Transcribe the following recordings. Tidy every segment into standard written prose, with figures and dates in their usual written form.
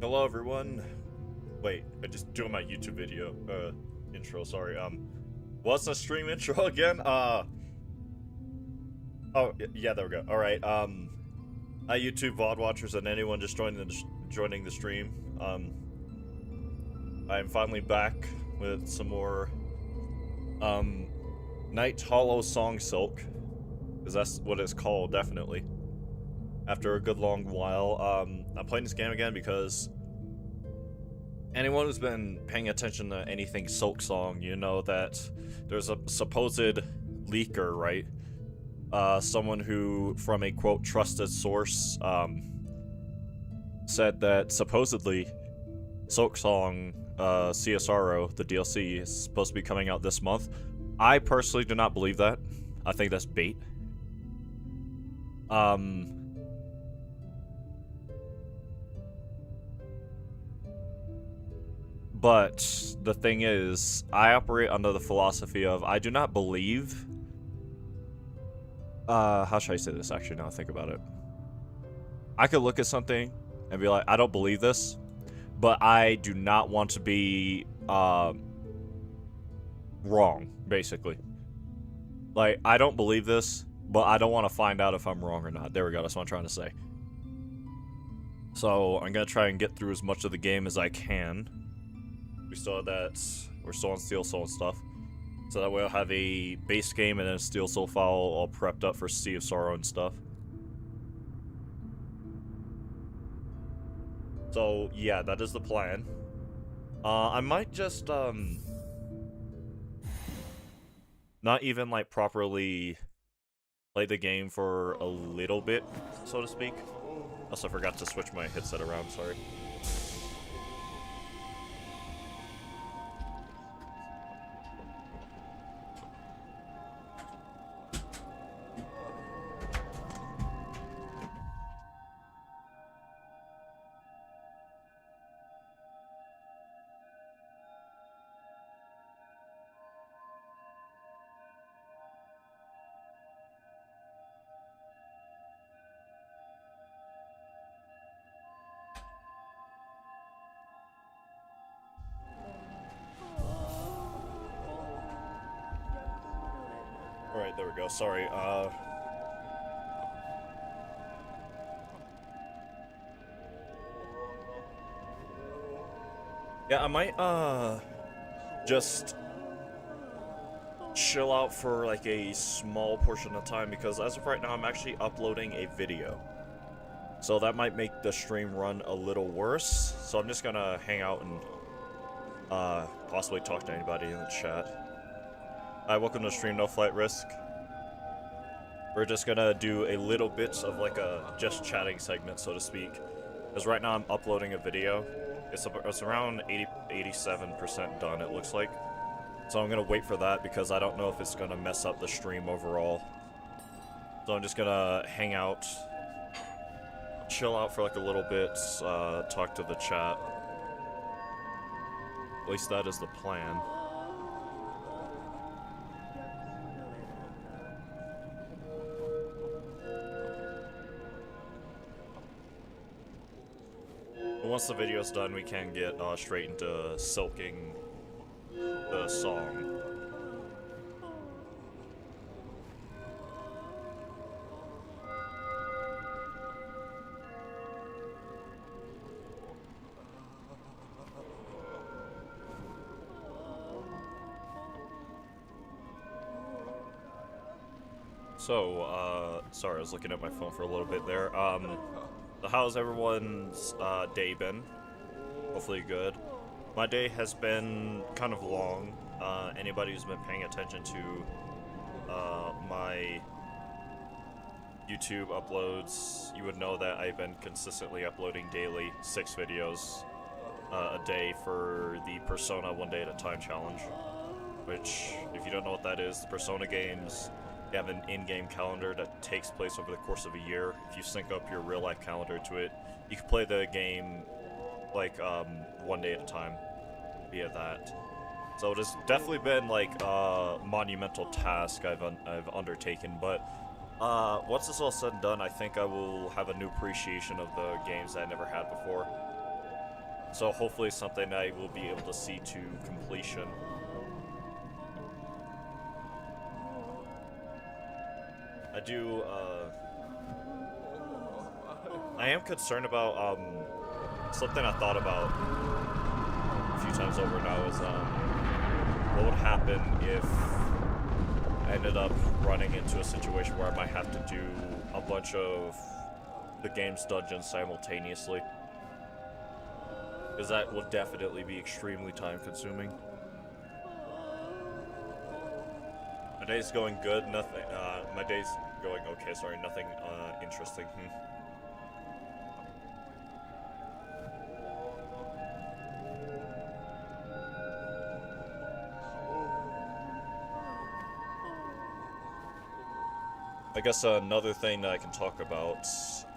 Hello everyone. Wait, I just doing my YouTube video intro, sorry. What's the stream intro again? Oh yeah, there we go. All right. Hi YouTube VOD watchers and anyone just joining the stream. I'm finally back with some more Night Hollow Song Silk, because that's what it's called, definitely. After a good long while, I'm playing this game again because anyone who's been paying attention to anything silksong, you know that there's a supposed leaker, right? Someone who, from a quote trusted source, said that supposedly silksong CSRO, the DLC, is supposed to be coming out this month. I personally do not believe that. I think that's bait. But the thing is, I operate under the philosophy of I do not believe. How should I say this actually now I think about it? I could look at something and be like, I don't believe this, but I do not want to be wrong, basically. Like, I don't believe this, but I don't want to find out if I'm wrong or not. There we go, that's what I'm trying to say. So, I'm gonna try and get through as much of the game as I can. We saw that we're still on Steel Soul and stuff. So that way I'll have a base game and then a Steel Soul file all prepped up for Sea of Sorrow and stuff. So yeah, that is the plan. I might just not even like properly play the game for a little bit, so to speak. Also forgot to switch my headset around, sorry. Alright, there we go. Sorry, yeah, I might, just chill out for, like, a small portion of time, because as of right now, I'm actually uploading a video. So that might make the stream run a little worse, so I'm just gonna hang out and, possibly talk to anybody in the chat. Hi, welcome to stream No Flight Risk. We're just gonna do a little bit of like a just chatting segment, so to speak. Because right now I'm uploading a video. It's around 87% done, it looks like. So I'm gonna wait for that because I don't know if it's gonna mess up the stream overall. So I'm just gonna hang out, chill out for like a little bit, talk to the chat. At least that is the plan. Once the video's done, we can get straight into silking the song. So, sorry, I was looking at my phone for a little bit there. How's everyone's day been? Hopefully good. My day has been kind of long. Anybody who's been paying attention to my YouTube uploads, you would know that I've been consistently uploading daily 6 videos a day for the Persona One Day at a Time challenge. Which, if you don't know what that is, the Persona games, they have an in-game calendar that takes place over the course of a year. If you sync up your real-life calendar to it, you can play the game, like, one day at a time via that. So it has definitely been, like, a monumental task I've undertaken, but once this all said and done, I think I will have a new appreciation of the games that I never had before. So hopefully something I will be able to see to completion. I am concerned about, something I thought about a few times over now is, what would happen if I ended up running into a situation where I might have to do a bunch of the game's dungeons simultaneously. Because that will definitely be extremely time-consuming. My day's going good, nothing, my day's going okay, sorry, nothing, interesting, I guess another thing that I can talk about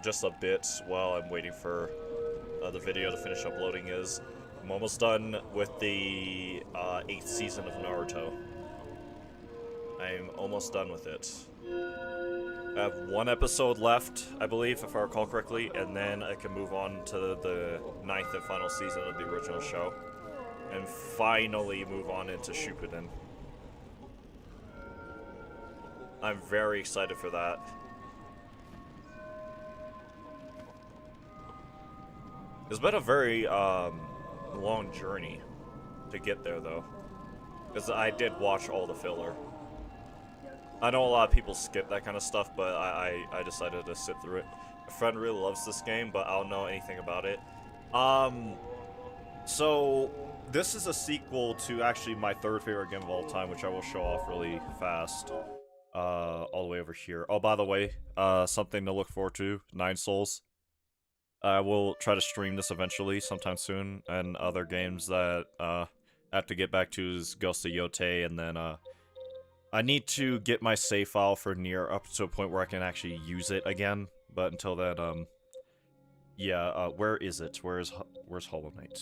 just a bit while I'm waiting for the video to finish uploading is I'm almost done with the 8th season of Naruto. I'm almost done with it. I have one episode left, I believe, if I recall correctly, and then I can move on to the 9th and final season of the original show. And finally move on into Shippuden. I'm very excited for that. It's been a very, long journey to get there, though. Because I did watch all the filler. I know a lot of people skip that kind of stuff, but I decided to sit through it. My friend really loves this game, but I don't know anything about it. So, this is a sequel to actually my third favorite game of all time, which I will show off really fast. All the way over here. Oh, by the way, something to look forward to, 9 Souls. I will try to stream this eventually, sometime soon, and other games that, I have to get back to is Ghost of Yotei, and then, I need to get my save file for Nier up to a point where I can actually use it again, but until then, yeah, where is it? Where's Hollow Knight?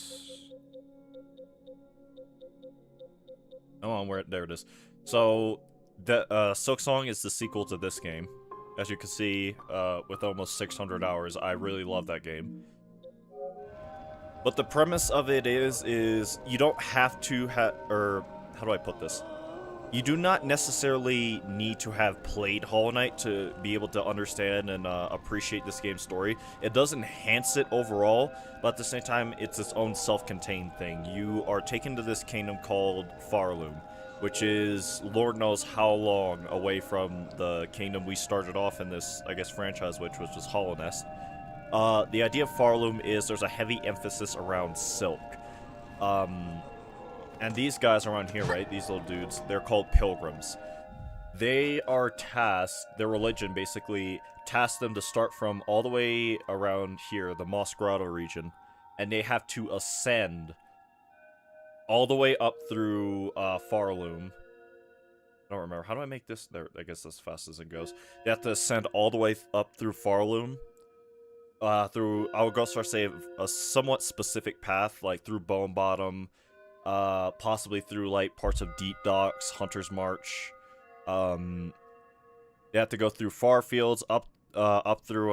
Oh, there it is. So, the silksong is the sequel to this game. As you can see, with almost 600 hours, I really love that game. But the premise of it is you don't have to or how do I put this? You do not necessarily need to have played Hollow Knight to be able to understand and appreciate this game's story. It does enhance it overall, but at the same time, it's its own self-contained thing. You are taken to this kingdom called Farloom, which is Lord knows how long away from the kingdom we started off in this, I guess, franchise, which was just Hollow Nest. The idea of Farloom is there's a heavy emphasis around silk. And these guys around here, right, these little dudes, they're called pilgrims. They are tasked, their religion basically tasked them to start from all the way around here, the Moss Grotto region, and they have to ascend all the way up through Farloom. I don't remember. How do I make this? There, I guess as fast as it goes. They have to ascend all the way up through Farloom. Through, I would go start say a somewhat specific path, like through Bone Bottom, possibly through like parts of Deep Docks, Hunter's March. They have to go through Farfields, up through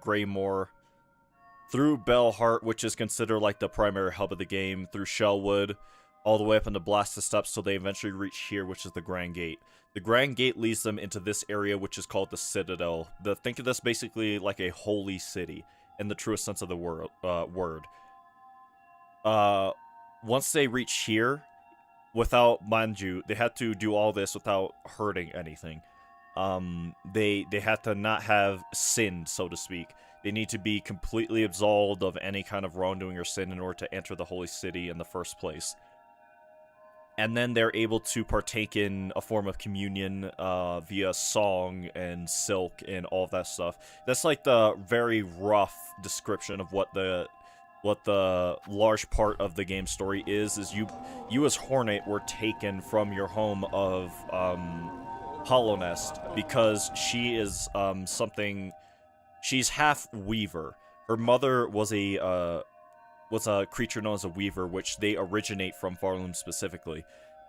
Greymore, through Bellheart, which is considered like the primary hub of the game, through Shellwood, all the way up into Blasted Steps, so they eventually reach here, which is the Grand Gate. The Grand Gate leads them into this area, which is called the Citadel. Think of this basically like a holy city, in the truest sense of the word. Once they reach here, mind you, they had to do all this without hurting anything. They had to not have sinned, so to speak. They need to be completely absolved of any kind of wrongdoing or sin in order to enter the holy city in the first place. And then they're able to partake in a form of communion via song and silk and all of that stuff. That's like the very rough description of what the large part of the game story is you as Hornet were taken from your home of Hollow Nest because she is she's half weaver. Her mother was a creature known as a weaver, which they originate from Farloom specifically.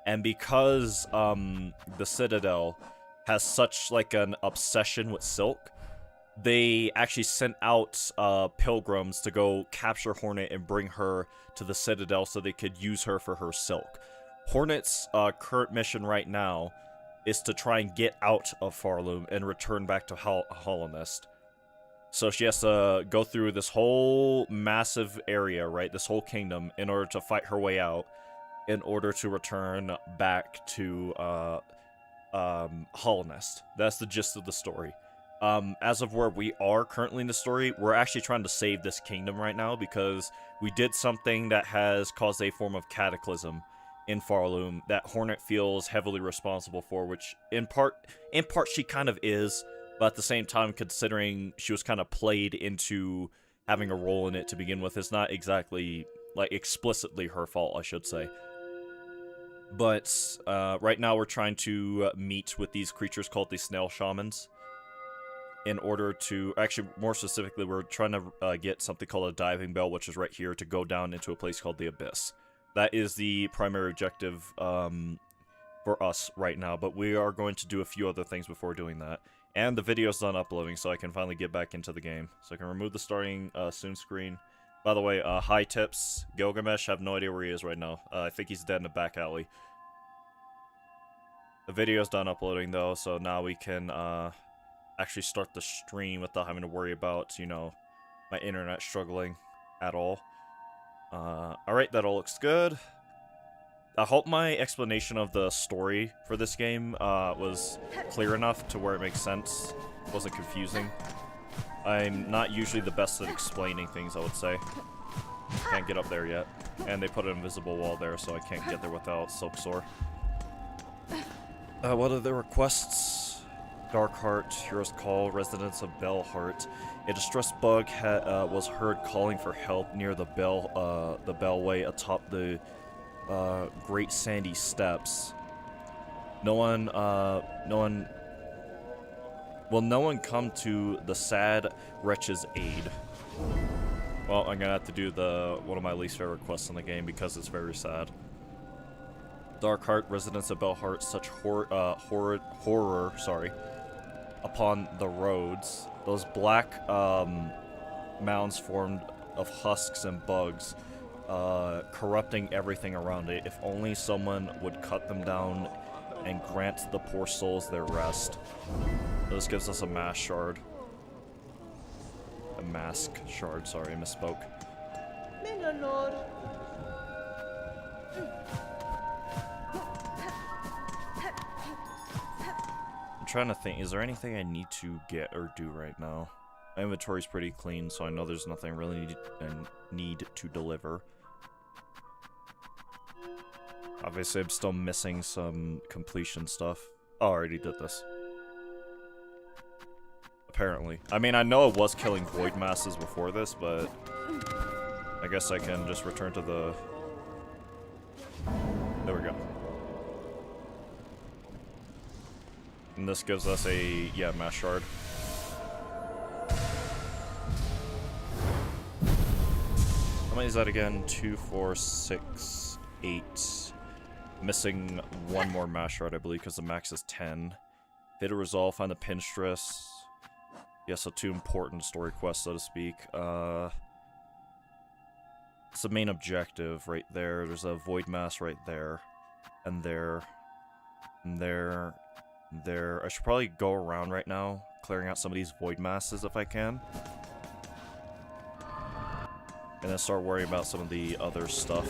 And because the Citadel has such like an obsession with silk, they actually sent out pilgrims to go capture Hornet and bring her to the Citadel so they could use her for her silk. Hornet's current mission right now is to try and get out of Farloom and return back to Holonest. So she has to go through this whole massive area, right? This whole kingdom in order to fight her way out, in order to return back to Holonest. That's the gist of the story. As of where we are currently in the story, we're actually trying to save this kingdom right now because we did something that has caused a form of cataclysm in Farloom that Hornet feels heavily responsible for, which in part she kind of is, but at the same time, considering she was kind of played into having a role in it to begin with, it's not exactly, like, explicitly her fault, I should say. But right now we're trying to meet with these creatures called the Snail Shamans in order to, actually, more specifically, we're trying to get something called a diving bell, which is right here, to go down into a place called the Abyss. That is the primary objective for us right now, but we are going to do a few other things before doing that. And the video's done uploading, so I can finally get back into the game. So I can remove the starting soon screen. By the way, hi tips. Gilgamesh, I have no idea where he is right now. I think he's dead in the back alley. The video's done uploading, though, so now we can actually start the stream without having to worry about, you know, my internet struggling at all. Alright, that all looks good. I hope my explanation of the story for this game was clear enough to where it makes sense. It wasn't confusing. I'm not usually the best at explaining things, I would say. Can't get up there yet. And they put an invisible wall there, so I can't get there without silksong. What are the requests? Darkheart, Hero's Call, Residents of Bellheart. A distressed bug was heard calling for help near the bellway atop the Great Sandy Steps. No one come to the sad wretch's aid. Well, I'm gonna have to do one of my least favorite quests in the game because it's very sad. Darkheart, Residents of Bellheart, such horror, upon the roads. Those black mounds formed of husks and bugs, corrupting everything around it. If only someone would cut them down and grant the poor souls their rest. This gives us a mask shard. A mask shard, sorry, I misspoke. I'm trying to think, is there anything I need to get or do right now? My inventory's pretty clean, so I know there's nothing I really need to deliver. Obviously, I'm still missing some completion stuff. Oh, I already did this. Apparently. I mean, I know it was killing void masses before this, but I guess I can just return to the... There we go. And this gives us a, yeah, mass shard. How many is that again? 2, 4, 6, 8. Missing one more mass shard, I believe, because the max is 10. Fatal Resolve, find the Pinstress. Yeah, so 2 important story quests, so to speak. It's the main objective right there. There's a void mass right there. And there. And there. And there. I should probably go around right now, clearing out some of these void masses if I can. And then start worrying about some of the other stuff.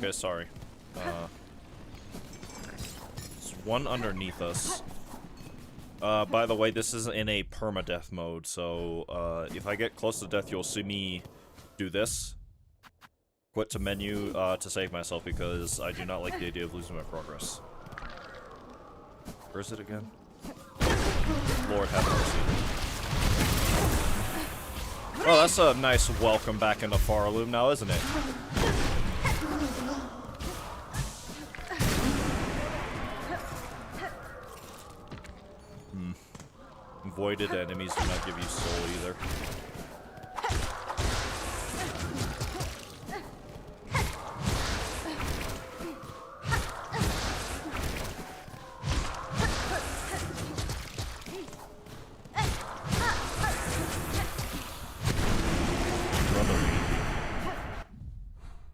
Okay, sorry. There's one underneath us. By the way, this is in a permadeath mode, so, if I get close to death, you'll see me do this. Quit to menu, to save myself, because I do not like the idea of losing my progress. Where is it again? Lord have mercy. Oh, that's a nice welcome back into Farloom now, isn't it? Voided enemies do not give you soul either.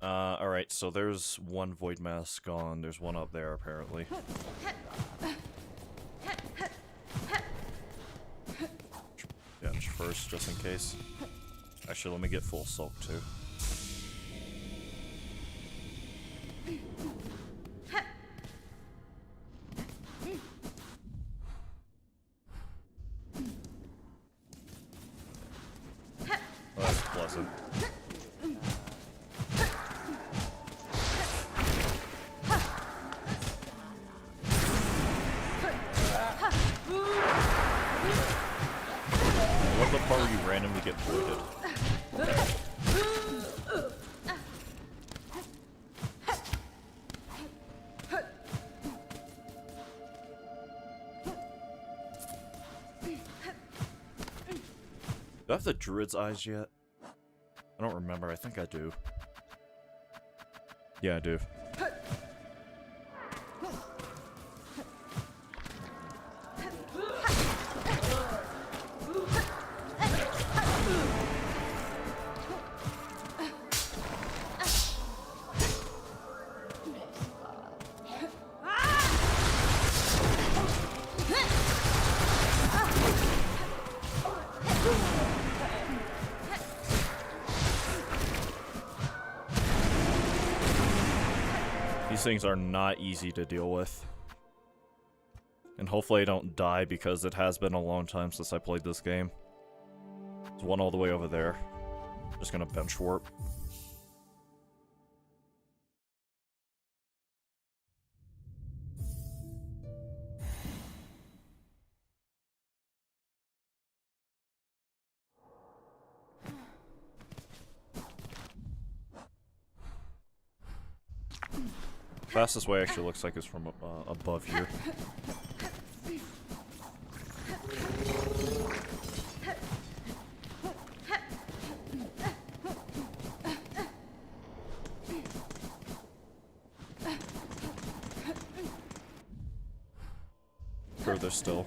Alright, so there's one void mask gone. There's one up there, apparently. Bench first, just in case. Actually, let me get full soak, too. Well, that's pleasant. What the part where you randomly get voided? Do I have the druid's eyes yet? I don't remember. I think I do. Yeah, I do. These things are not easy to deal with. And hopefully I don't die because it has been a long time since I played this game. There's one all the way over there. Just gonna bench warp. Fastest way actually looks like it's from above here. Further still.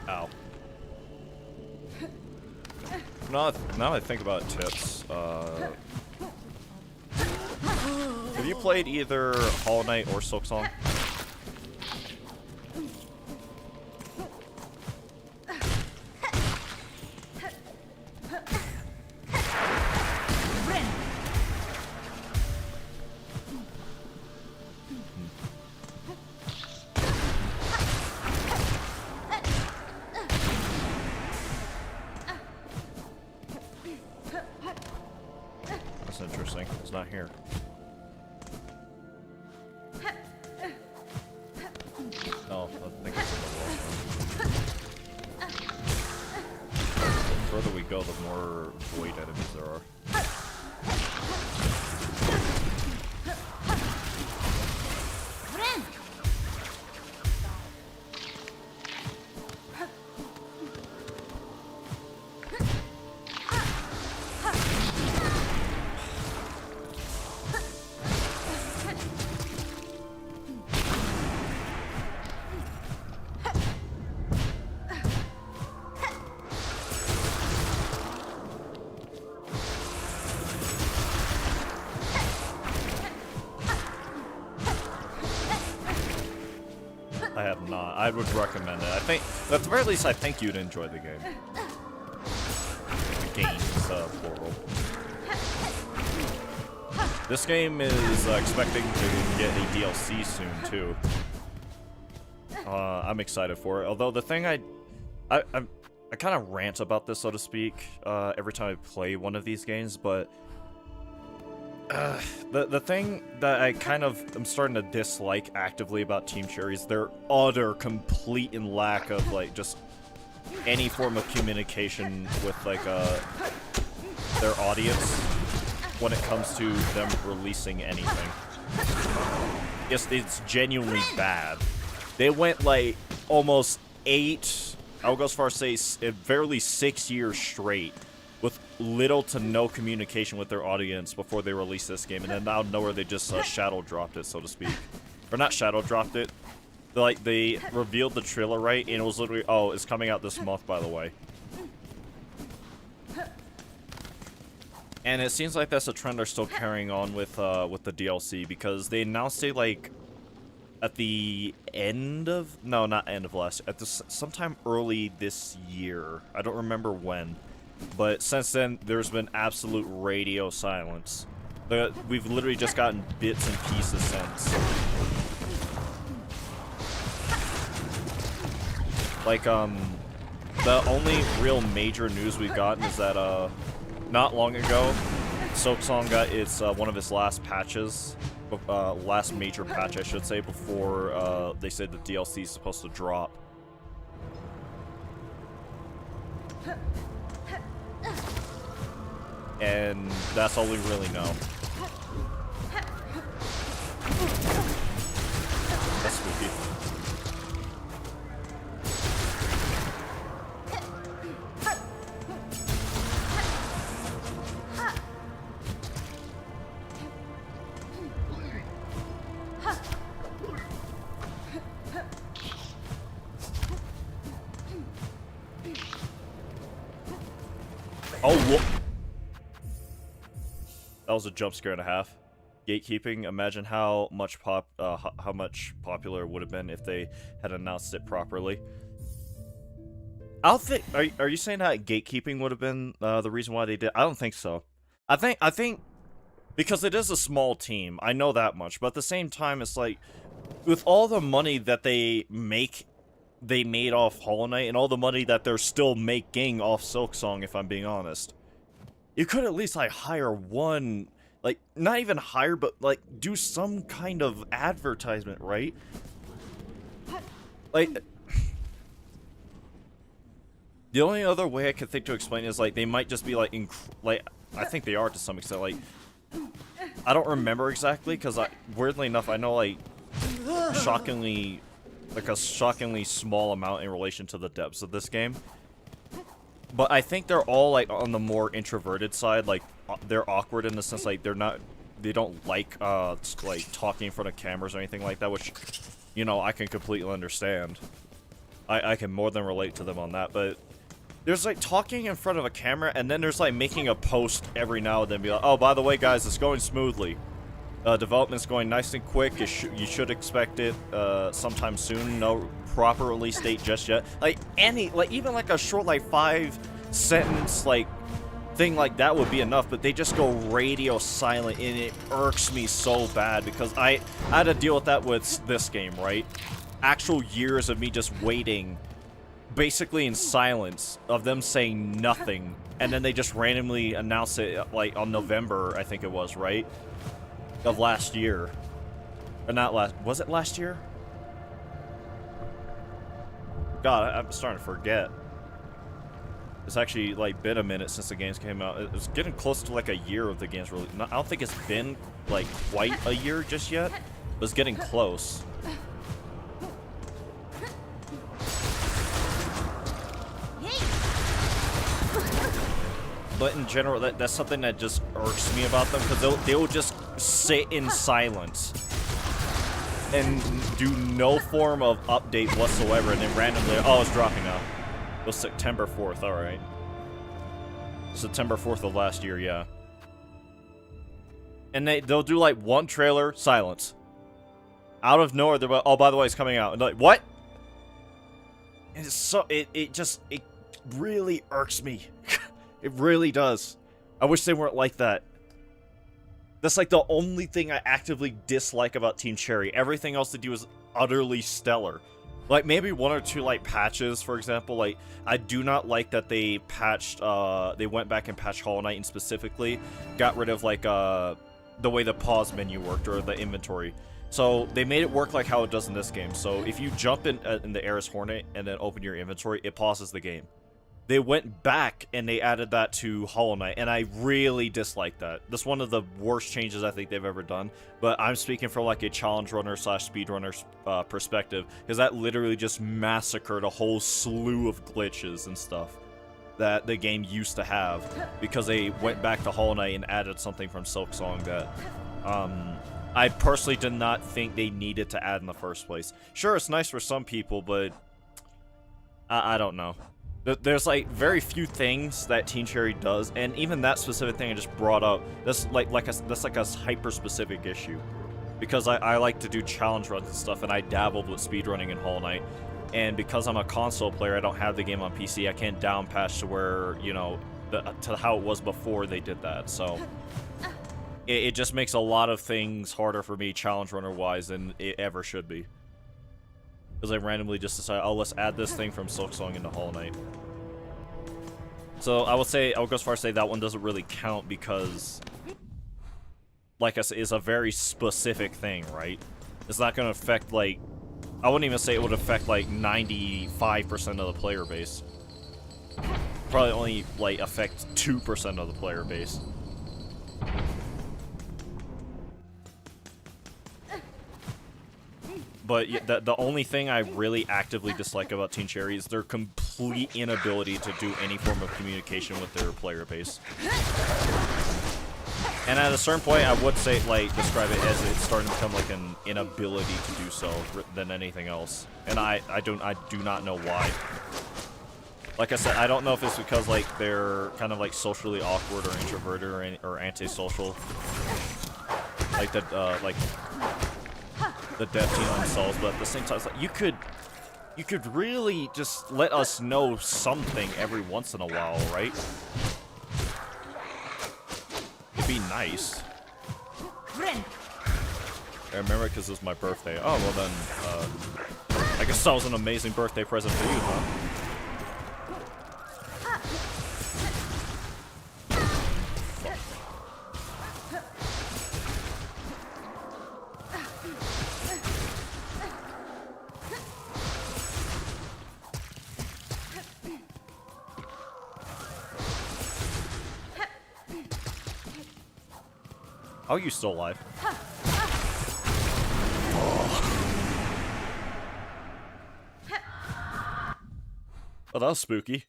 Ow. Now I think about tips, have you played either Hollow Knight or Silksong? That's interesting. It's not here. Oh, I think it's in the wall. The further we go, the more void enemies there are. I have not. I would recommend it. I think, at the very least, I think you'd enjoy the game. The games, plural. This game is expecting to get a DLC soon, too. I'm excited for it. Although the thing I kind of rant about this, so to speak, every time I play one of these games, but the thing that I kind of am starting to dislike actively about Team Cherry is their utter, complete, and lack of, like, just any form of communication with, like, their audience when it comes to them releasing anything. It's genuinely bad. They went, like, almost 8, I would go as far as say, barely 6 years straight with little to no communication with their audience before they released this game, and then out of nowhere they just shadow dropped it, so to speak. Or not shadow dropped it. Like, they revealed the trailer, right? And it was literally, oh, it's coming out this month, by the way. And it seems like that's a trend they're still carrying on with the DLC, because they announced it, like, at the end of... No, not end of last... At this, sometime early this year. I don't remember when. But since then, there's been absolute radio silence. We've literally just gotten bits and pieces since. Like, the only real major news we've gotten is that, not long ago, Silksong got its, one of its last patches. Last major patch, I should say, before, they said the DLC is supposed to drop. And that's all we really know. That's spooky. Oh, whoa. That was a jump scare and a half. Gatekeeping. Imagine how much popular it would have been if they had announced it properly. I don't think. Are you saying that gatekeeping would have been the reason why they did? I don't think so. I think because it is a small team. I know that much. But at the same time, it's like with all the money that they made off Hollow Knight and all the money that they're still making off Silksong, if I'm being honest. You could at least, like, hire one, like, not even hire, but, like, do some kind of advertisement, right? Like, the only other way I could think to explain it is, like, they might just be, like, I think they are to some extent, like, I don't remember exactly, because, weirdly enough, I know, like, a shockingly small amount in relation to the depths of this game. But I think they're all, like, on the more introverted side. Like, they're awkward in the sense, like, they don't like talking in front of cameras or anything like that, which, you know, I can completely understand. I can more than relate to them on that, but there's, like, talking in front of a camera, and then there's, like, making a post every now and then, be like, oh, by the way, guys, it's going smoothly. Development's going nice and quick. You should expect it sometime soon. No proper release date just yet. Like even like a short, like 5-sentence like thing like that would be enough. But they just go radio silent, and it irks me so bad because I had to deal with that with this game, right? Actual years of me just waiting, basically in silence, of them saying nothing, and then they just randomly announce it like on November, I think it was, right? Of last year. Or not last... Was it last year? God, I'm starting to forget. It's actually, like, been a minute since the games came out. It's getting close to, like, a year of the games release. I don't think it's been, like, quite a year just yet. But it's getting close. But in general, that's something that just irks me about them, because they'll just sit in silence and do no form of update whatsoever, and then randomly, oh, it's dropping now. It was September 4th, alright. September 4th of last year, yeah. And they'll do, like, one trailer, silence. Out of nowhere, they're like, oh, by the way, it's coming out. And they're like, what? And it's so, it really irks me. It really does. I wish they weren't like that. That's like the only thing I actively dislike about Team Cherry. Everything else they do is utterly stellar. Like, maybe one or two, like, patches, for example. Like, I do not like that they patched, they went back and patched Hollow Knight and specifically got rid of, like, the way the pause menu worked, or the inventory. So, they made it work like how it does in this game. So, if you jump in the Ares Hornet and then open your inventory, it pauses the game. They went back and they added that to Hollow Knight, and I really dislike that. That's one of the worst changes I think they've ever done, but I'm speaking from like a challenge runner / speedrunner perspective, because that literally just massacred a whole slew of glitches and stuff that the game used to have, because they went back to Hollow Knight and added something from Silksong that I personally did not think they needed to add in the first place. Sure, it's nice for some people, but I don't know. There's like very few things that Team Cherry does, and even that specific thing I just brought up, that's like a hyper specific issue, because I like to do challenge runs and stuff, and I dabbled with speedrunning in Hollow Knight, and because I'm a console player, I don't have the game on PC. I can't down patch to where, you know, to how it was before they did that. So it just makes a lot of things harder for me challenge runner wise than it ever should be. Because I randomly just decided, oh, let's add this thing from Silksong into Hollow Knight. So I would go as far as say that one doesn't really count because, like I said, it's a very specific thing, right? It's not going to affect, like, I wouldn't even say it would affect, like, 95% of the player base. Probably only, like, affect 2% of the player base. But the only thing I really actively dislike about Team Cherry is their complete inability to do any form of communication with their player base. And at a certain point, I would say, like, describe it as it's starting to become like an inability to do so than anything else. And I do not know why. Like I said, I don't know if it's because, like, they're kind of like socially awkward or introverted or antisocial. Like the dev team themselves, but at the same time, it's like you could really just let us know something every once in a while, right? It'd be nice. I remember it because it was my birthday. Oh, well then, I guess that was an amazing birthday present for you, huh? Oh, you still alive? Oh, that was spooky.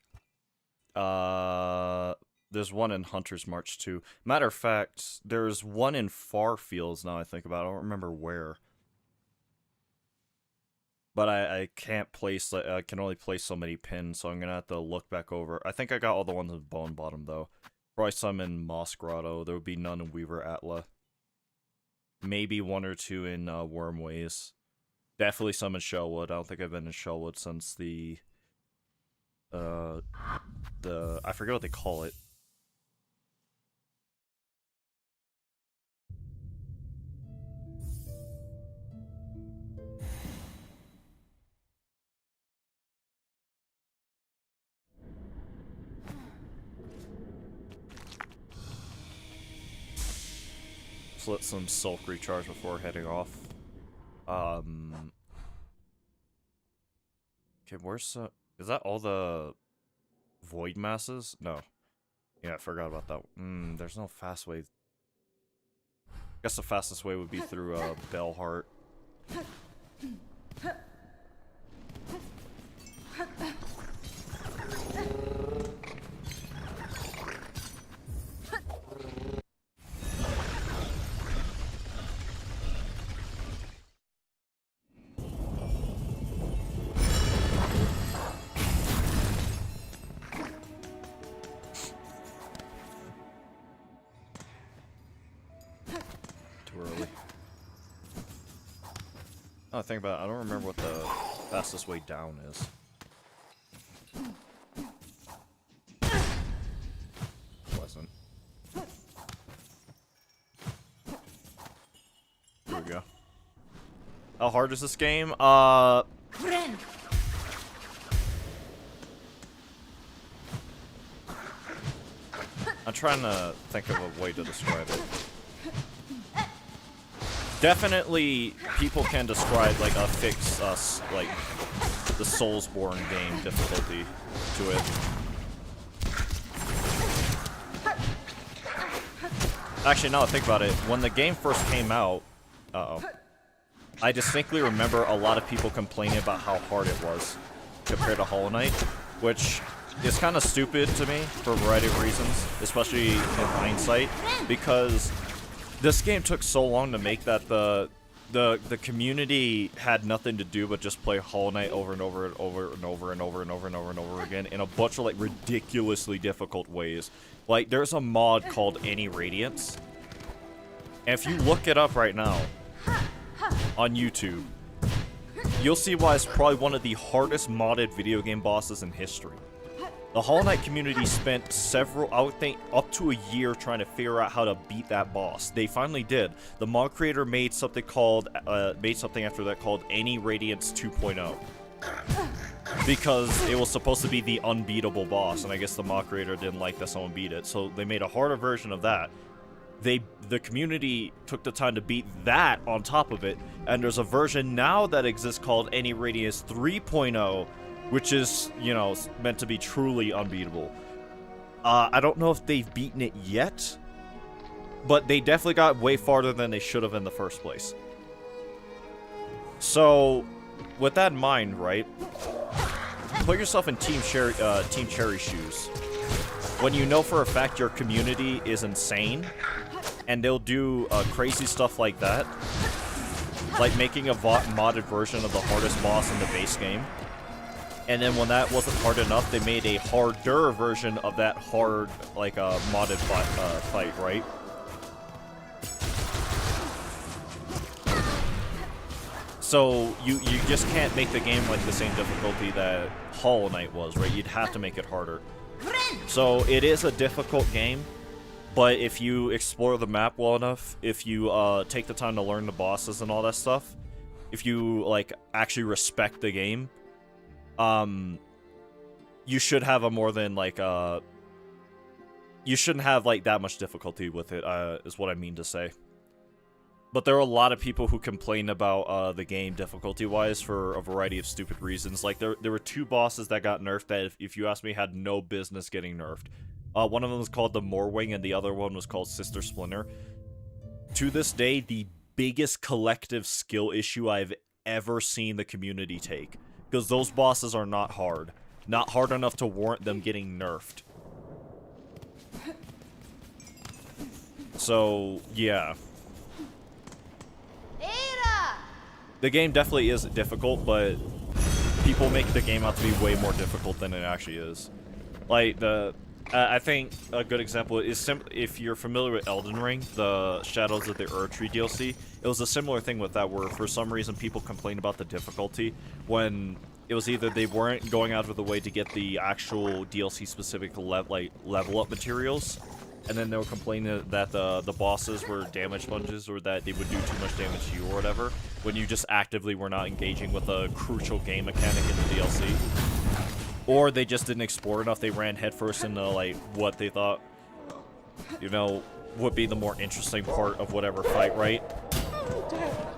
There's one in Hunter's March too. Matter of fact, there's one in Far Fields now I think about it. I don't remember where. But I can't place, I can only place so many pins, so I'm gonna have to look back over. I think I got all the ones in Bone Bottom though. Probably some in Moss Grotto. There would be none in Weaver Atla. Maybe one or two in Wormways. Definitely some in Shellwood. I don't think I've been in Shellwood since the I forget what they call it. Let's let some Sulk recharge before heading off. Okay, where's is that all the void masses? No. Yeah, I forgot about that. There's no fast way. I guess the fastest way would be through Bellheart. Oh, think about it. I don't remember what the fastest way down is. Wasn't. we go. How hard is this game? I'm trying to think of a way to describe it. Definitely, people can describe like a fixed, like the Soulsborne game difficulty to it. Actually, now that I think about it, when the game first came out, I distinctly remember a lot of people complaining about how hard it was compared to Hollow Knight, which is kind of stupid to me for a variety of reasons, especially in hindsight, because this game took so long to make that the community had nothing to do but just play Hollow Knight over and over and over and over and over and over and over and over again in a bunch of like ridiculously difficult ways. Like there's a mod called Any Radiance, and if you look it up right now on YouTube, you'll see why it's probably one of the hardest modded video game bosses in history. The Hollow Knight community spent I would think, up to a year trying to figure out how to beat that boss. They finally did. The mod creator made something after that called Any Radiance 2.0. Because it was supposed to be the unbeatable boss, and I guess the mod creator didn't like that someone beat it, so they made a harder version of that. The community took the time to beat that on top of it, and there's a version now that exists called Any Radiance 3.0, which is, you know, meant to be truly unbeatable. I don't know if they've beaten it yet, but they definitely got way farther than they should have in the first place. So, with that in mind, right, put yourself in Team Cherry's shoes. When you know for a fact your community is insane, and they'll do crazy stuff like that, like making a modded version of the hardest boss in the base game. And then when that wasn't hard enough, they made a harder version of that hard, like, modded fight, right? So, you just can't make the game, like, the same difficulty that Hollow Knight was, right? You'd have to make it harder. So, it is a difficult game, but if you explore the map well enough, if you, take the time to learn the bosses and all that stuff, if you, like, actually respect the game, you should have a more than, like, you shouldn't have, like, that much difficulty with it, is what I mean to say. But there are a lot of people who complain about, the game difficulty-wise for a variety of stupid reasons. Like, there were two bosses that got nerfed that, if you ask me, had no business getting nerfed. One of them was called the Morwing, and the other one was called Sister Splinter. To this day, the biggest collective skill issue I've ever seen the community take. Because those bosses are not hard. Not hard enough to warrant them getting nerfed. So, yeah. The game definitely is difficult, but people make the game out to be way more difficult than it actually is. Like, I think a good example is if you're familiar with Elden Ring, the Shadows of the Erdtree DLC, it was a similar thing with that where for some reason people complained about the difficulty when it was either they weren't going out of the way to get the actual DLC specific level up materials, and then they were complaining that the bosses were damage sponges or that they would do too much damage to you or whatever, when you just actively were not engaging with a crucial game mechanic in the DLC. Or they just didn't explore enough, they ran headfirst into, like, what they thought, you know, would be the more interesting part of whatever fight, right?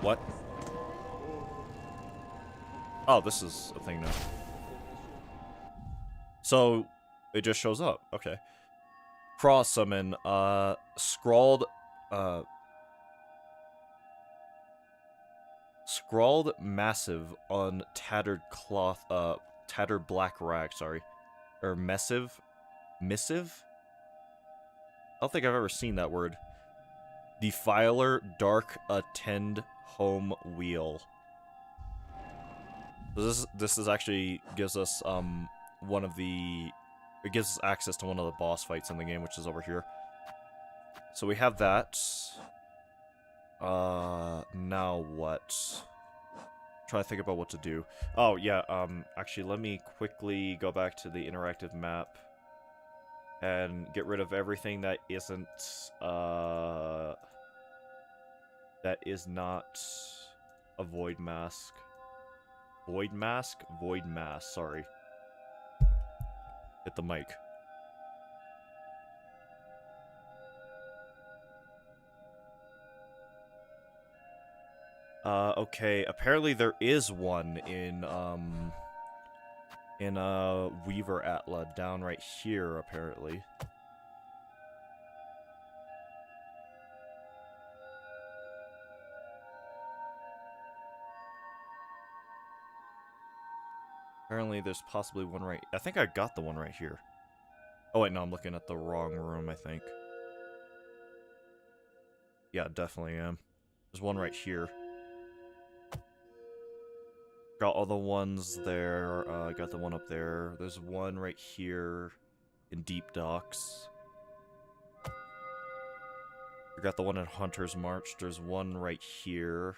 What? Oh, this is a thing now. So, it just shows up. Okay. Cross summon, scrawled massive on tattered cloth, tattered black rag, sorry. Or missive? Missive? I don't think I've ever seen that word. Defiler Dark Attend Home Wheel. This is actually gives us it gives us access to one of the boss fights in the game, which is over here. So we have that. Now what? Try to think about what to do. Oh yeah, actually let me quickly go back to the interactive map and get rid of everything that isn't That is not a void mask. Void mask? Void mask, sorry. Hit the mic. Okay, apparently there is one in Weaver Atla, down right here, apparently. Apparently there's possibly one right... I think I got the one right here. Oh wait, no, I'm looking at the wrong room, I think. Yeah, definitely am. There's one right here. Got all the ones there, got the one up there. There's one right here in Deep Docks. I got the one at Hunter's March. There's one right here.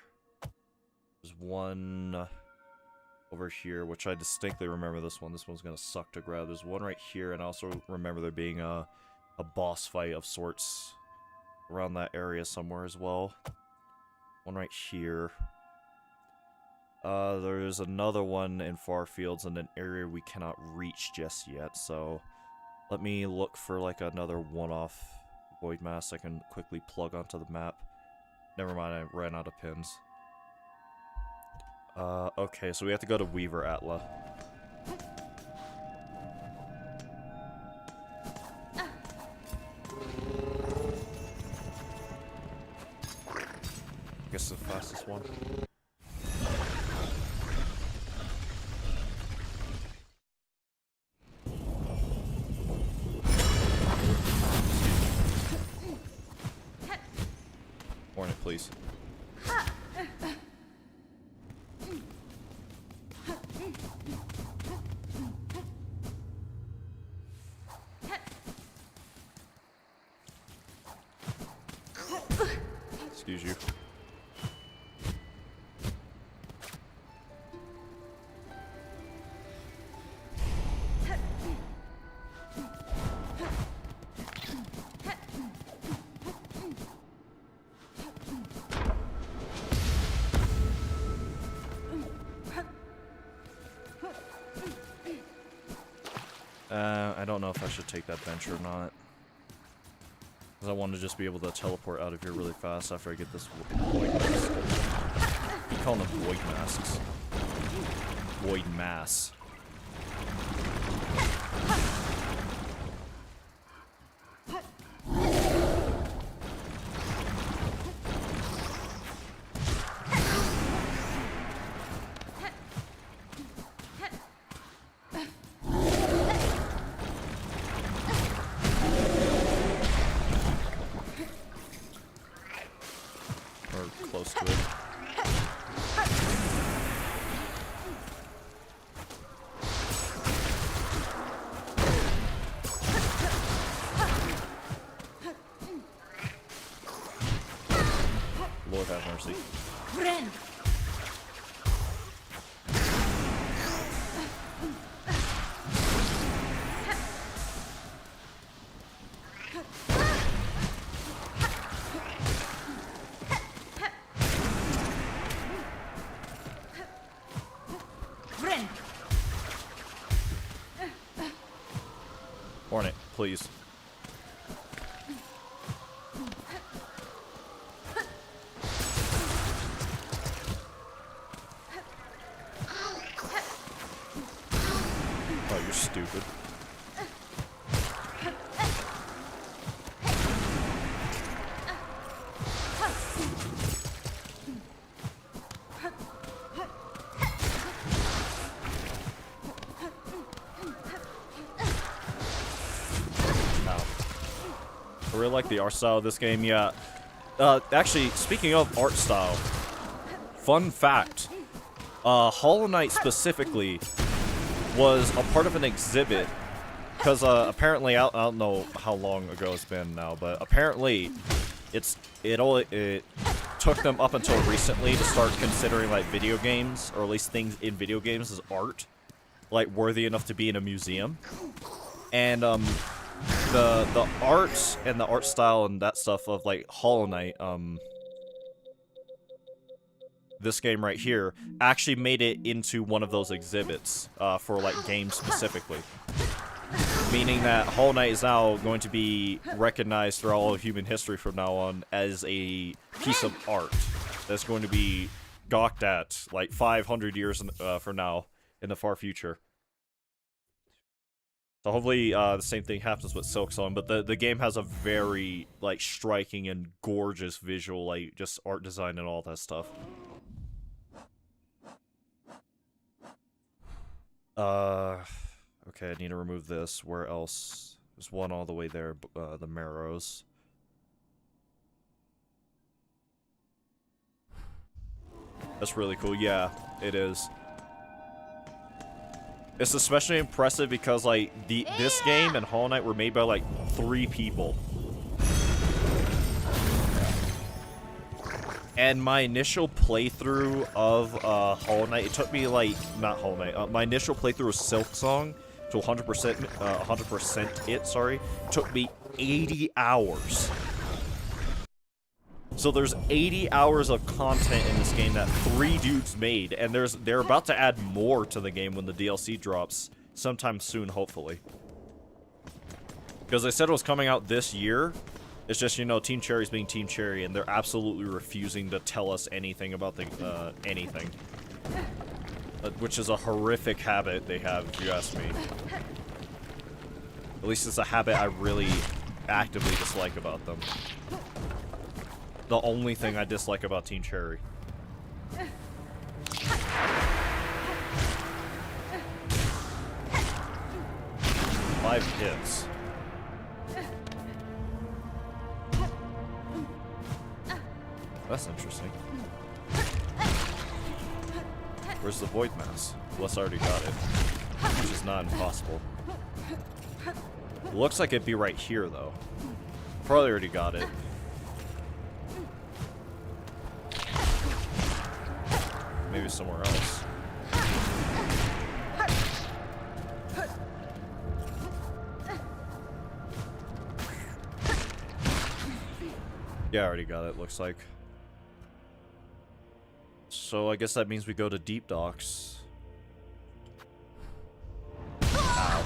There's one over here, which I distinctly remember this one. This one's gonna suck to grab. There's one right here, and I also remember there being a boss fight of sorts around that area somewhere as well. One right here. There's another one in Far Fields in an area we cannot reach just yet, so let me look for like another one-off void mask I can quickly plug onto the map. Never mind, I ran out of pins. Okay, so we have to go to Weaver Atla. Guess the fastest one. Hornet, please. Excuse you. I don't know if I should take that bench or not. Because I want to just be able to teleport out of here really fast after I get this void mask. I'm calling them void masks. Void mass. Close to it. Lord have mercy. Ren. Hornet, please. Oh, you're stupid. I really like the art style of this game, yeah. Actually, speaking of art style, fun fact, Hollow Knight specifically was a part of an exhibit, because apparently, I don't know how long ago it's been now, but apparently it took them up until recently to start considering like video games, or at least things in video games as art, like worthy enough to be in a museum. And the art and the art style and that stuff of like Hollow Knight this game right here, actually made it into one of those exhibits for like games specifically. Meaning that Hollow Knight is now going to be recognized throughout all of human history from now on as a piece of art that's going to be gawked at like 500 years from now in the far future. So hopefully the same thing happens with Silksong, but the game has a very like striking and gorgeous visual, like just art design and all that stuff. Okay, I need to remove this. Where else? There's one all the way there, the marrows. That's really cool. Yeah, it is. It's especially impressive because, like, this game and Hollow Knight were made by, like, 3 people. And my initial playthrough of Hollow Knight, it took me, like, not Hollow Knight, my initial playthrough of Silksong to 100% it, sorry, took me 80 hours. So there's 80 hours of content in this game that 3 dudes made, and they're about to add more to the game when the DLC drops sometime soon, hopefully. Because they said it was coming out this year. It's just, you know, Team Cherry's being Team Cherry, and they're absolutely refusing to tell us anything about the anything. Which is a horrific habit they have, if you ask me. At least it's a habit I really actively dislike about them. The only thing I dislike about Team Cherry. 5 hits. That's interesting. Where's the Void Mass? Well, I already got it. Which is not impossible. Looks like it'd be right here, though. Probably already got it. Maybe somewhere else. Yeah, I already got it, looks like. So I guess that means we go to Deep Docks. Ow.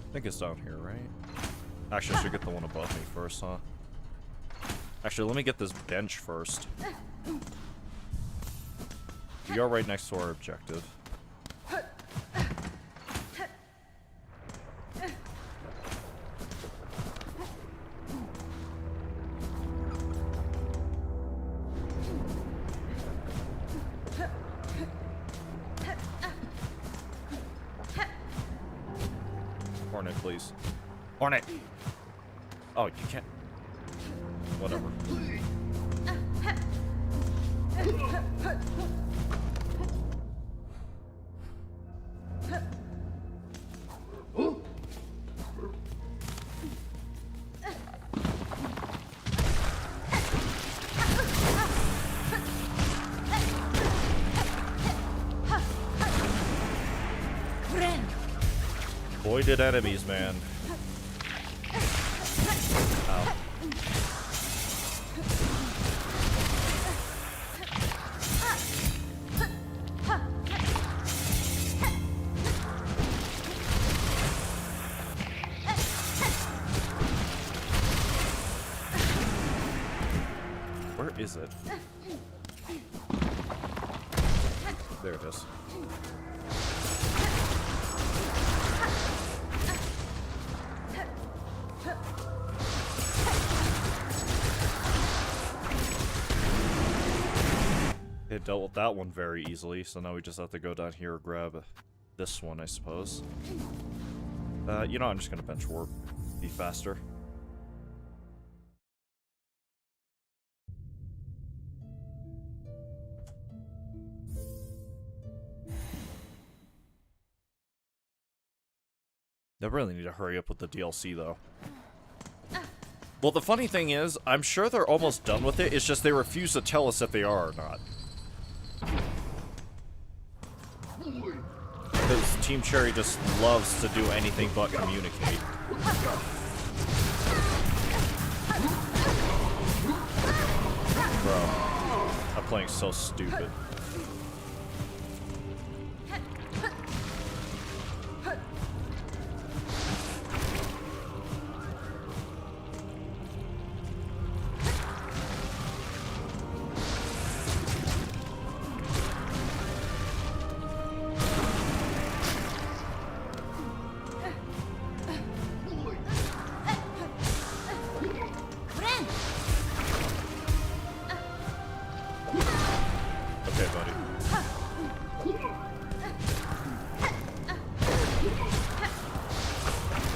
I think it's down here, right? Actually, I should get the one above me first, huh? Actually, let me get this bench first. We are right next to our objective. Hornet, please. Hornet! Oh, you can't... Whatever. Voided enemies, man. Ow. Where is it? There it is. It dealt with that one very easily, so now we just have to go down here and grab this one, I suppose. You know, I'm just gonna bench warp. Be faster. They really need to hurry up with the DLC, though. Well, the funny thing is, I'm sure they're almost done with it, it's just they refuse to tell us if they are or not. Because Team Cherry just loves to do anything but communicate. Bro, I'm playing so stupid.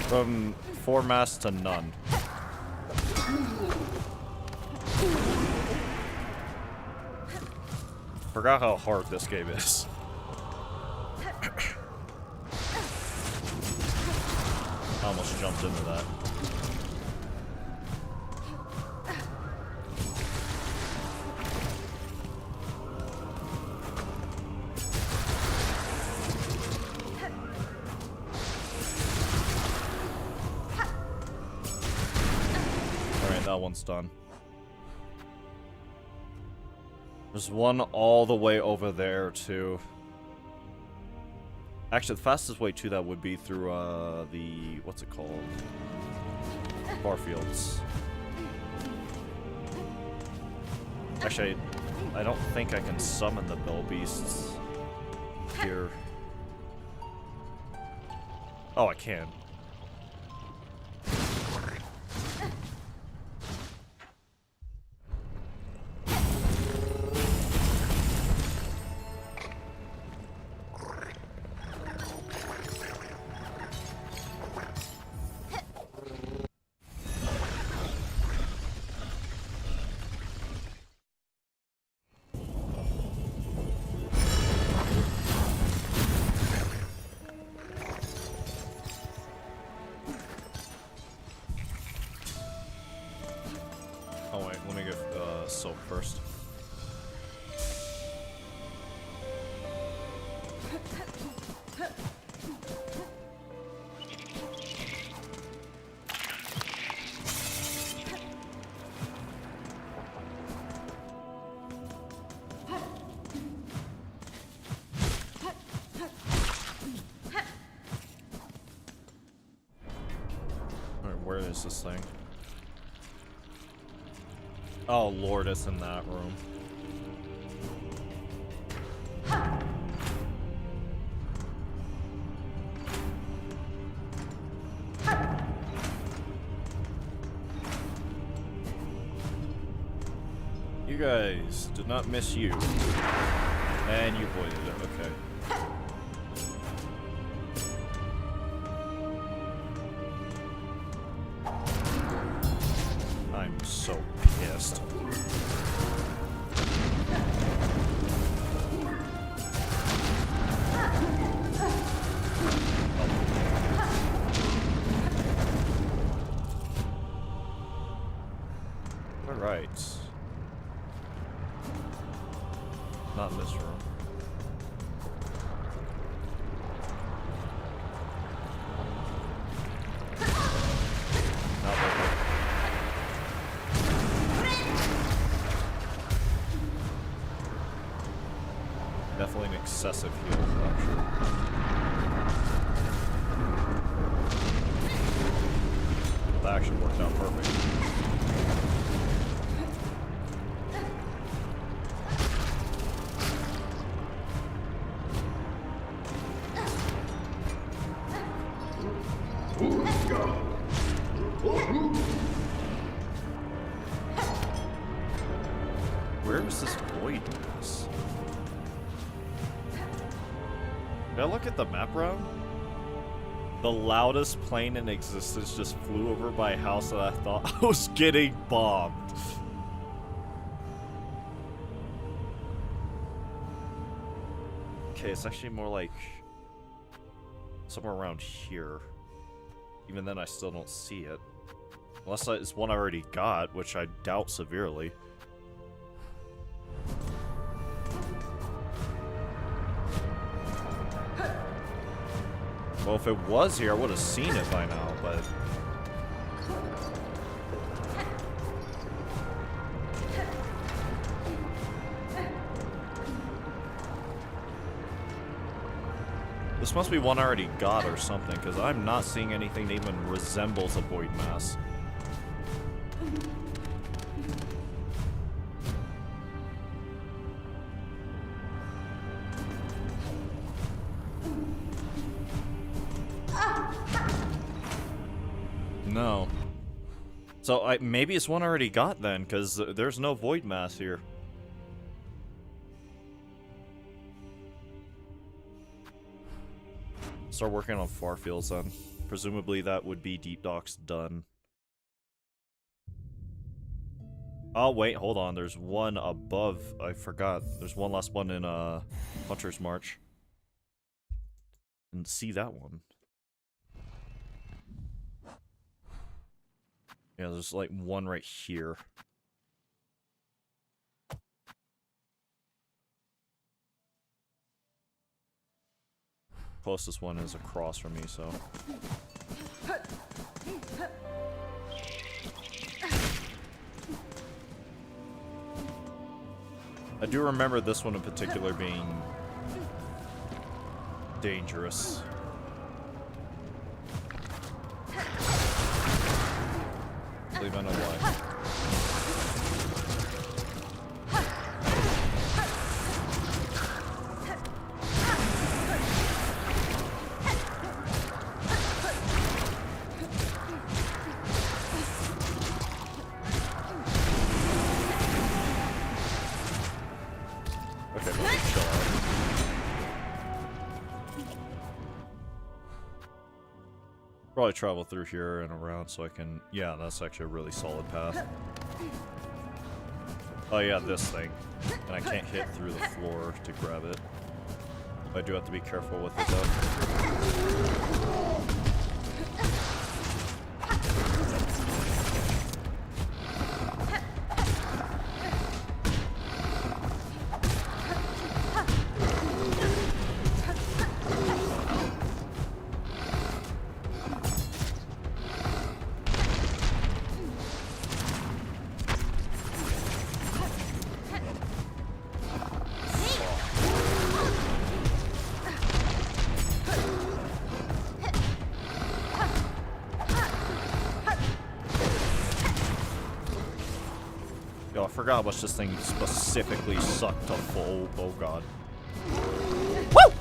From 4 mass to none. Forgot how hard this game is. I almost jumped into that. That one's done. There's one all the way over there, too. Actually, the fastest way to that would be through, the... what's it called? Barfields. Actually, I don't think I can summon the Bell Beasts here. Oh, I can. First. Alright, where is this thing? Oh lord, it's in that room. You guys did not miss you. And you avoided it, okay. I'm so pissed. Alright. Not in this room. Not there. Definitely an excessive heal, I'm sure. That actually worked out perfect. Where was this void in this? Did I look at the map wrong? The loudest plane in existence just flew over my house and I thought I was getting bombed. Okay, it's actually more like somewhere around here. Even then, I still don't see it. Unless it's one I already got, which I doubt severely. Well, if it was here, I would have seen it by now, but... This must be one I already got or something, because I'm not seeing anything that even resembles a void mass. No. So maybe it's one I already got then, because there's no void mass here. Start working on Farfields then. Presumably that would be Deep Docks done. Oh wait, hold on. There's one above. I forgot. There's one last one in Hunter's March. Didn't see that one. Yeah, there's like one right here. Closest one is across from me, so. I do remember this one in particular being dangerous. I believe I know why. Probably travel through here and around so I can... Yeah, that's actually a really solid path. Oh yeah, this thing. And I can't hit through the floor to grab it. I do have to be careful with it though. Yo, I forgot how much this thing specifically sucked to full. Oh god. Woo!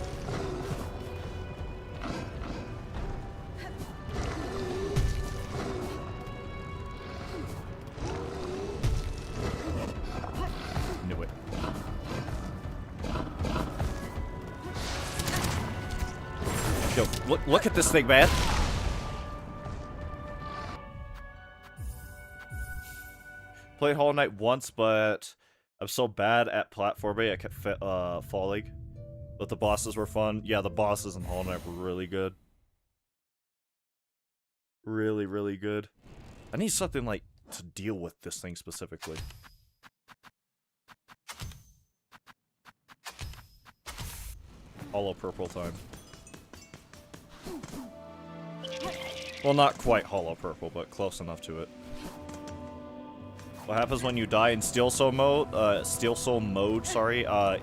Knew it. Yo, look at this thing, man. Played Hollow Knight once, but I'm so bad at platforming, I kept falling. But the bosses were fun. Yeah, the bosses in Hollow Knight were really good. Really, really good. I need something, like, to deal with this thing specifically. Hollow Purple time. Well, not quite Hollow Purple, but close enough to it. What happens when you die in Steel Soul mode? It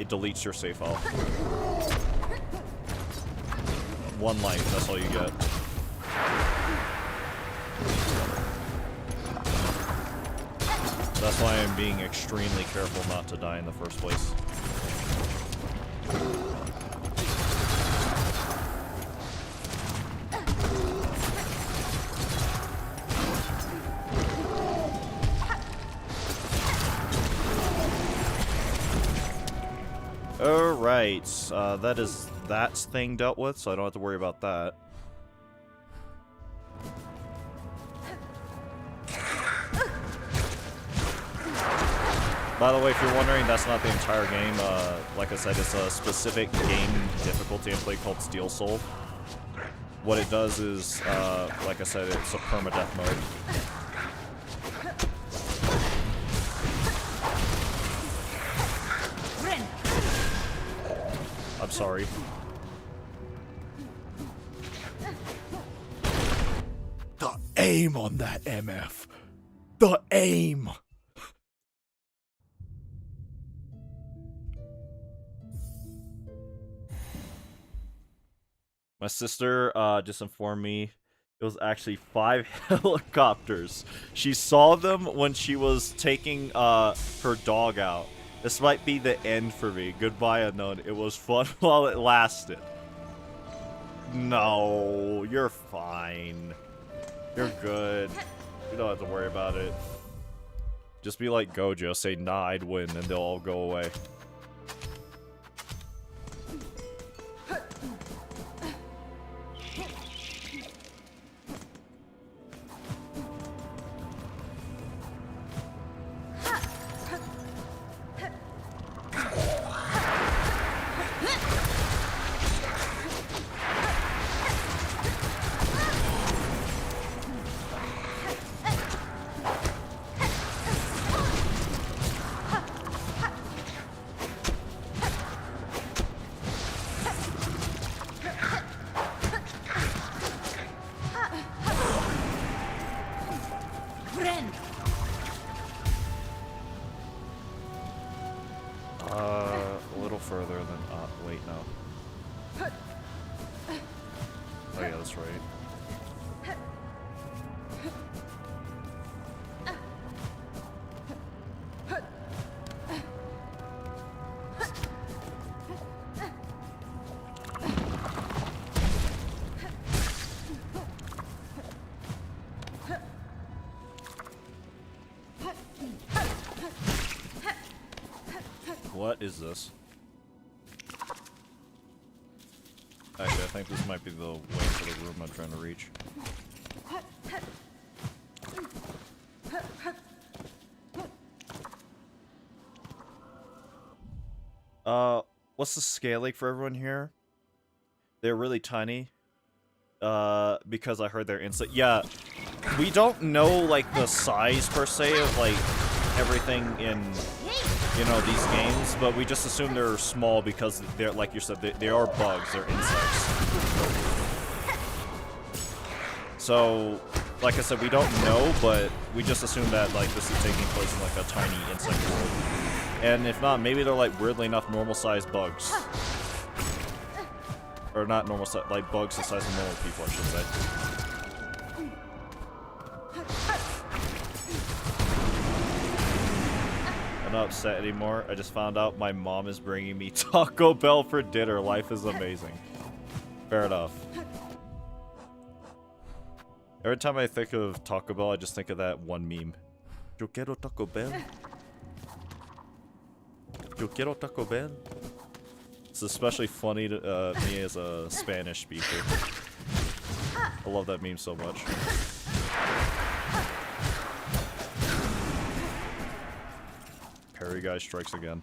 deletes your save file. One life, that's all you get. That's why I'm being extremely careful not to die in the first place. Alright, that is that thing dealt with, so I don't have to worry about that. By the way, if you're wondering, that's not the entire game. Like I said, it's a specific game difficulty and play called Steel Soul. What it does is, like I said, it's a permadeath mode. I'm sorry. The aim on that MF. The aim. My sister just informed me it was actually 5 helicopters. She saw them when she was taking her dog out. This might be the end for me. Goodbye, unknown. It was fun while it lasted. No, you're fine. You're good. You don't have to worry about it. Just be like Gojo, say nah, I'd win, and they'll all go away. A little further than, wait, no. Oh yeah, that's right. What is this? Actually, I think this might be the way to the room I'm trying to reach. What's the scaling for everyone here? They're really tiny. Because I heard they're inside. Yeah, we don't know, like, the size, per se, of, like, everything in, you know, these games, but we just assume they're small because they're, like you said, they are bugs, they're insects. So, like I said, we don't know, but we just assume that, like, this is taking place in, like, a tiny insect world. And if not, maybe they're, like, weirdly enough, normal-sized bugs. Or not normal size, like bugs the size of normal people, I should say. I'm not upset anymore. I just found out my mom is bringing me Taco Bell for dinner. Life is amazing. Fair enough. Every time I think of Taco Bell, I just think of that one meme. Yo quiero Taco Bell. Yo quiero Taco Bell. It's especially funny to me as a Spanish speaker. I love that meme so much. Parry guy strikes again.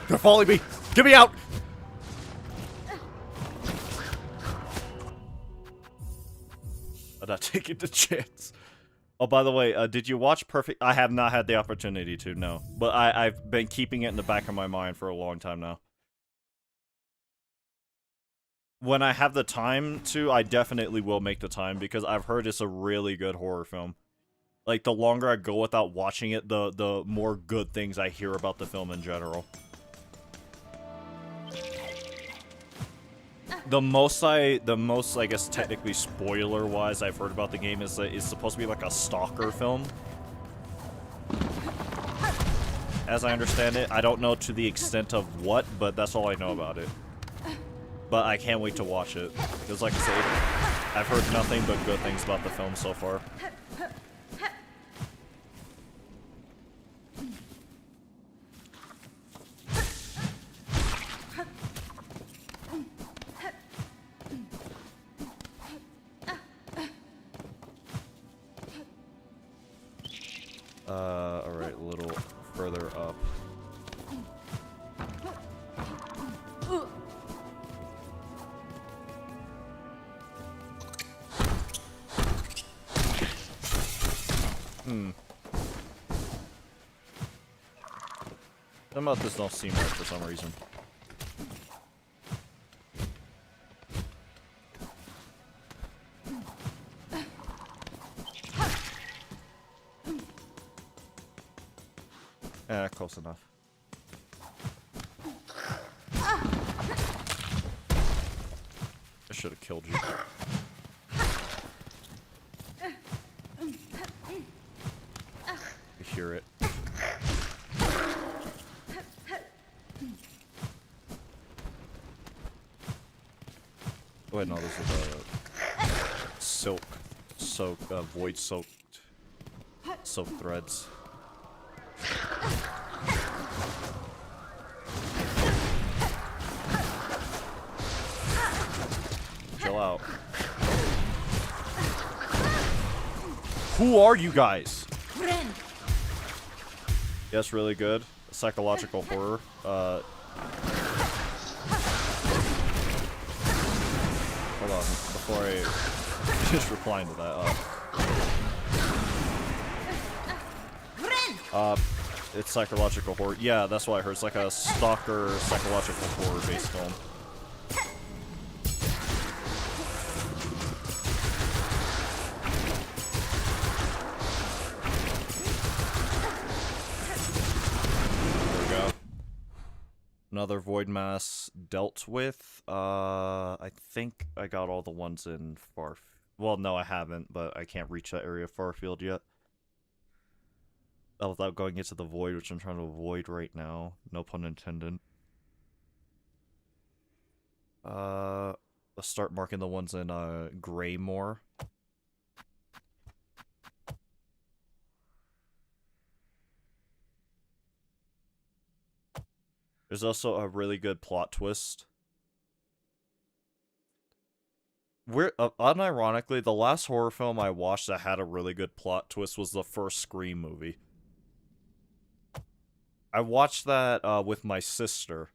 They're following me! Get me out! I'm not taking the chance. Oh, by the way, did you watch Perfect? I have not had the opportunity to, no. But I've been keeping it in the back of my mind for a long time now. When I have the time to, I definitely will make the time, because I've heard it's a really good horror film. Like, the longer I go without watching it, the more good things I hear about the film in general. The most, I guess, technically spoiler-wise I've heard about the game is that it's supposed to be like a stalker film. As I understand it, I don't know to the extent of what, but that's all I know about it. But I can't wait to watch it. Because like I said, I've heard nothing but good things about the film so far. Alright, a little further up. Some of this don't seem right for some reason. Close enough. I should have killed you. I hear it. Oh wait, no, this is void soaked threads. Chill out. Who are you guys? Yes, really good. Psychological horror. Hold on, before I just replying to that. It's psychological horror. Yeah, that's what I heard. It's like a stalker psychological horror based film. Another void mass dealt with. I think I got all the ones in far. Well, no, I haven't, but I can't reach that area of Farfield yet. Without going into the void, which I'm trying to avoid right now. No pun intended. Let's start marking the ones in Greymore. There's also a really good plot twist. Unironically, the last horror film I watched that had a really good plot twist was the first Scream movie. I watched that with my sister,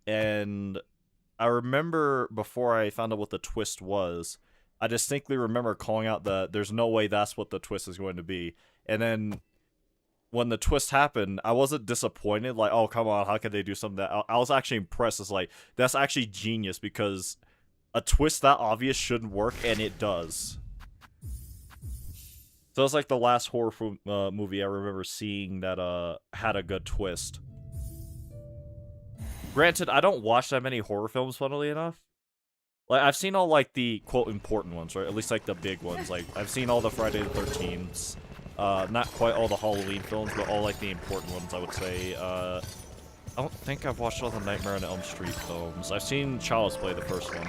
and I remember before I found out what the twist was, I distinctly remember calling out that there's no way that's what the twist is going to be, and then when the twist happened, I wasn't disappointed, like, oh, come on, how could they do something that... I was actually impressed. It's like, that's actually genius, because a twist that obvious shouldn't work, and it does. So it's like the last horror movie I remember seeing that had a good twist. Granted, I don't watch that many horror films, funnily enough. Like, I've seen all, like, the, quote, important ones, right? At least, like, the big ones. Like, I've seen all the Friday the 13th. Not quite all the Halloween films, but all, like, the important ones, I would say. I don't think I've watched all the Nightmare on Elm Street films. I've seen Child's Play, the first one.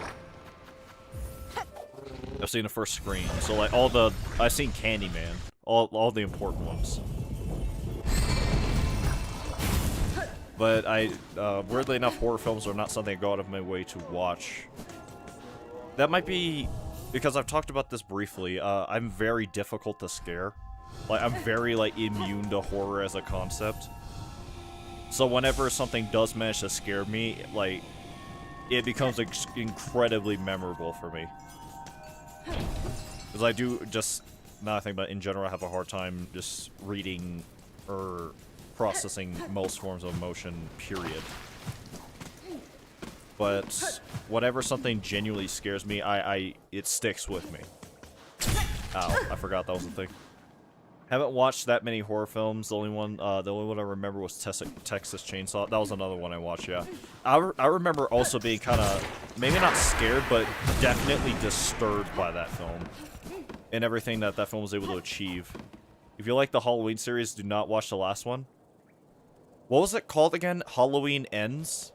I've seen the first Scream. So, like, I've seen Candyman. All the important ones. But weirdly enough, horror films are not something I go out of my way to watch. That might be because I've talked about this briefly. I'm very difficult to scare. Like, I'm very, like, immune to horror as a concept. So whenever something does manage to scare me, like, it becomes incredibly memorable for me. Because I do just, now I think about it, in general, I have a hard time just reading or processing most forms of emotion, period. But whenever something genuinely scares me, it sticks with me. Ow, I forgot that was a thing. Haven't watched that many horror films. The only one I remember was Texas Chainsaw. That was another one I watched. Yeah, I remember also being kind of maybe not scared, but definitely disturbed by that film and everything that film was able to achieve. If you like the Halloween series, do not watch the last one. What was it called again? Halloween Ends?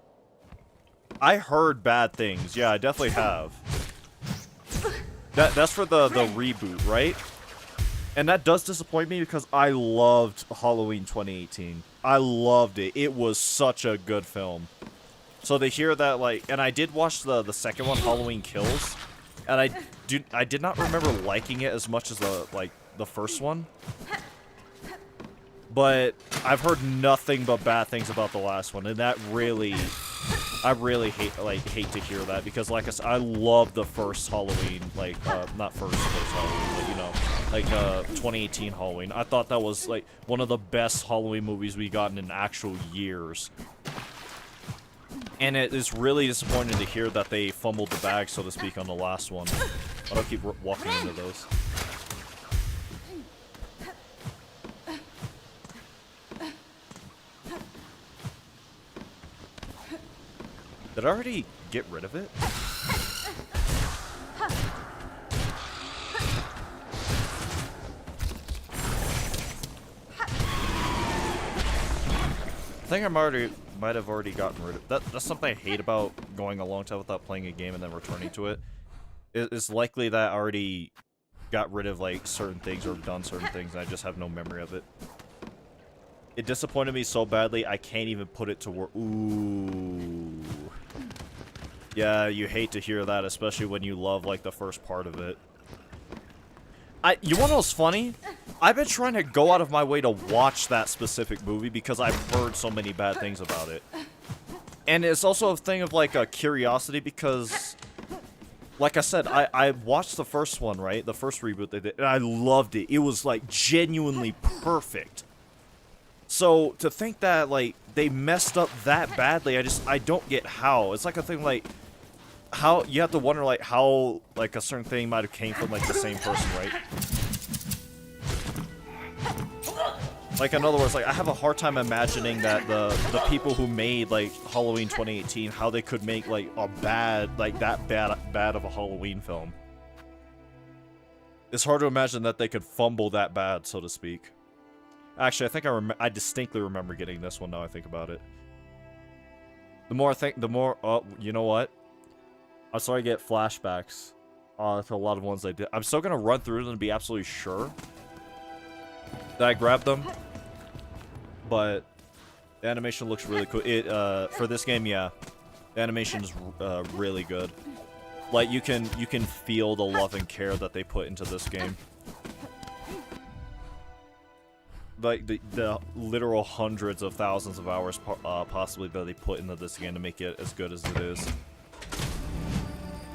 I heard bad things. Yeah, I definitely have. That's for the reboot, right? And that does disappoint me because I loved Halloween 2018. I loved it. It was such a good film. So to hear that, like, and I did watch the second one, Halloween Kills, and I did not remember liking it as much as the first one. But I've heard nothing but bad things about the last one, and that really, I really hate to hear that because, like I said, I love the first Halloween, like not first Halloween, but you know, like 2018 Halloween. I thought that was like one of the best Halloween movies we gotten in actual years. And it is really disappointing to hear that they fumbled the bag, so to speak, on the last one. I'll keep walking into those. Did I already get rid of it? I think I might have already gotten rid of that. That's something I hate about going a long time without playing a game and then returning to it. It's likely that I already got rid of like certain things or done certain things and I just have no memory of it. It disappointed me so badly, I can't even put it to work. Ooh. Yeah, you hate to hear that, especially when you love, like, the first part of it. You wanna know what's funny? I've been trying to go out of my way to watch that specific movie because I've heard so many bad things about it. And it's also a thing of, like, a curiosity because, like I said, I watched the first one, right? The first reboot they did, and I loved it. It was, like, genuinely perfect. So, to think that, like, they messed up that badly, I don't get how. It's like a thing, like, how, you have to wonder, like, how, like, a certain thing might have came from, like, the same person, right? Like, in other words, like, I have a hard time imagining that the people who made, like, Halloween 2018, how they could make, like, a bad, like, that bad of a Halloween film. It's hard to imagine that they could fumble that bad, so to speak. Actually, I think I distinctly remember getting this one now I think about it. The more I think, the more, oh, you know what? I'm starting to get flashbacks to a lot of ones I did. I'm still gonna run through them and be absolutely sure that I grabbed them. But the animation looks really cool. For this game, yeah, the animation is really good. Like, you can feel the love and care that they put into this game. Like, the literal hundreds of thousands of hours possibly that they put into this game to make it as good as it is.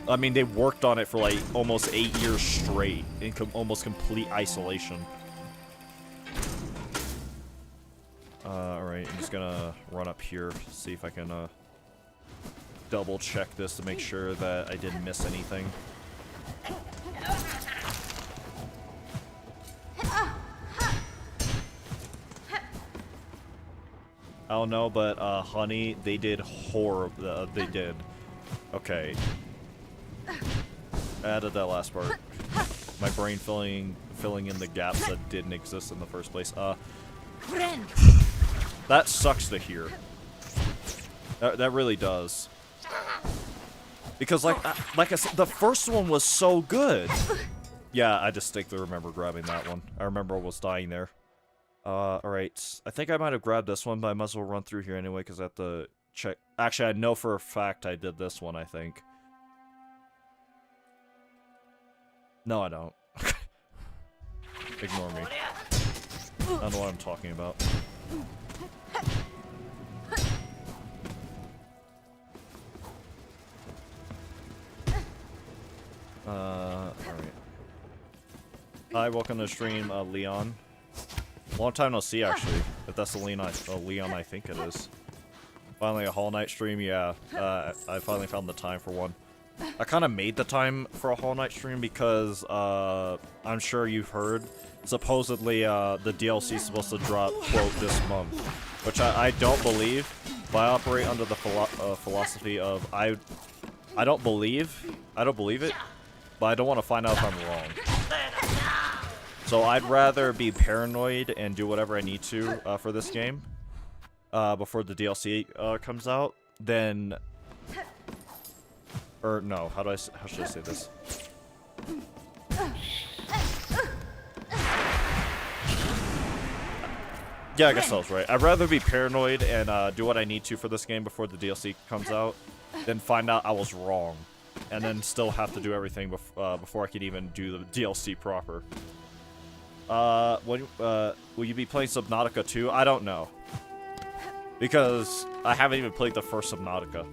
I mean, they worked on it for, like, almost 8 years straight in almost complete isolation. Alright, I'm just gonna run up here, see if I can, double check this to make sure that I didn't miss anything. I don't know, but, honey, they did horrible. They did. Okay. I added that last part. My brain filling in the gaps that didn't exist in the first place. That sucks to hear. That really does. Because, like I said, the first one was so good. Yeah, I distinctly remember grabbing that one. I remember I was dying there. Alright. I think I might have grabbed this one, but I might as well run through here anyway, because I have to check. Actually, I know for a fact I did this one, I think. No, I don't. Ignore me. I don't know what I'm talking about. Alright. Hi, welcome to the stream, Leon. Long time no see, actually. If that's the Leon I think it is. Finally a Hall Night stream, yeah. I finally found the time for one. I kind of made the time for a Hollow Knight stream because I'm sure you've heard, supposedly the DLC is supposed to drop, quote, this month, which I don't believe, but I operate under the philosophy of I don't believe it, but I don't want to find out if I'm wrong. So I'd rather be paranoid and do whatever I need to for this game before the DLC comes out than... Or no, how should I say this? Yeah, I guess I was right. I'd rather be paranoid and do what I need to for this game before the DLC comes out than find out I was wrong and then still have to do everything before I could even do the DLC proper. Will you be playing Subnautica 2? I don't know. Because I haven't even played the first Subnautica.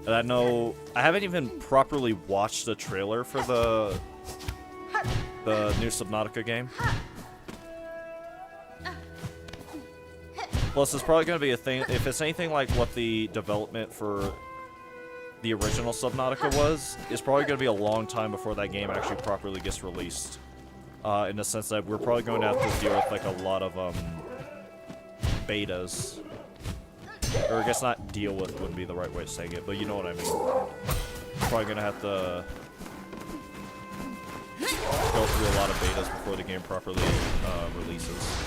And I know I haven't even properly watched the trailer for the new Subnautica game. Plus, it's probably going to be a thing. If it's anything like what the development for the original Subnautica was, it's probably going to be a long time before that game actually properly gets released. In the sense that we're probably going to have to deal with like a lot of betas. Or I guess not deal with wouldn't be the right way of saying it, but you know what I mean. Probably going to have to go through a lot of betas before the game properly releases.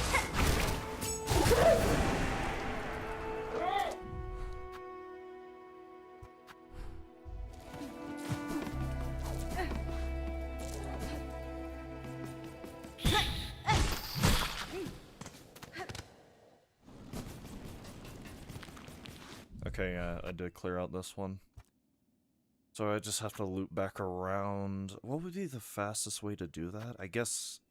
Okay, I did clear out this one. So I just have to loop back around. What would be the fastest way to do that? I guess...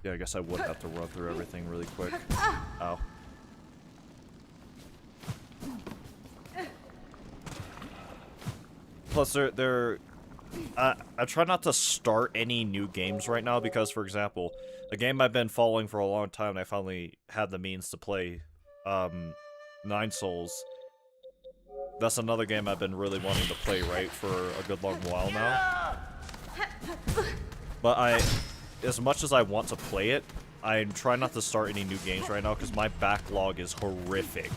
Yeah, I guess I would have to run through everything really quick. Ow. Plus, I try not to start any new games right now because, for example, a game I've been following for a long time and I finally had the means to play, Nine Souls. That's another game I've been really wanting to play, right, for a good long while now. But as much as I want to play it, I'm trying not to start any new games right now because my backlog is horrific.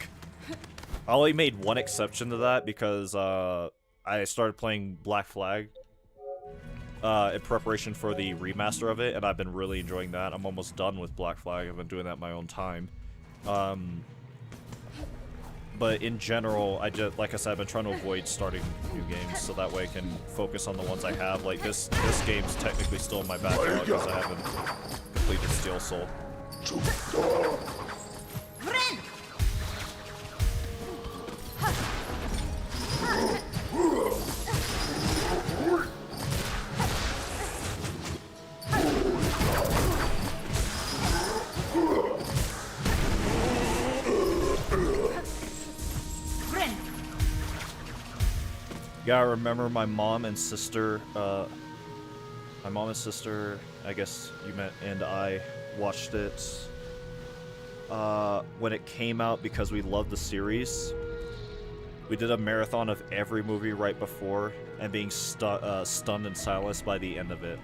I only made one exception to that because I started playing Black Flag in preparation for the remaster of it, and I've been really enjoying that. I'm almost done with Black Flag. I've been doing that in my own time. But in general, like I said, I've been trying to avoid starting new games so that way I can focus on the ones I have. Like this game's technically still in my backlog because I haven't completed Steel Soul. Yeah, I remember my mom and sister, I guess you meant, and I watched it when it came out because we loved the series. We did a marathon of every movie right before, and being stunned and silenced by the end of it.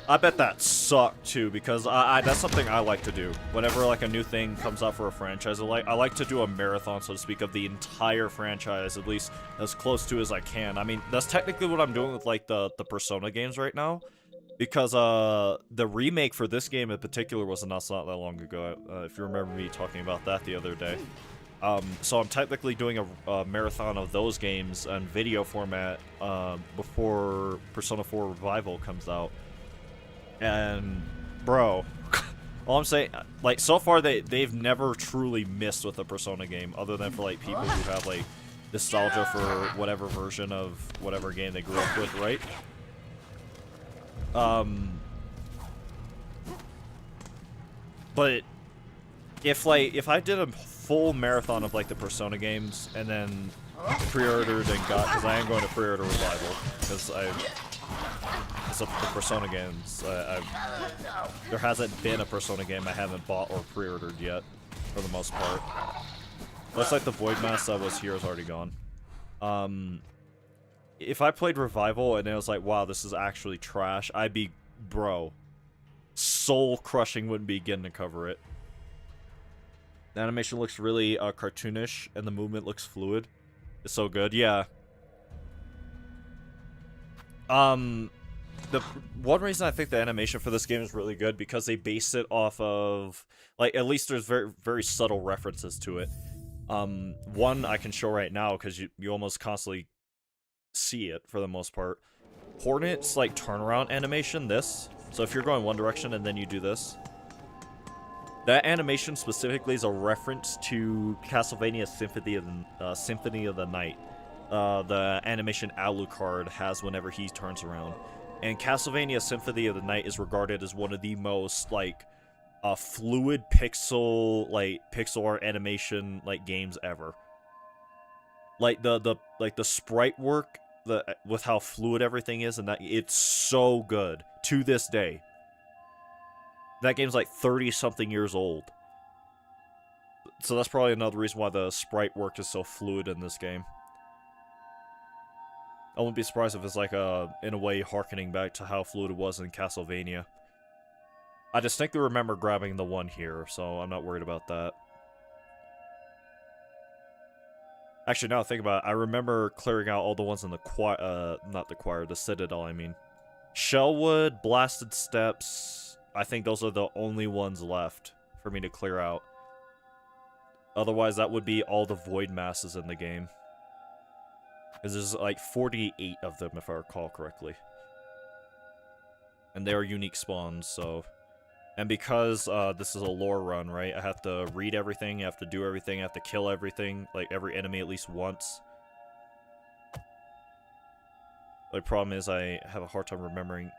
I bet that sucked too, because that's something I like to do. Whenever like a new thing comes out for a franchise, I like to do a marathon, so to speak, of the entire franchise, at least as close to as I can. I mean, that's technically what I'm doing with like the Persona games right now, because the remake for this game in particular was not that long ago. If you remember me talking about that the other day. So I'm technically doing a marathon of those games on video format before Persona 4 Revival comes out. And, bro, all I'm saying, like, so far they've never truly missed with a Persona game, other than for, like, people who have, like, nostalgia for whatever version of whatever game they grew up with, right? But if I did a full marathon of, like, the Persona games, and then pre-ordered and got, because I am going to pre-order Revival, because the Persona games, there hasn't been a Persona game I haven't bought or pre-ordered yet, for the most part. Looks like the Void Mask that was here is already gone. If I played Revival and it was like, wow, this is actually trash, I'd be, bro, soul crushing wouldn't begin to cover it. The animation looks really cartoonish, and the movement looks fluid. It's so good, yeah. The one reason I think the animation for this game is really good, because they base it off of, like, at least there's very, very subtle references to it. One I can show right now, because you almost constantly see it, for the most part. Hornet's, like, turnaround animation, this. So if you're going one direction and then you do this, that animation specifically is a reference to Castlevania Symphony of the Night. The animation Alucard has whenever he turns around. And Castlevania Symphony of the Night is regarded as one of the most, like, fluid pixel art animation, like, games ever. Like, the sprite work, with how fluid everything is, and that, it's so good to this day. That game's like 30-something years old. So that's probably another reason why the sprite work is so fluid in this game. I wouldn't be surprised if it's like in a way harkening back to how fluid it was in Castlevania. I distinctly remember grabbing the one here, so I'm not worried about that. Actually, now think about it, I remember clearing out all the ones in the the Citadel, I mean. Shellwood, Blasted Steps, I think those are the only ones left for me to clear out. Otherwise, that would be all the Void Masses in the game. Because there's like 48 of them, if I recall correctly. And they are unique spawns, so... And because this is a lore run, right? I have to read everything, I have to do everything, I have to kill everything, like every enemy at least once. The problem is I have a hard time remembering.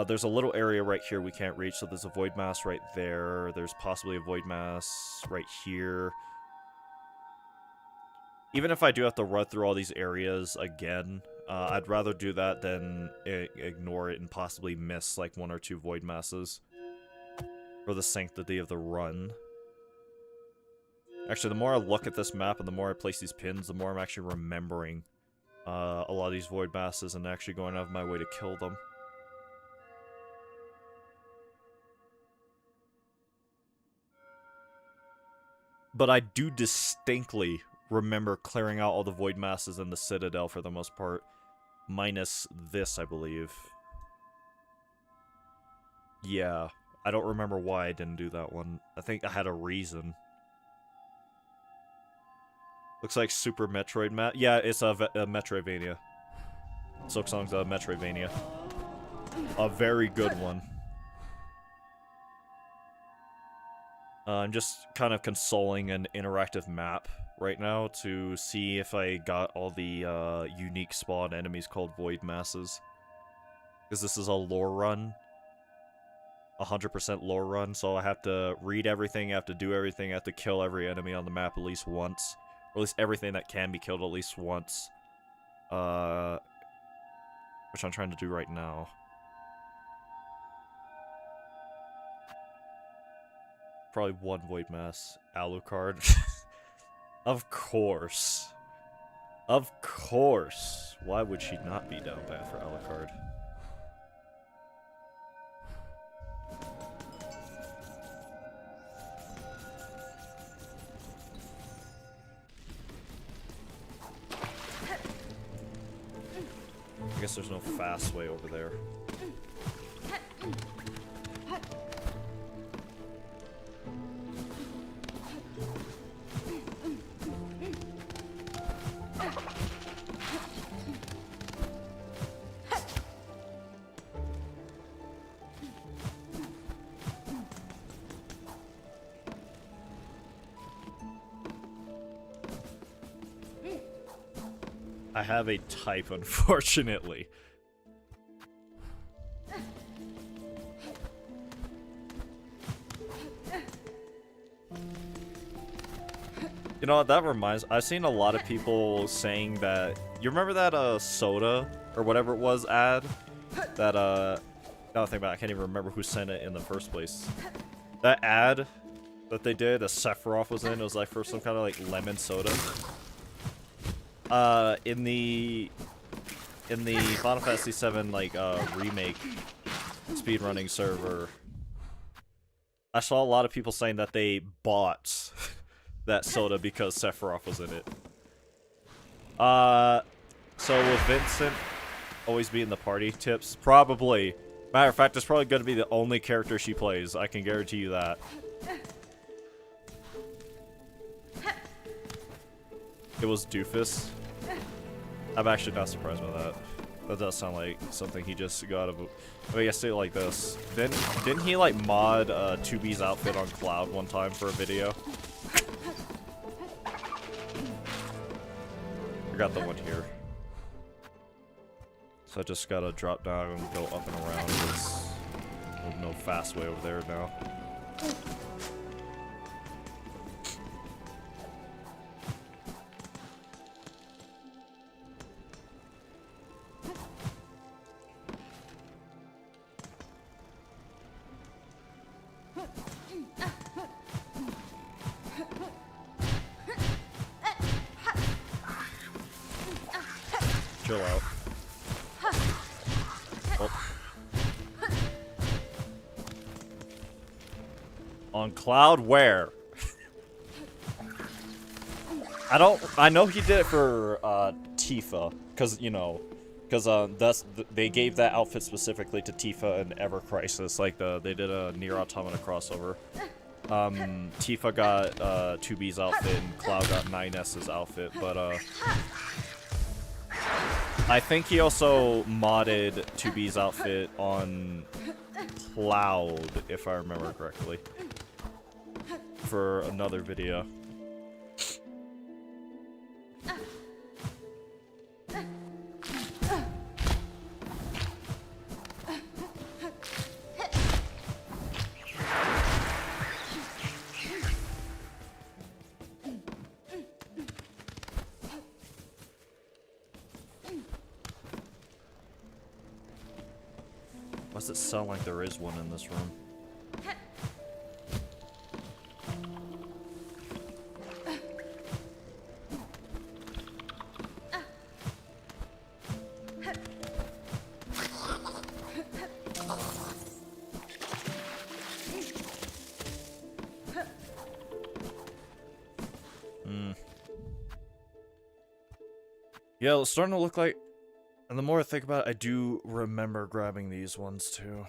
There's a little area right here we can't reach, so there's a Void Mass right there. There's possibly a Void Mass right here. Even if I do have to run through all these areas again, I'd rather do that than ignore it and possibly miss like 1 or 2 Void Masses. For the sanctity of the run. Actually, the more I look at this map and the more I place these pins, the more I'm actually remembering a lot of these Void Masses and actually going out of my way to kill them. But I do distinctly remember clearing out all the Void Masses in the Citadel for the most part. Minus this, I believe. Yeah. I don't remember why I didn't do that one. I think I had a reason. Looks like Super Metroid map. Yeah, it's a Metroidvania. Silksong's a Metroidvania. A very good one. I'm just kind of consoling an interactive map right now to see if I got all the unique spawn enemies called Void Masses. Because this is a lore run. 100% lore run, so I have to read everything, I have to do everything, I have to kill every enemy on the map at least once. Or at least everything that can be killed at least once. Which I'm trying to do right now. Probably 1 Void Mass. Alucard. Of course. Of course. Why would she not be down bad for Alucard? I guess there's no fast way over there. I have a type, unfortunately. You know what, that reminds... I've seen a lot of people saying that... You remember that, soda, or whatever it was, ad? That, now that I think about it, I can't even remember who sent it in the first place. That ad that they did, that Sephiroth was in, it was like for some kind of, like, lemon soda. in the Final Fantasy VII like remake speedrunning server, I saw a lot of people saying that they bought that soda because Sephiroth was in it. So will Vincent always be in the party? Tips? Probably. Matter of fact, it's probably going to be the only character she plays. I can guarantee you that. It was Doofus. I'm actually not surprised by that. That does sound like something he just got of. Oh, yeah, say it like this. Didn't he like mod 2B's outfit on Cloud one time for a video? I got the one here. So I just gotta drop down and go up and around. There's no fast way over there now. Chill out. Oh. On Cloud where? I know he did it for Tifa, cause you know, they gave that outfit specifically to Tifa and Ever Crisis, like they did a Nier Automata crossover. Tifa got 2B's outfit and Cloud got 9S's outfit, but I think he also modded 2B's outfit on Cloud, if I remember correctly, for another video. Why does it sound like there is one in this room? Yeah, it's starting to look like... And the more I think about it, I do remember grabbing these ones too.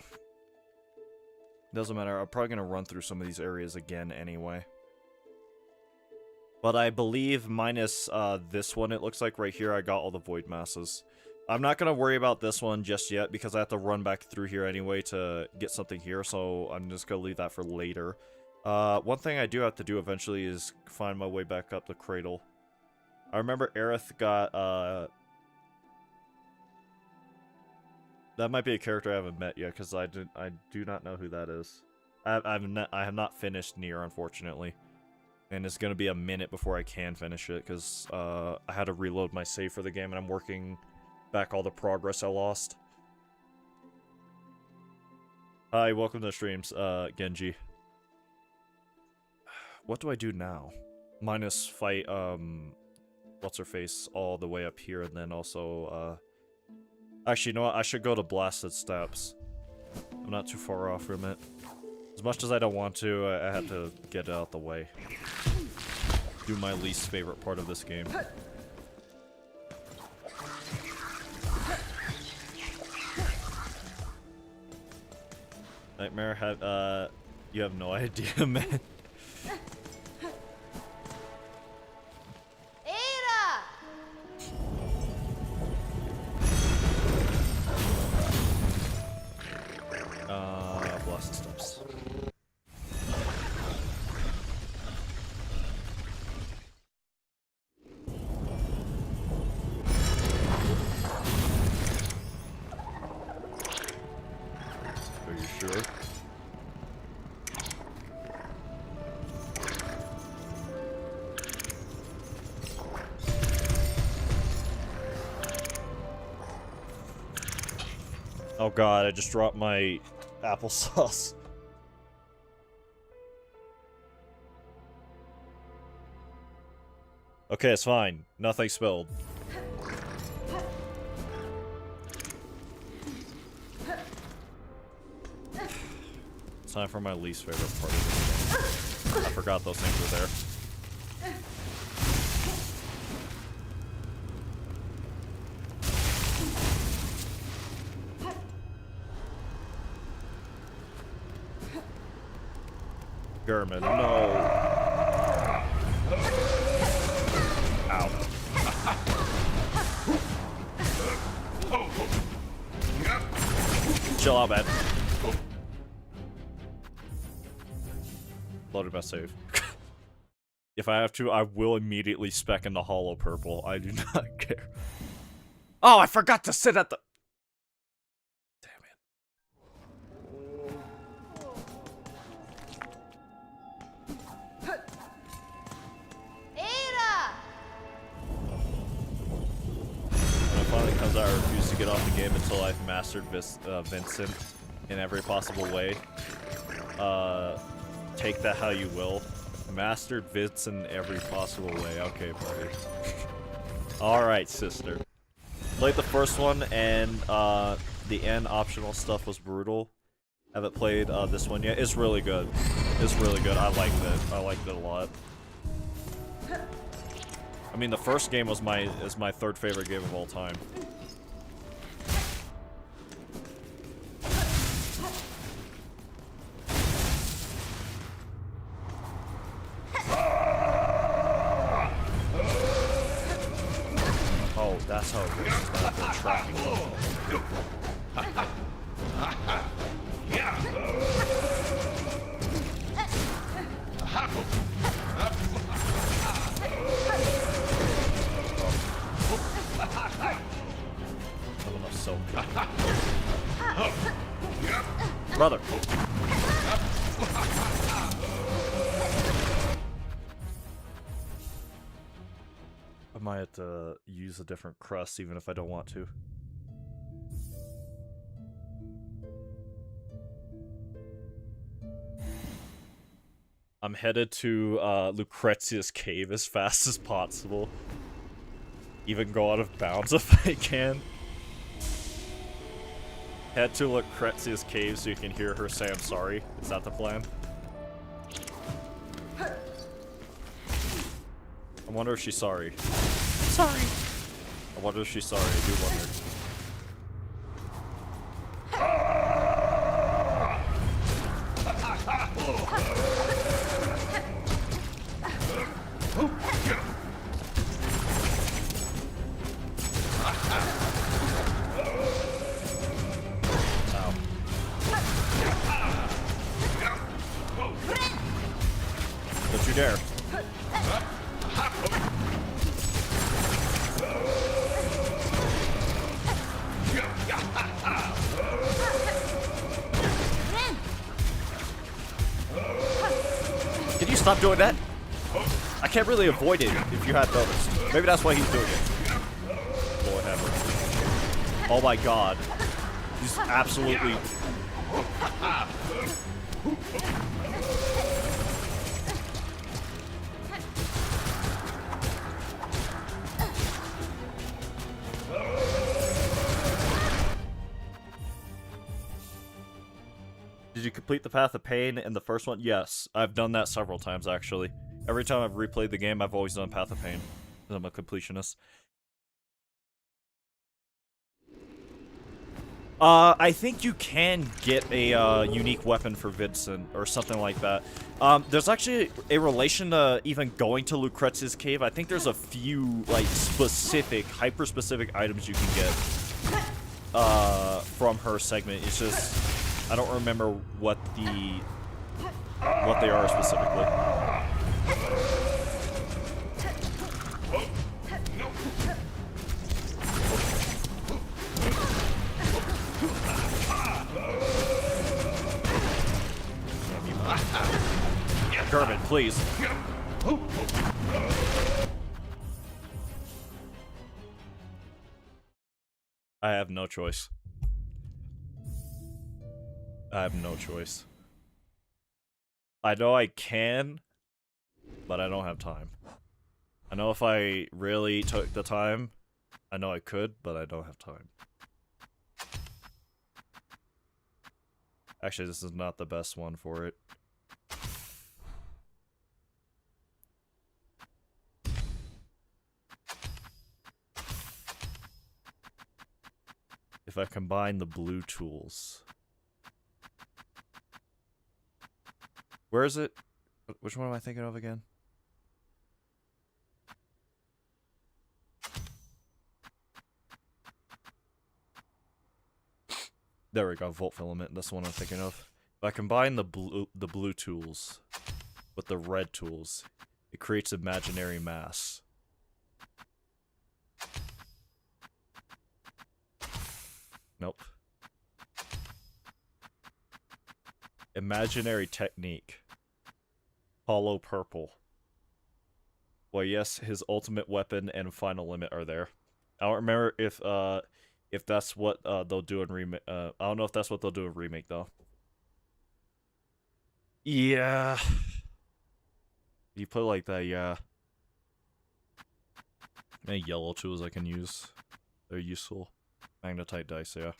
Doesn't matter, I'm probably going to run through some of these areas again anyway. But I believe minus this one, it looks like right here, I got all the void masses. I'm not going to worry about this one just yet because I have to run back through here anyway to get something here, so I'm just going to leave that for later. One thing I do have to do eventually is find my way back up the cradle. I remember Aerith got, that might be a character I haven't met yet, because I do not know who that is. I have not finished Nier, unfortunately. And it's going to be a minute before I can finish it, because I had to reload my save for the game, and I'm working back all the progress I lost. Hi, welcome to the streams, Genji. What do I do now? Minus fight, what's-her-face all the way up here, and then also, actually, you know what? I should go to Blasted Steps. I'm not too far off from it. As much as I don't want to, I had to get it out the way. Do my least favorite part of this game. Nightmare, you have no idea, man. Blasted Steps. Are you sure? Oh god, I just dropped my applesauce. Okay, it's fine. Nothing spilled. It's time for my least favorite part of this game. I forgot those things were there. German, no. Ow. Chill out, man. Loaded my save. If I have to, I will immediately spec into hollow purple. I do not care. Oh, I forgot to sit at the... Damn it. When it finally comes out, I refuse to get off the game until I've mastered Vincent in every possible way. Take that how you will. Mastered Vincent in every possible way. Okay, buddy. Alright, sister. Played the first one, and the end optional stuff was brutal. Haven't played this one yet. It's really good. It's really good. I liked it. I liked it a lot. I mean, the first game was my third favorite game of all time. Oh, that's how it works. It's not the tracking. Brother. I might have to use a different crust even if I don't want to. I'm headed to Lucrezia's cave as fast as possible. Even go out of bounds if I can. Head to Lucrezia's cave so you can hear her say I'm sorry. Is that the plan? I wonder if she's sorry. Sorry. I wonder if she's sorry. I do wonder. Don't you dare. Can you stop doing that? I can't really avoid it if you had noticed. Maybe that's why he's doing it. Lord have mercy. Oh my god. He's absolutely... Did you complete the Path of Pain in the first one? Yes, I've done that several times, actually. Every time I've replayed the game, I've always done Path of Pain. I'm a completionist. I think you can get a unique weapon for Vincent, or something like that. There's actually a relation to even going to Lucrezia's cave. I think there's a few, like, specific, hyper-specific items you can get, from her segment. It's just... I don't remember what they are specifically. German, please. I have no choice. I have no choice. I know I can, but I don't have time. I know if I really took the time, I know I could, but I don't have time. Actually, this is not the best one for it. If I combine the blue tools. Where is it? Which one am I thinking of again? There we go, volt filament. That's the one I'm thinking of. If I combine the blue tools with the red tools, it creates imaginary mass. Nope. Imaginary technique. Hollow purple. Well, yes, his ultimate weapon and final limit are there. I don't remember if that's what they'll do in remake. I don't know if that's what they'll do in remake though. Yeah. You put it like that, yeah. Any yellow tools I can use. They're useful. Magnetite dice, yeah.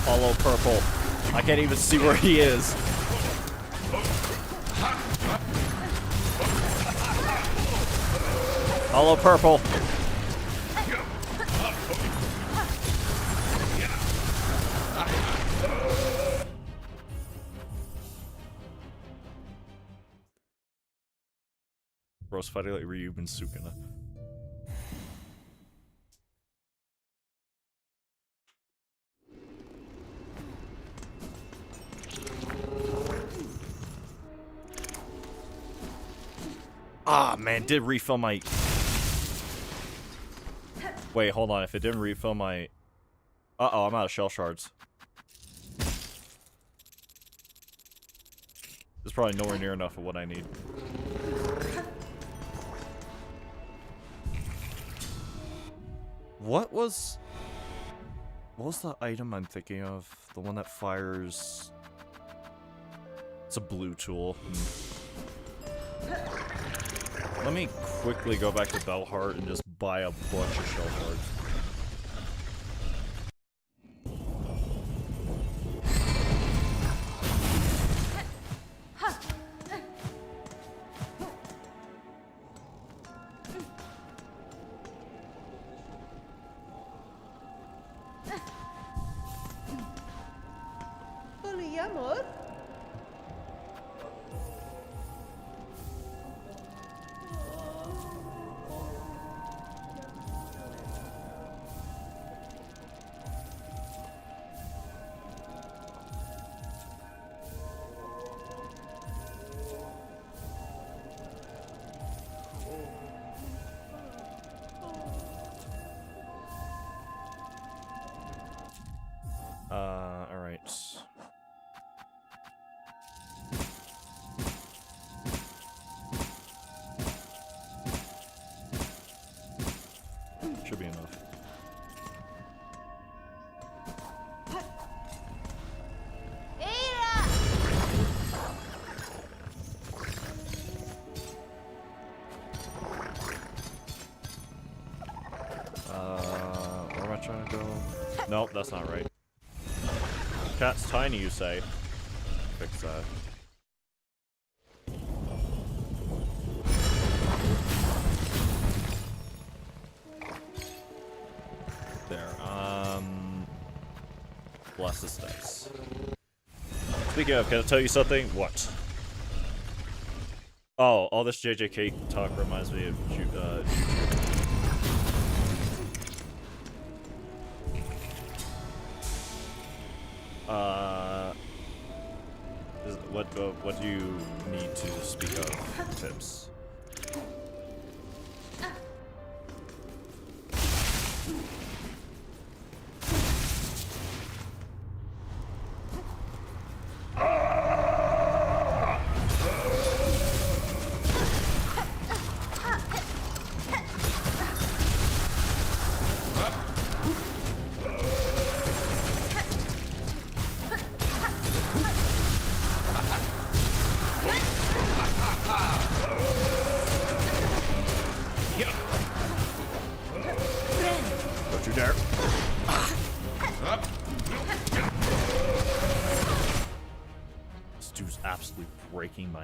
Hollow purple. I can't even see where he is. Hollow purple. Bro's fighting like Ryu and Sukuna. Ah, man, did refill my... Wait, hold on. If it didn't refill my... Uh-oh, I'm out of shell shards. It's probably nowhere near enough of what I need. What was the item I'm thinking of? The one that fires... It's a blue tool. Let me quickly go back to Bellheart and just buy a bunch of shell shards. Alright. Should be enough. Where am I trying to go? Nope, that's not right. Cat's tiny, you say? Fix that. There, bless this dice. Speaking of, can I tell you something? What? Oh, all this JJK talk reminds me of what do you need to speak of, Tips?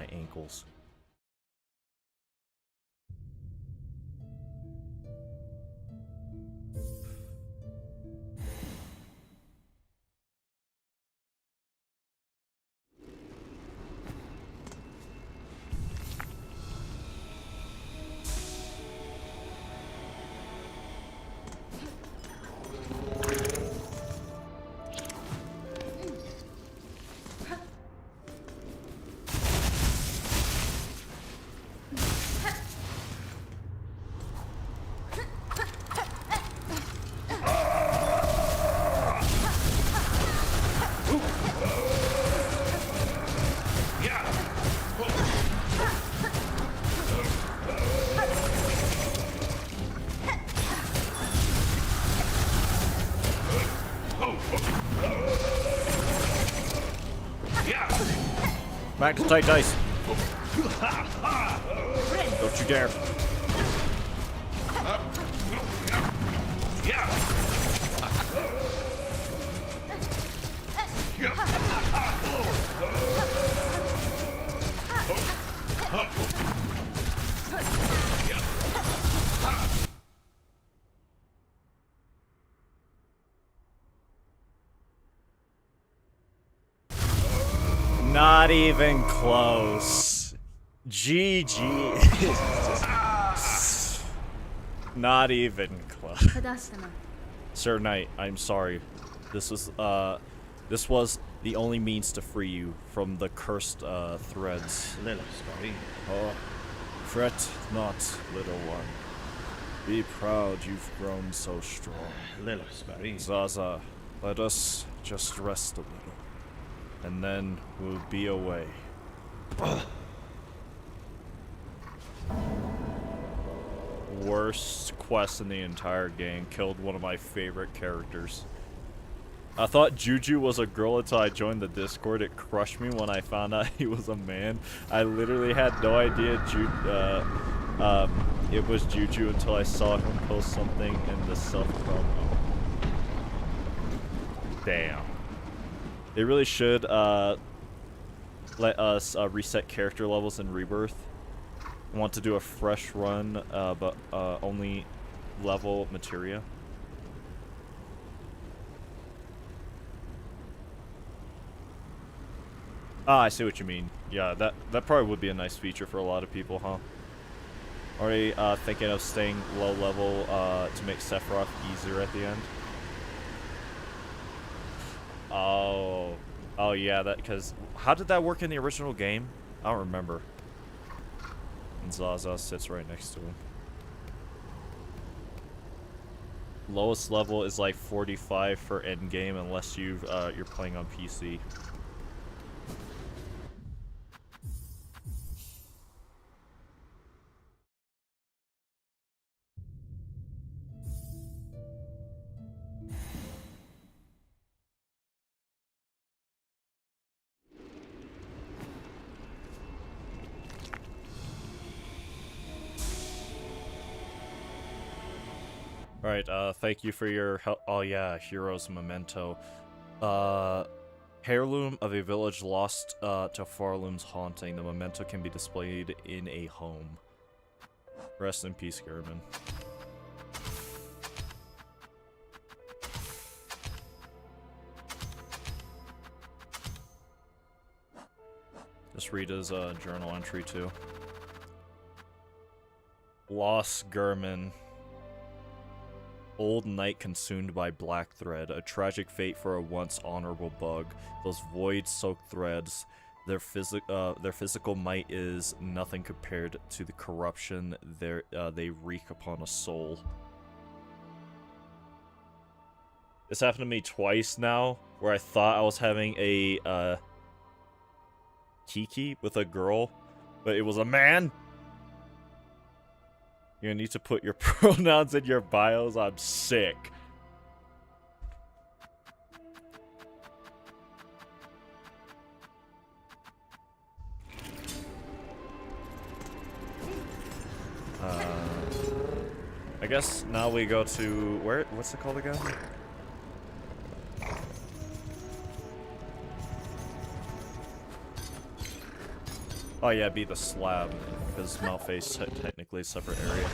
my ankles. Back to tight dice. Don't you dare. Not even close. GG. Not even close. Sir Knight, I'm sorry. This was the only means to free you from the cursed threads. Oh, fret not, little one. Be proud you've grown so strong. Zaza, let us just rest a little. And then we'll be away. Worst quest in the entire game. Killed one of my favorite characters. I thought Juju was a girl until I joined the Discord. It crushed me when I found out he was a man. I literally had no idea it was Juju until I saw him post something in the self-promo. Damn. They really should let us reset character levels in Rebirth. I want to do a fresh run, but only level materia. Ah, I see what you mean. Yeah, that probably would be a nice feature for a lot of people, huh? Already thinking of staying low level to make Sephiroth easier at the end. Oh yeah, because how did that work in the original game? I don't remember. And Zaza sits right next to him. Lowest level is like 45 for endgame unless you're playing on PC. Alright, thank you for your help. Oh yeah, Hero's Memento. Heirloom of a village lost to Farloom's haunting. The memento can be displayed in a home. Rest in peace, German. Just read his journal entry too. Lost German. Old night consumed by black thread, a tragic fate for a once honorable bug. Those void-soaked threads, their physical might is nothing compared to the corruption they wreak upon a soul. This happened to me twice now, where I thought I was having a kiki with a girl, but it was a man. You're gonna need to put your pronouns in your bios. I'm sick. I guess now we go to where? What's it called again? Oh yeah, be the slab, because mount face technically a separate area.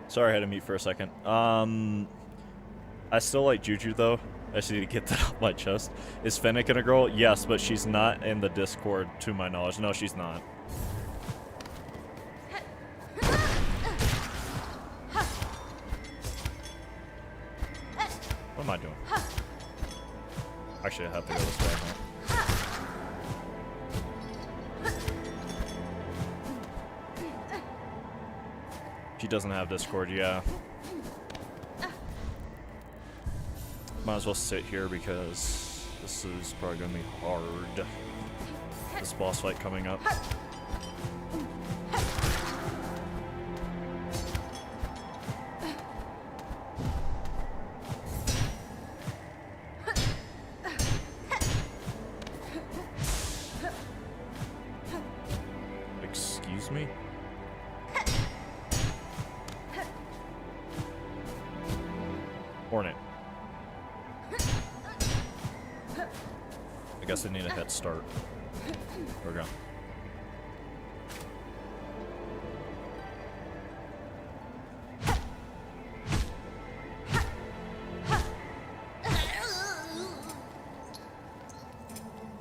Sorry, I had to mute for a second. I still like Juju though. I just need to get that off my chest. Is Fennec a girl? Yes, but she's not in the Discord to my knowledge. No, she's not. What am I doing? Actually, I have to go this way, huh? She doesn't have Discord, yeah. Might as well sit here because this is probably gonna be hard. This boss fight coming up. Excuse me? Hornet. I guess I need a head start. There we go.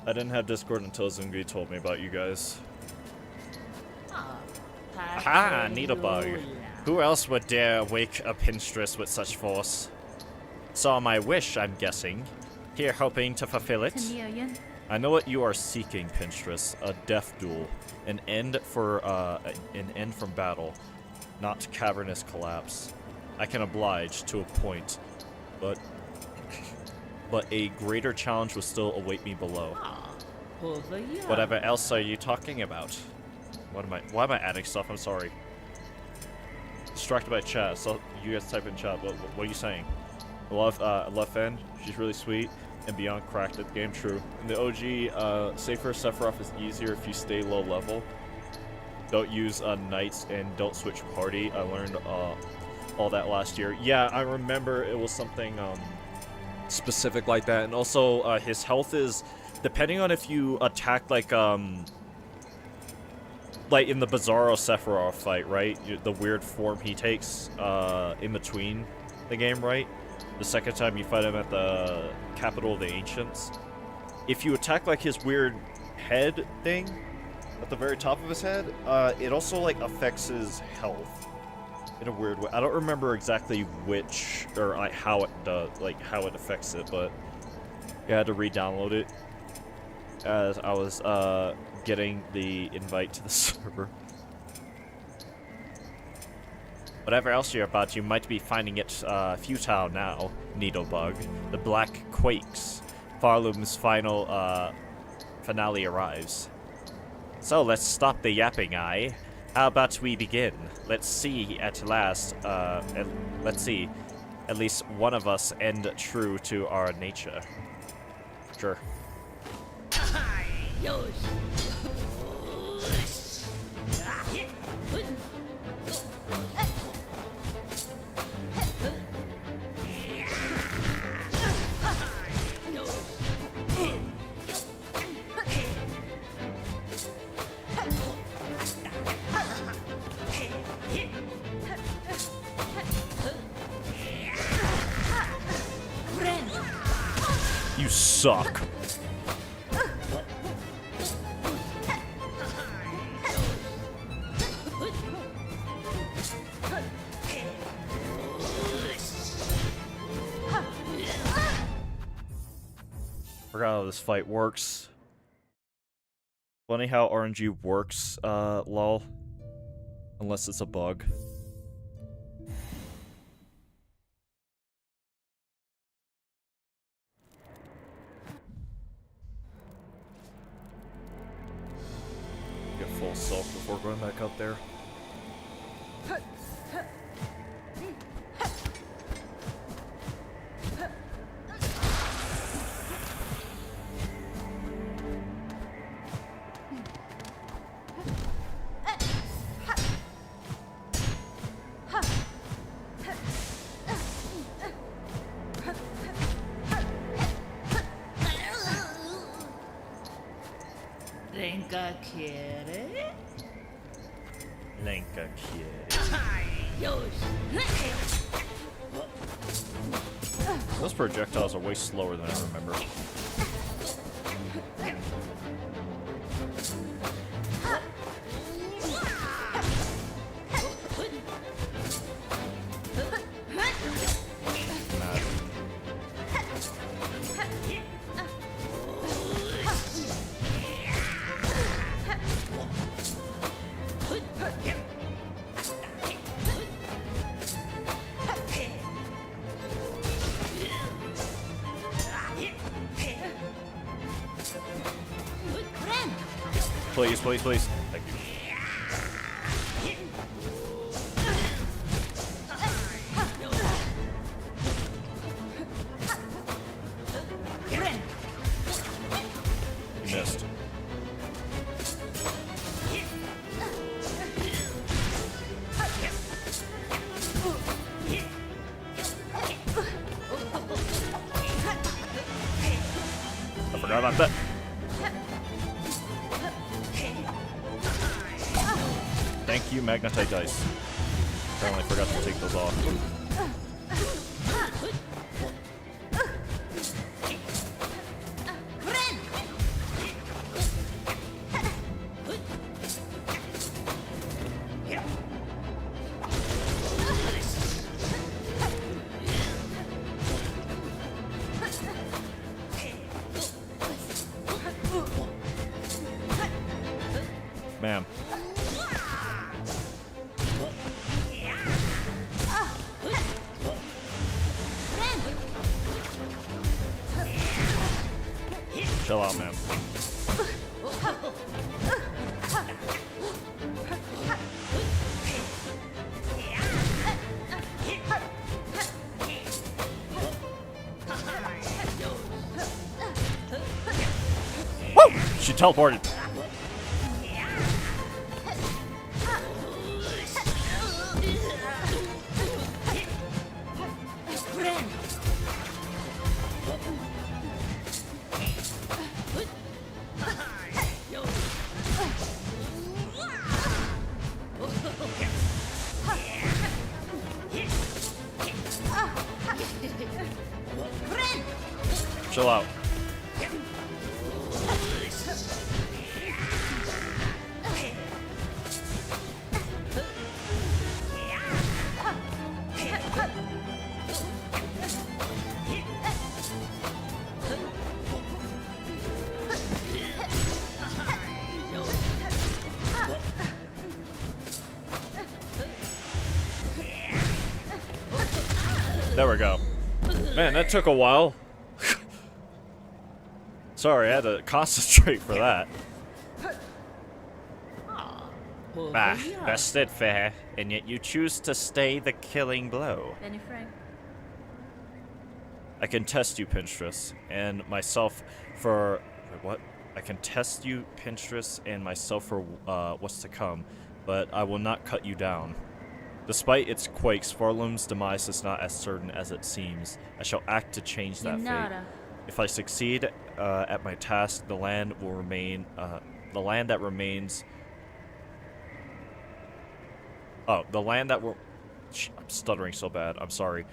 I didn't have Discord until Zungi told me about you guys. Aha, Needlebug. Who else would dare wake a pinstress with such force? Saw my wish, I'm guessing. Here hoping to fulfill it. I know what you are seeking, Pinstress. A death duel. An end from battle. Not cavernous collapse. I can oblige to a point, but a greater challenge will still await me below. Whatever else are you talking about? Why am I adding stuff? I'm sorry. Distracted by chat, so you guys type in chat. What are you saying? I love Fen. She's really sweet and beyond cracked at the game. True. In the OG, safer Sephiroth is easier if you stay low level. Don't use knights and don't switch party. I learned all that last year. Yeah, I remember it was something specific like that. And also, his health is depending on if you attack like in the Bizarro Sephiroth fight, right? The weird form he takes in between the game, right? The second time you fight him at the capital of the Ancients. If you attack like his weird head thing at the very top of his head, it also like affects his health in a weird way. I don't remember exactly which or how it affects it, but I had to re-download it as I was getting the invite to the server. Whatever else you're about, you might be finding it futile now, Needlebug. The black quakes. Farloom's final finale arrives. So let's stop the yapping, aye. How about we begin? Let's see at last, let's see, at least one of us end true to our nature. Sure. suck. Forgot how this fight works. Funny how RNG works, lol. Unless it's a bug. Get full self before going back up there. Lenka quiere. Lenka quiere. Those projectiles are way slower than I remember. Please, please, please. Thank you. You missed. I forgot about that. Thank you, Magnetite Dice. Apparently forgot to take those off. Ma'am. Chill out, man. Woo! She teleported. Chill out. There we go. Man, that took a while. Sorry, I had to concentrate for that. Bah, bested fair, and yet you choose to stay the killing blow. Benny Frank. I can test you, Pinstress, and myself for... Wait, what? I can test you, Pinstress, and myself for what's to come, but I will not cut you down. Despite its quakes, Farlum's demise is not as certain as it seems. I shall act to change that fate. If I succeed at my task, the land will remain... the land that remains... Oh, the land that will... I'm stuttering so bad. I'm sorry.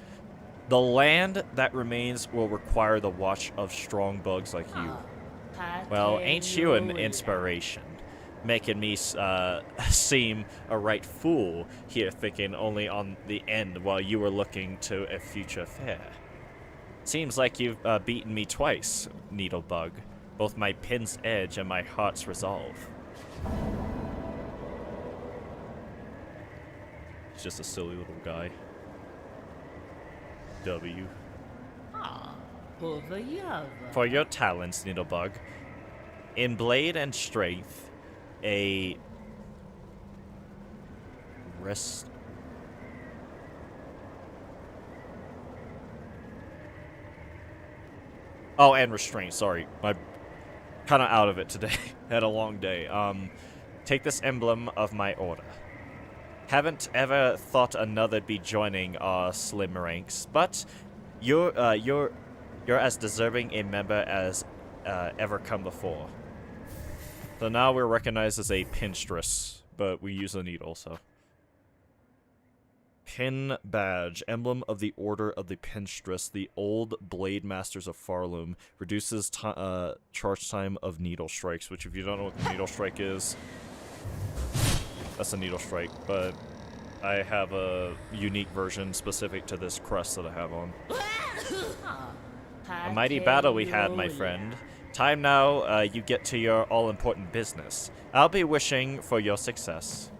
The land that remains will require the watch of strong bugs like you. Well, ain't you an inspiration? Making me seem a right fool here, thinking only on the end while you were looking to a future fair. Seems like you've beaten me twice, Needlebug. Both my pin's edge and my heart's resolve. He's just a silly little guy. W. For your talents, Needlebug, in blade and strength, a rest. Oh, and restraint. Sorry, I'm kind of out of it today. Had a long day. Take this emblem of my order. Haven't ever thought another'd be joining our slim ranks, but you're as deserving a member as ever come before. So now we're recognized as a pinstress, but we use a needle, so. Pin badge, emblem of the Order of the Pinstress, the old blade masters of Farloom, reduces charge time of needle strikes, which if you don't know what the needle strike is, that's a needle strike, but I have a unique version specific to this crest that I have on. A mighty battle we had, my friend. Time now you get to your all-important business. I'll be wishing for your success.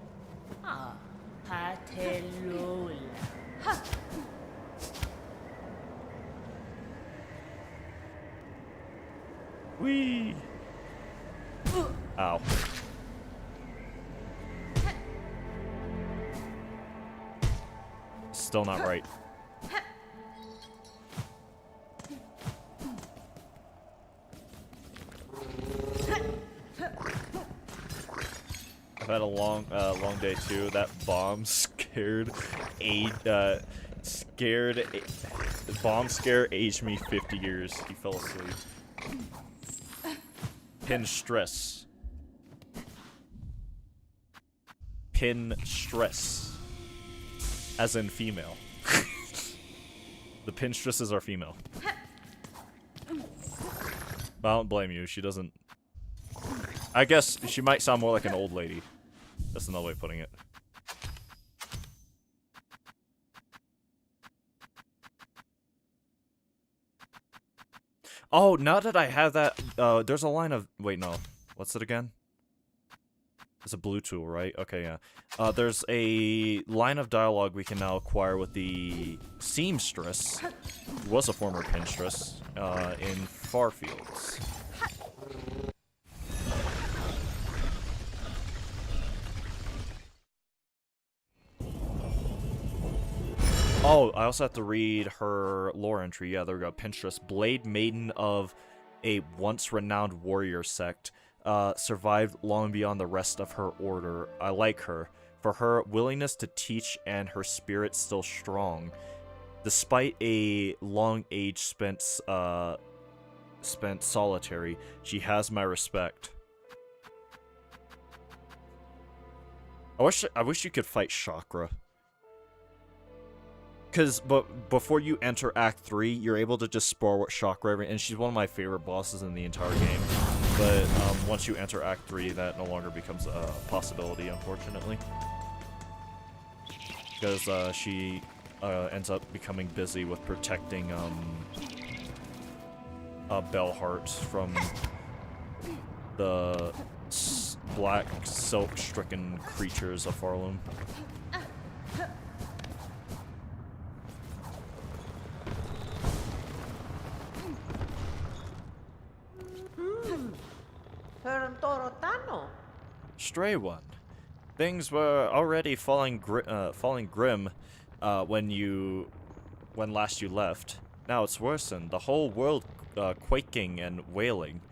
Whee! Ow. Still not right. I've had a long day too. That bomb bomb scare aged me 50 years. He fell asleep. Pin stress. Pin stress. As in female. The pinstresses are female. But I don't blame you. She doesn't. I guess she might sound more like an old lady. That's another way of putting it. Oh, now that I have that, there's a line of. Wait, no. What's it again? It's a blue tool, right? Okay, yeah. There's a line of dialogue we can now acquire with the seamstress, who was a former pinstress, in Farfields. Oh, I also have to read her lore entry. Yeah, there we go. Pinstress, Blade Maiden of a once-renowned warrior sect. Survived long beyond the rest of her order. I like her. For her willingness to teach and her spirit still strong. Despite a long age spent solitary, she has my respect. I wish you could fight Chakra. But before you enter Act 3, you're able to just spar with Chakra, and she's one of my favorite bosses in the entire game. But once you enter Act 3, that no longer becomes a possibility, unfortunately. Because she ends up becoming busy with protecting Bellheart from the black silk-stricken creatures of Farloom. Stray one. Things were already falling grim when last you left. Now it's worsened. The whole world quaking and wailing,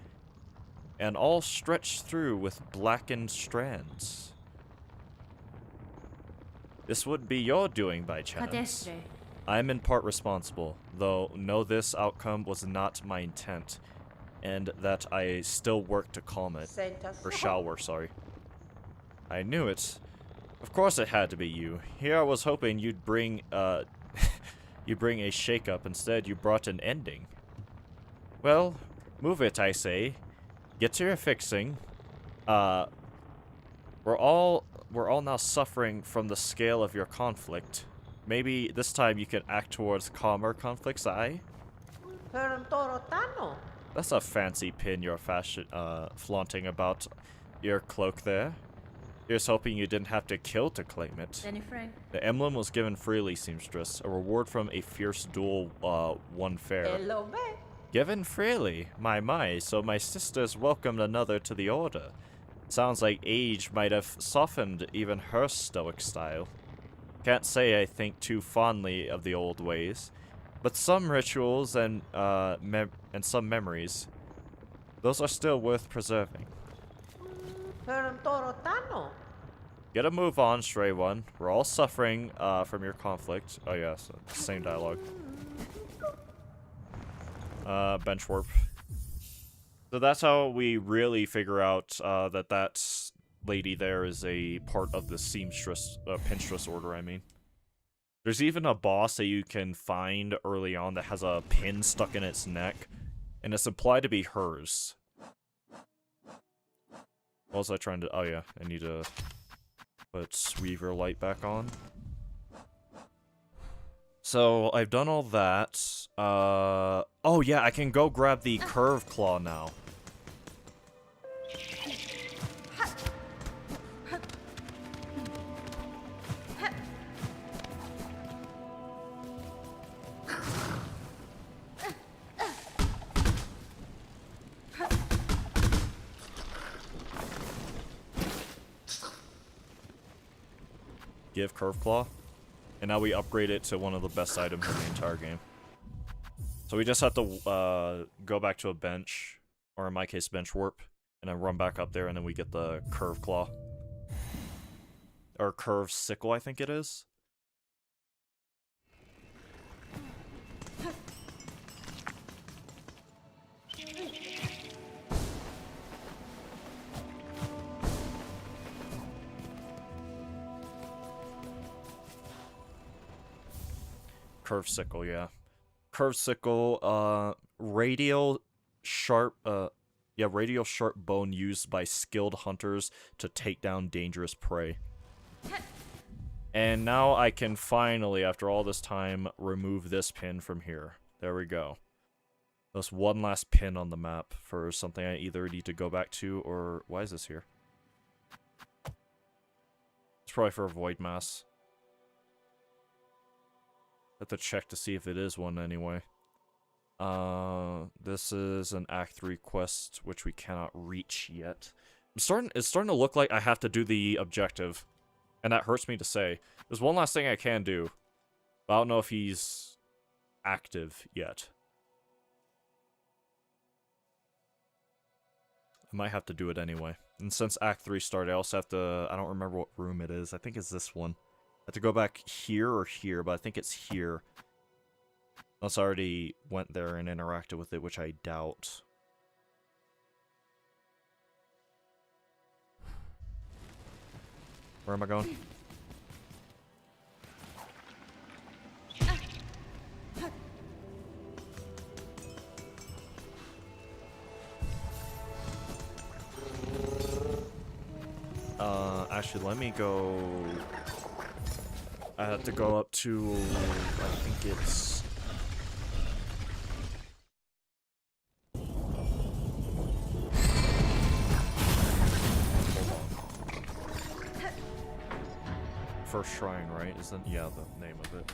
and all stretched through with blackened strands. This would be your doing by chance. I am in part responsible, though know this outcome was not my intent, and that I still work to calm it. Or shall work, sorry. I knew it. Of course it had to be you. Here I was hoping you'd bring, you bring a shake-up. Instead, you brought an ending. Well, move it, I say. Get to your fixing. We're all now suffering from the scale of your conflict. Maybe this time you can act towards calmer conflicts, aye? That's a fancy pin you're flaunting about your cloak there. Here's hoping you didn't have to kill to claim it. Danny Frank. The emblem was given freely, seamstress. A reward from a fierce duel, won fair. Given freely? My, so my sisters welcomed another to the order. Sounds like age might have softened even her stoic style. Can't say I think too fondly of the old ways, but some rituals and some memories, those are still worth preserving. Get a move on, stray one. We're all suffering from your conflict. Oh yeah, so same dialogue. Bench warp. So that's how we really figure out that lady there is a part of the seamstress, pinstress order, I mean. There's even a boss that you can find early on that has a pin stuck in its neck, and it's implied to be hers. What was I trying to... Oh yeah, I need to put Weaver light back on. So, I've done all that. Oh yeah, I can go grab the curve claw now. Give curve claw. And now we upgrade it to one of the best items in the entire game. So we just have to go back to a bench, or in my case, bench warp, and then run back up there, and then we get the curve claw. Or curve sickle, I think it is. Curve sickle, yeah. Curve sickle, radial sharp bone used by skilled hunters to take down dangerous prey. And now I can finally, after all this time, remove this pin from here. There we go. That's one last pin on the map for something I either need to go back to or... Why is this here? It's probably for a void mass. Have to check to see if it is one anyway. This is an Act 3 quest, which we cannot reach yet. It's starting to look like I have to do the objective. And that hurts me to say. There's one last thing I can do. But I don't know if he's active yet. I might have to do it anyway. And since Act 3 started, I also have to... I don't remember what room it is. I think it's this one. I have to go back here or here, but I think it's here. Unless I already went there and interacted with it, which I doubt. Where am I going? Actually, let me go... I have to go up to... I think it's... First Shrine, right? Isn't... Yeah, the name of it.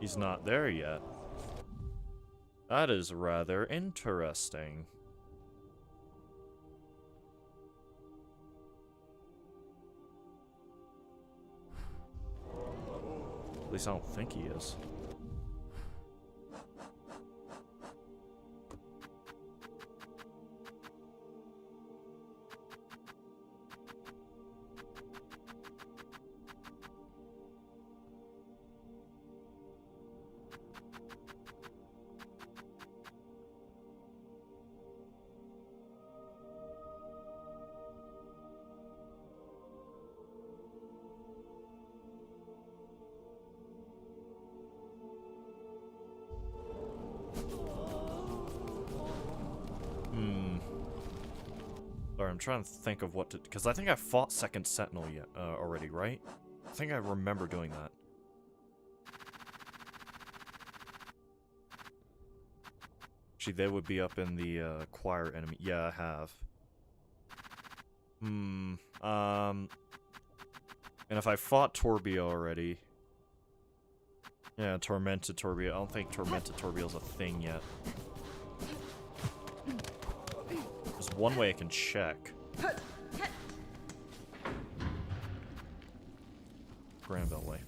He's not there yet. That is rather interesting. At least I don't think he is. I'm trying to think of what to... Because I think I fought Second Sentinel yet, already, right? I think I remember doing that. Actually, they would be up in the choir enemy. Yeah, I have. And if I fought Torbia already... Yeah, Tormented Torbia. I don't think Tormented Torbia is a thing yet. There's one way I can check. Granville Way.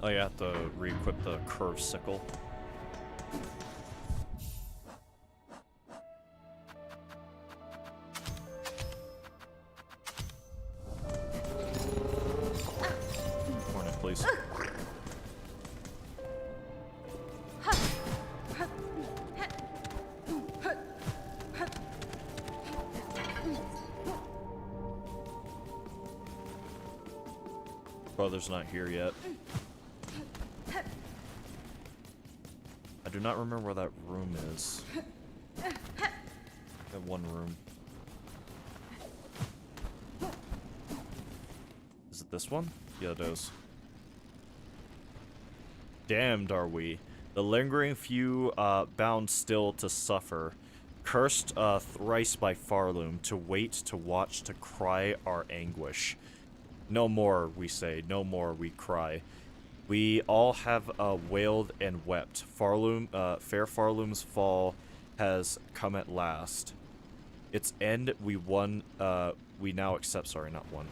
Oh, you have to re-equip the curved sickle. Hornet, please. Brother's not here yet. I do not remember where that room is. That one room. Is it this one? Yeah, it is. Damned are we. The lingering few bound still to suffer. Cursed thrice by Farloom, to wait, to watch, to cry our anguish. No more, we say, no more, we cry. We all have wailed and wept. Farloom, fair Farloom's fall has come at last. Its end we won, we now accept, sorry, not won.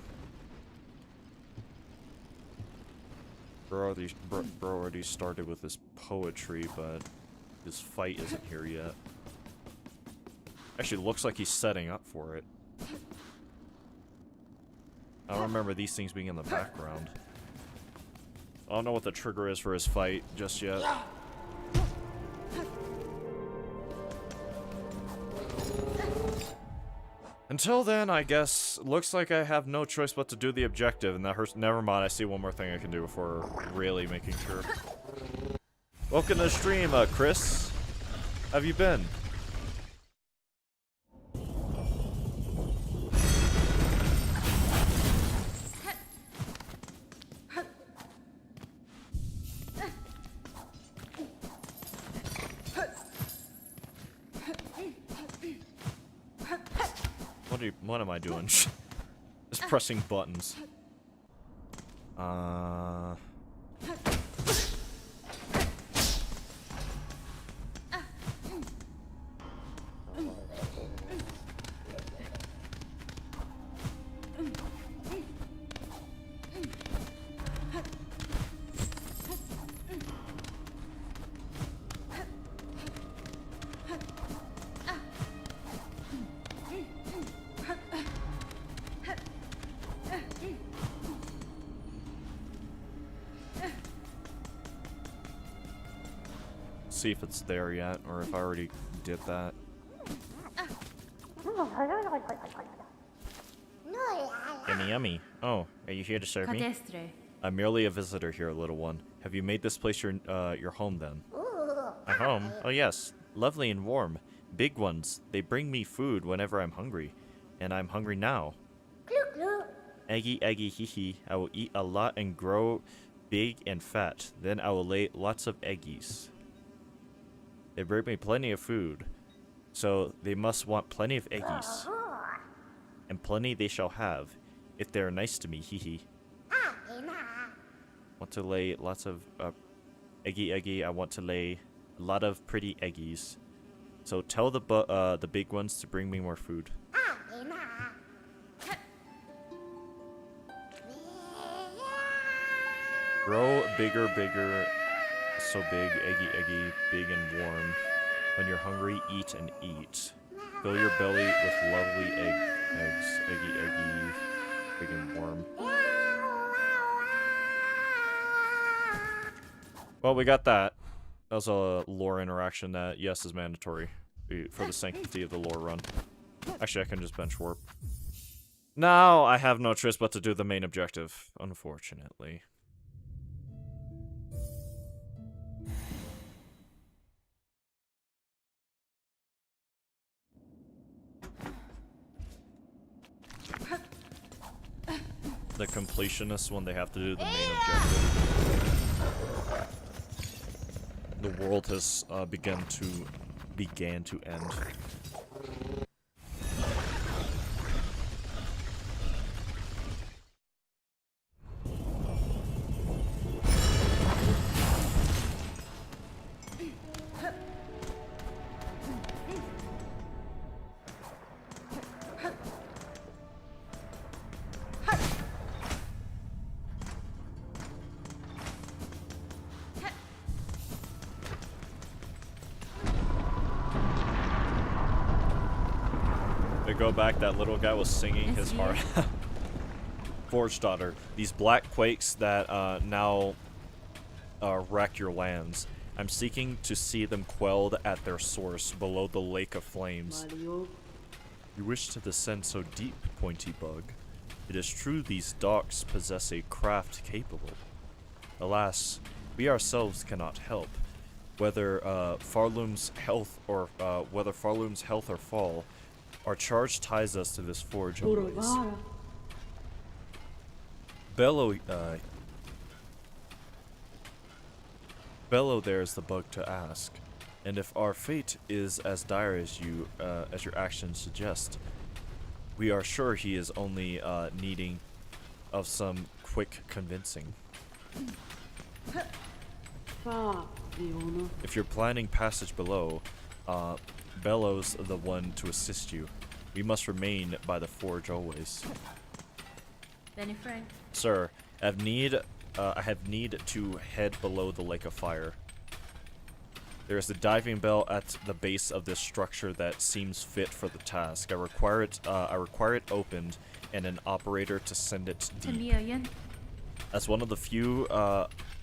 Bro already started with his poetry, but his fight isn't here yet. Actually, looks like he's setting up for it. I don't remember these things being in the background. I don't know what the trigger is for his fight just yet. Until then, I guess, looks like I have no choice but to do the objective, and that hurts. Never mind, I see one more thing I can do before really making sure. Welcome to the stream, Chris. How have you been? What am I doing? Just pressing buttons. See if it's there yet, or if I already did that. Yummy, yummy. Oh, are you here to serve me? I'm merely a visitor here, little one. Have you made this place your home then? My home? Oh yes, lovely and warm. Big ones. They bring me food whenever I'm hungry, and I'm hungry now. Eggy, eggy, hee hee. I will eat a lot and grow big and fat. Then I will lay lots of eggies. They bring me plenty of food, so they must want plenty of eggies. And plenty they shall have, if they are nice to me, hee hee. Want to lay lots of, eggy eggy, I want to lay a lot of pretty eggies. So tell the big ones to bring me more food. Grow bigger, bigger. So big, eggy, eggy, big and warm. When you're hungry, eat and eat. Fill your belly with lovely eggs, eggy, eggy, big and warm. Well, we got that. That was a lore interaction that, yes, is mandatory for the sanctity of the lore run. Actually, I can just bench warp. Now, I have no choice but to do the main objective, unfortunately. the completionists when they have to do the main objective. The world has began to end. To go back, that little guy was singing his heart. Forge daughter, these black quakes that now wreck your lands. I'm seeking to see them quelled at their source below the lake of flames. You wish to descend so deep, pointy bug. It is true these docks possess a craft capable. Alas, we ourselves cannot help. Whether Farloom's health or fall, our charge ties us to this forge always. Bello there is the bug to ask, and if our fate is as dire as your actions suggest, we are sure he is only needing of some quick convincing. If you're planning passage below, Bello's the one to assist you. We must remain by the forge always. Benny Frank. Sir, I have need to head below the lake of fire. There is a diving bell at the base of this structure that seems fit for the task. I require it opened and an operator to send it deep. As one of the few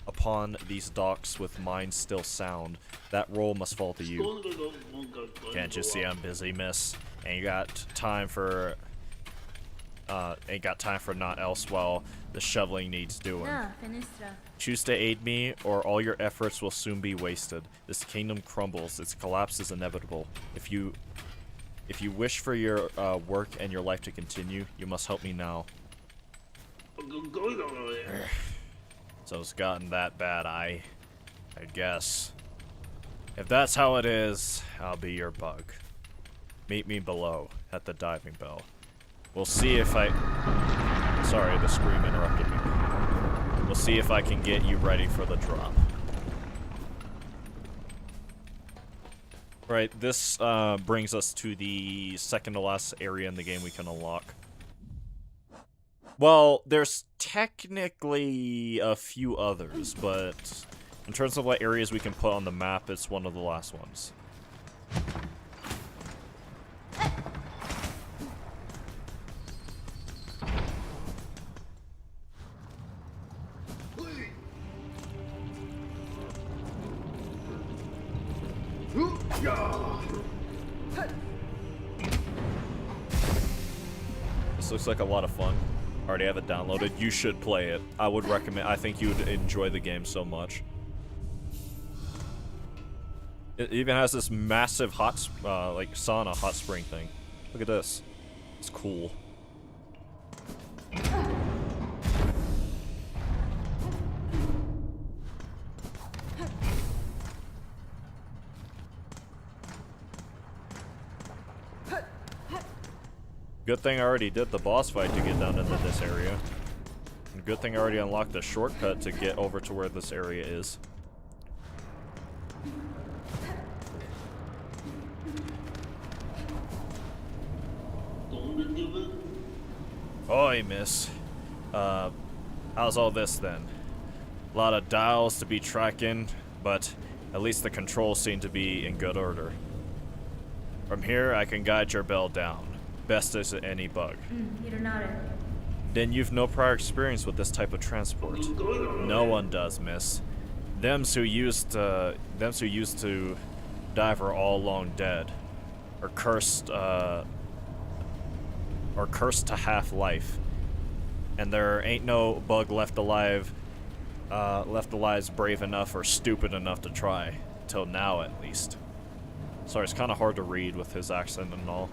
upon these docks with minds still sound, that role must fall to you. Can't you see I'm busy, miss? Ain't got time for naught else while the shoveling needs doing. Choose to aid me, or all your efforts will soon be wasted. This kingdom crumbles. Its collapse is inevitable. If you wish for your work and your life to continue, you must help me now. So it's gotten that bad, I guess. If that's how it is, I'll be your bug. Meet me below at the diving bell. We'll see if Sorry, the scream interrupted me. We'll see if I can get you ready for the drop. Right, this brings us to the second to last area in the game we can unlock. Well, there's technically a few others, but in terms of what areas we can put on the map, it's one of the last ones. This looks like a lot of fun. Already have it downloaded. You should play it. I would recommend. I think you would enjoy the game so much. It even has this massive like sauna hot spring thing. Look at this. It's cool. Good thing I already did the boss fight to get down into this area. And good thing I already unlocked the shortcut to get over to where this area is. Oi, miss. How's all this then? A lot of dials to be tracking, but at least the controls seem to be in good order. From here, I can guide your bell down. Best as any bug. Then you've no prior experience with this type of transport. No one does, miss. Them's who used to dive are all long dead, or cursed to half-life. And there ain't no bug left alive's brave enough or stupid enough to try. Till now, at least. Sorry, it's kind of hard to read with his accent and all.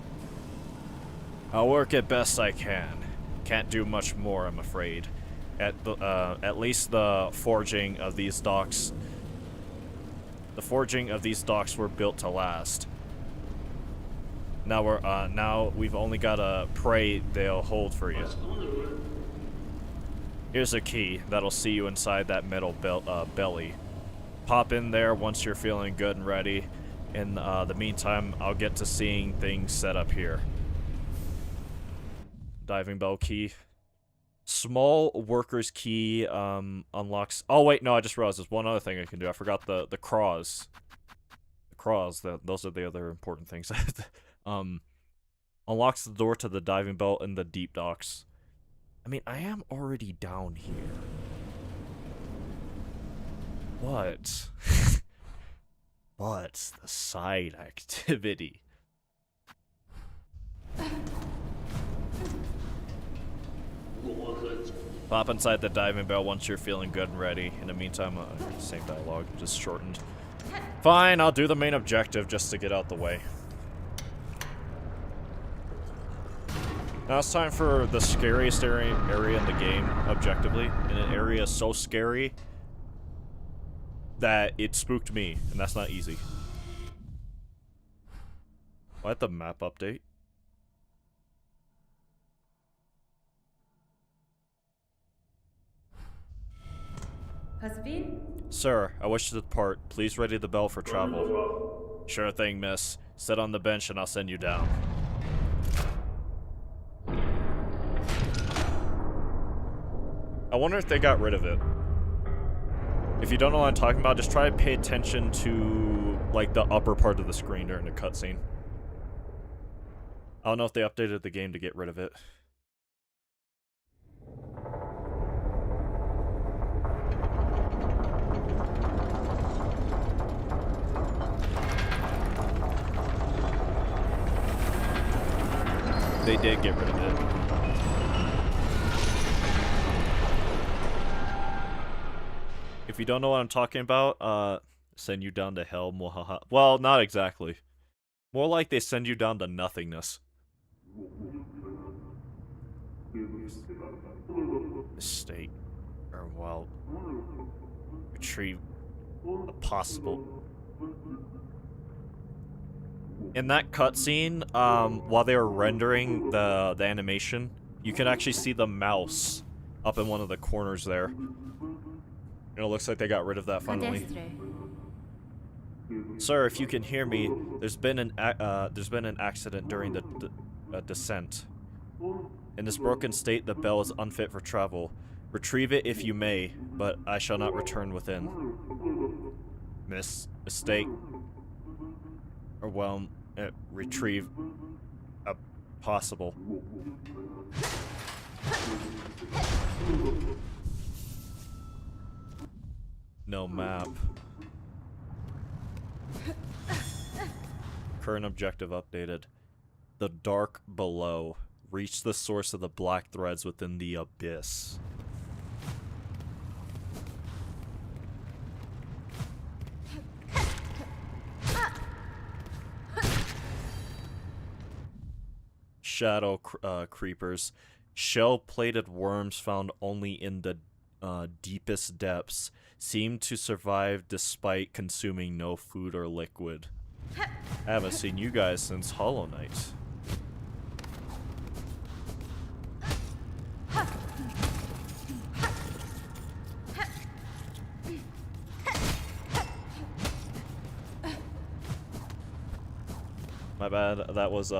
I'll work it best I can. Can't do much more, I'm afraid. At least the forging of these docks... The forging of these docks were built to last. Now we've only gotta pray they'll hold for you. Here's a key that'll see you inside that metal belly. Pop in there once you're feeling good and ready. In the meantime, I'll get to seeing things set up here. Diving bell key. Small worker's key unlocks... Oh wait, no, I just realized there's one other thing I can do. I forgot the craws. The craws, those are the other important things. Unlocks the door to the diving bell in the deep docks. I mean, I am already down here. What? What's the side activity? Pop inside the diving bell once you're feeling good and ready. In the meantime, same dialogue, just shortened. Fine, I'll do the main objective just to get out the way. Now it's time for the scariest area in the game, objectively. In an area so scary that it spooked me, and that's not easy. What, the map update? Husband? Sir, I wish to depart. Please ready the bell for travel. Sure thing, miss. Sit on the bench and I'll send you down. I wonder if they got rid of it. If you don't know what I'm talking about, just try to pay attention to, like, the upper part of the screen during the cutscene. I don't know if they updated the game to get rid of it. They did get rid of it. If you don't know what I'm talking about, send you down to hell, mohaha. Well, not exactly. More like they send you down to nothingness. Mistake. Or, well... Retrieve... a possible... In that cutscene, while they were rendering the animation, you can actually see the mouse up in one of the corners there. And it looks like they got rid of that finally. Sir, if you can hear me, there's been an accident during the descent. In this broken state, the bell is unfit for travel. Retrieve it if you may, but I shall not return within. Mistake. Or, well, retrieve a possible. No map. Current objective updated. The dark below. Reach the source of the black threads within the abyss. Shadow creepers. Shell-plated worms found only in the deepest depths seem to survive despite consuming no food or liquid. I haven't seen you guys since Hollow Knight. My bad, that was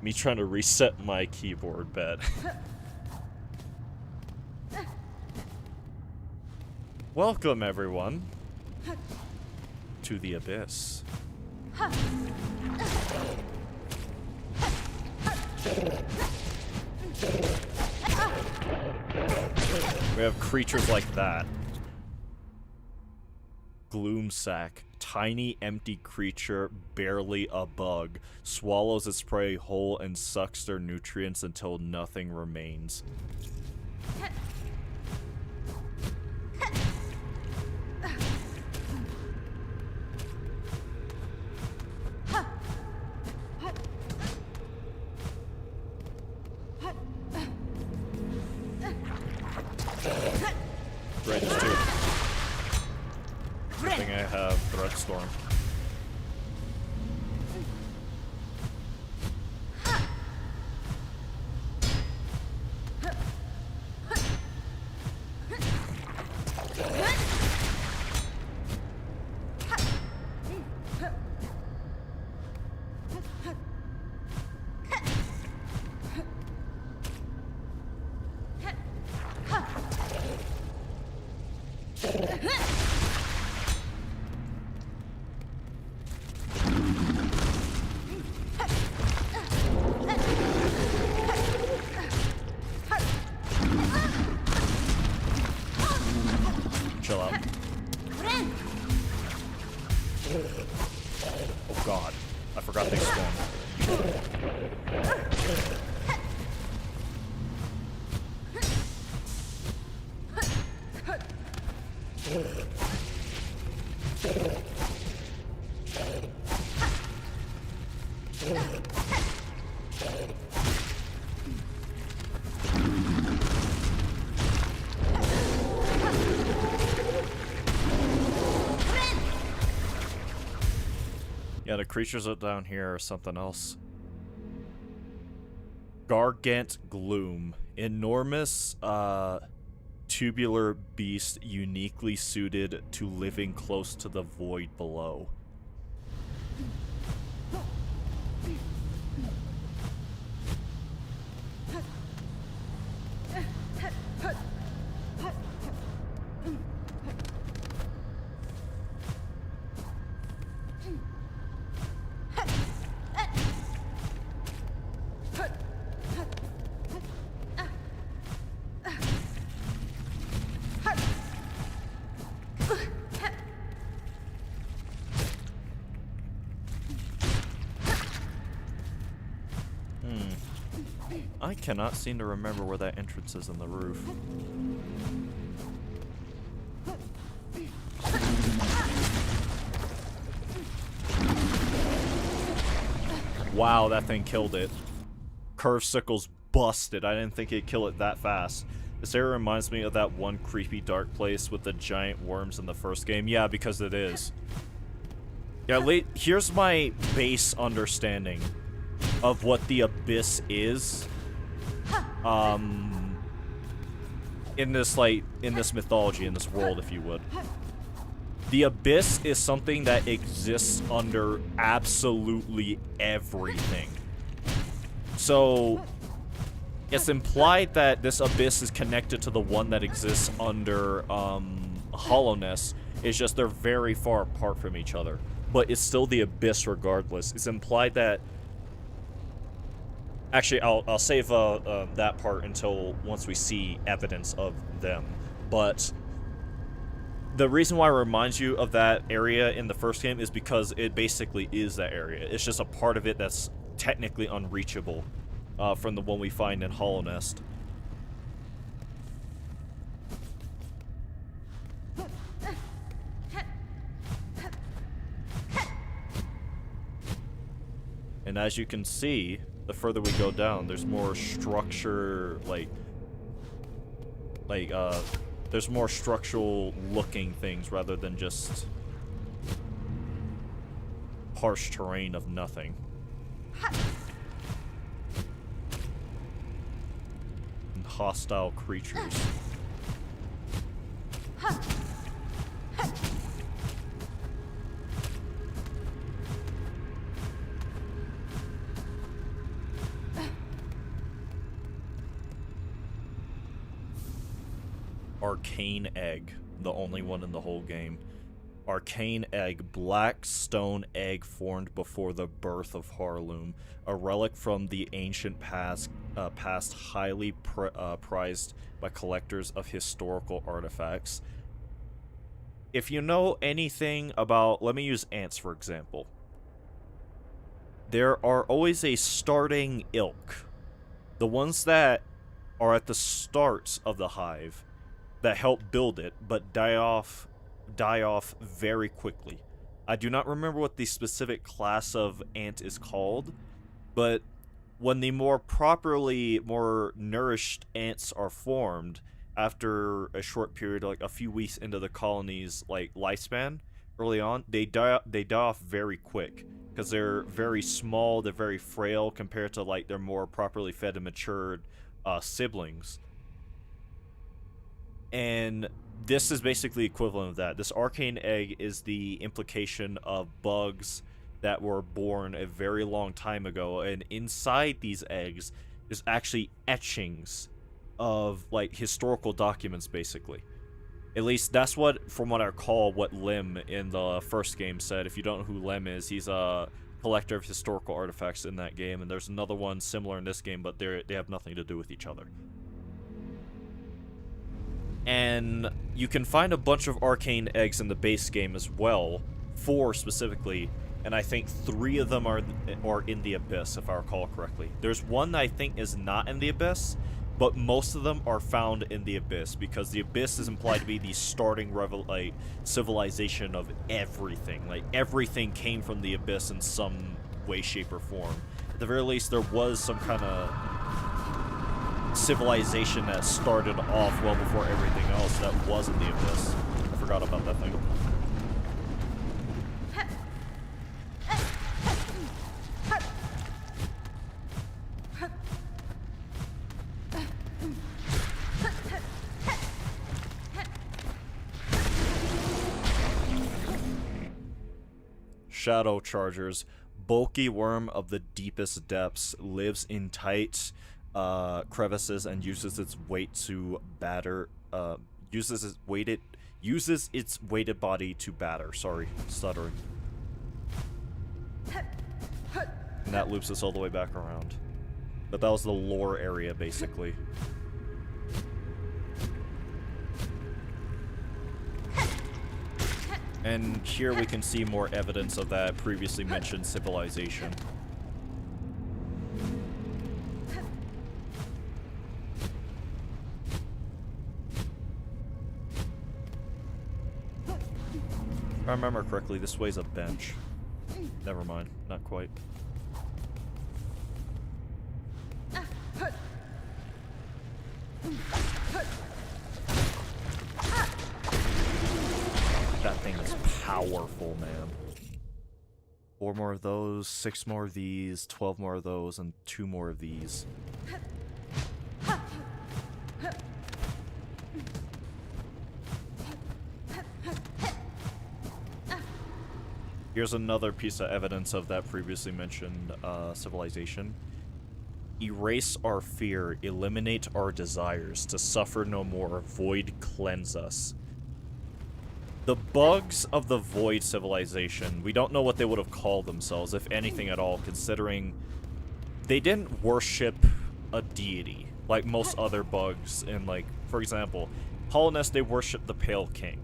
me trying to reset my keyboard bed. Welcome, everyone, to the Abyss. We have creatures like that. Gloomsack. Tiny, empty creature, barely a bug. Swallows its prey whole and sucks their nutrients until nothing remains. upgrades too. I think I have Threat Storm. Chill out. Oh god. I forgot they spawned. Yeah, the creatures up down here are something else. Gargant Gloom. Enormous, tubular beast uniquely suited to living close to the void below. I cannot seem to remember where that entrance is in the roof. Wow, that thing killed it. Curved Sickle's busted. I didn't think it'd kill it that fast. This area reminds me of that one creepy dark place with the giant worms in the first game. Yeah, because it is. Yeah, here's my base understanding of what the Abyss is. In this mythology, in this world, if you would. The Abyss is something that exists under absolutely everything. So, it's implied that this Abyss is connected to the one that exists under, Hollowness. It's just they're very far apart from each other. But it's still the Abyss regardless. It's implied that... Actually, I'll save that part until once we see evidence of them. But the reason why it reminds you of that area in the first game is because it basically is that area. It's just a part of it that's technically unreachable from the one we find in Hollow Nest. And as you can see, the further we go down, there's more structure, there's more structural looking things rather than just harsh terrain of nothing. And hostile creatures. Arcane Egg, the only one in the whole game. Arcane Egg, black stone egg formed before the birth of Harloom, a relic from the ancient past, highly prized by collectors of historical artifacts. If you know anything about, let me use ants for example. There are always a starting ilk. The ones that are at the start of the hive that help build it, but die off very quickly. I do not remember what the specific class of ant is called, but when the more nourished ants are formed, after a short period, like a few weeks into the colony's like lifespan, early on, they die off very quick because they're very small, they're very frail compared to like their more properly fed and matured siblings. And this is basically equivalent of that. This arcane egg is the implication of bugs that were born a very long time ago, and inside these eggs is actually etchings of like historical documents, basically. At least that's what, from what I recall, what Lim in the first game said. If you don't know who Lim is, he's a collector of historical artifacts in that game, and there's another one similar in this game, but they have nothing to do with each other. And you can find a bunch of arcane eggs in the base game as well, 4 specifically, and I think 3 of them are in the Abyss, if I recall correctly. There's one that I think is not in the Abyss, but most of them are found in the Abyss, because the Abyss is implied to be the starting civilization of everything. Like, everything came from the Abyss in some way, shape, or form. At the very least, there was some kind of civilization that started off well before everything else that was in the Abyss. I forgot about that thing. Shadow Chargers. Bulky worm of the deepest depths, lives in tight crevices and uses its weight to batter. Uses its weighted body to batter. Sorry, stuttering. And that loops us all the way back around. But that was the lore area, basically. And here we can see more evidence of that previously mentioned civilization. If I remember correctly, this way's a bench. Never mind, not quite. That thing is powerful, man. 4 more of those, 6 more of these, 12 more of those, and 2 more of these. Here's another piece of evidence of that previously mentioned civilization. Erase our fear, eliminate our desires, to suffer no more, void cleanse us. The bugs of the Void civilization, we don't know what they would have called themselves, if anything at all, considering they didn't worship a deity, like most other bugs in, like, for example, Hollowness, they worshiped the Pale King.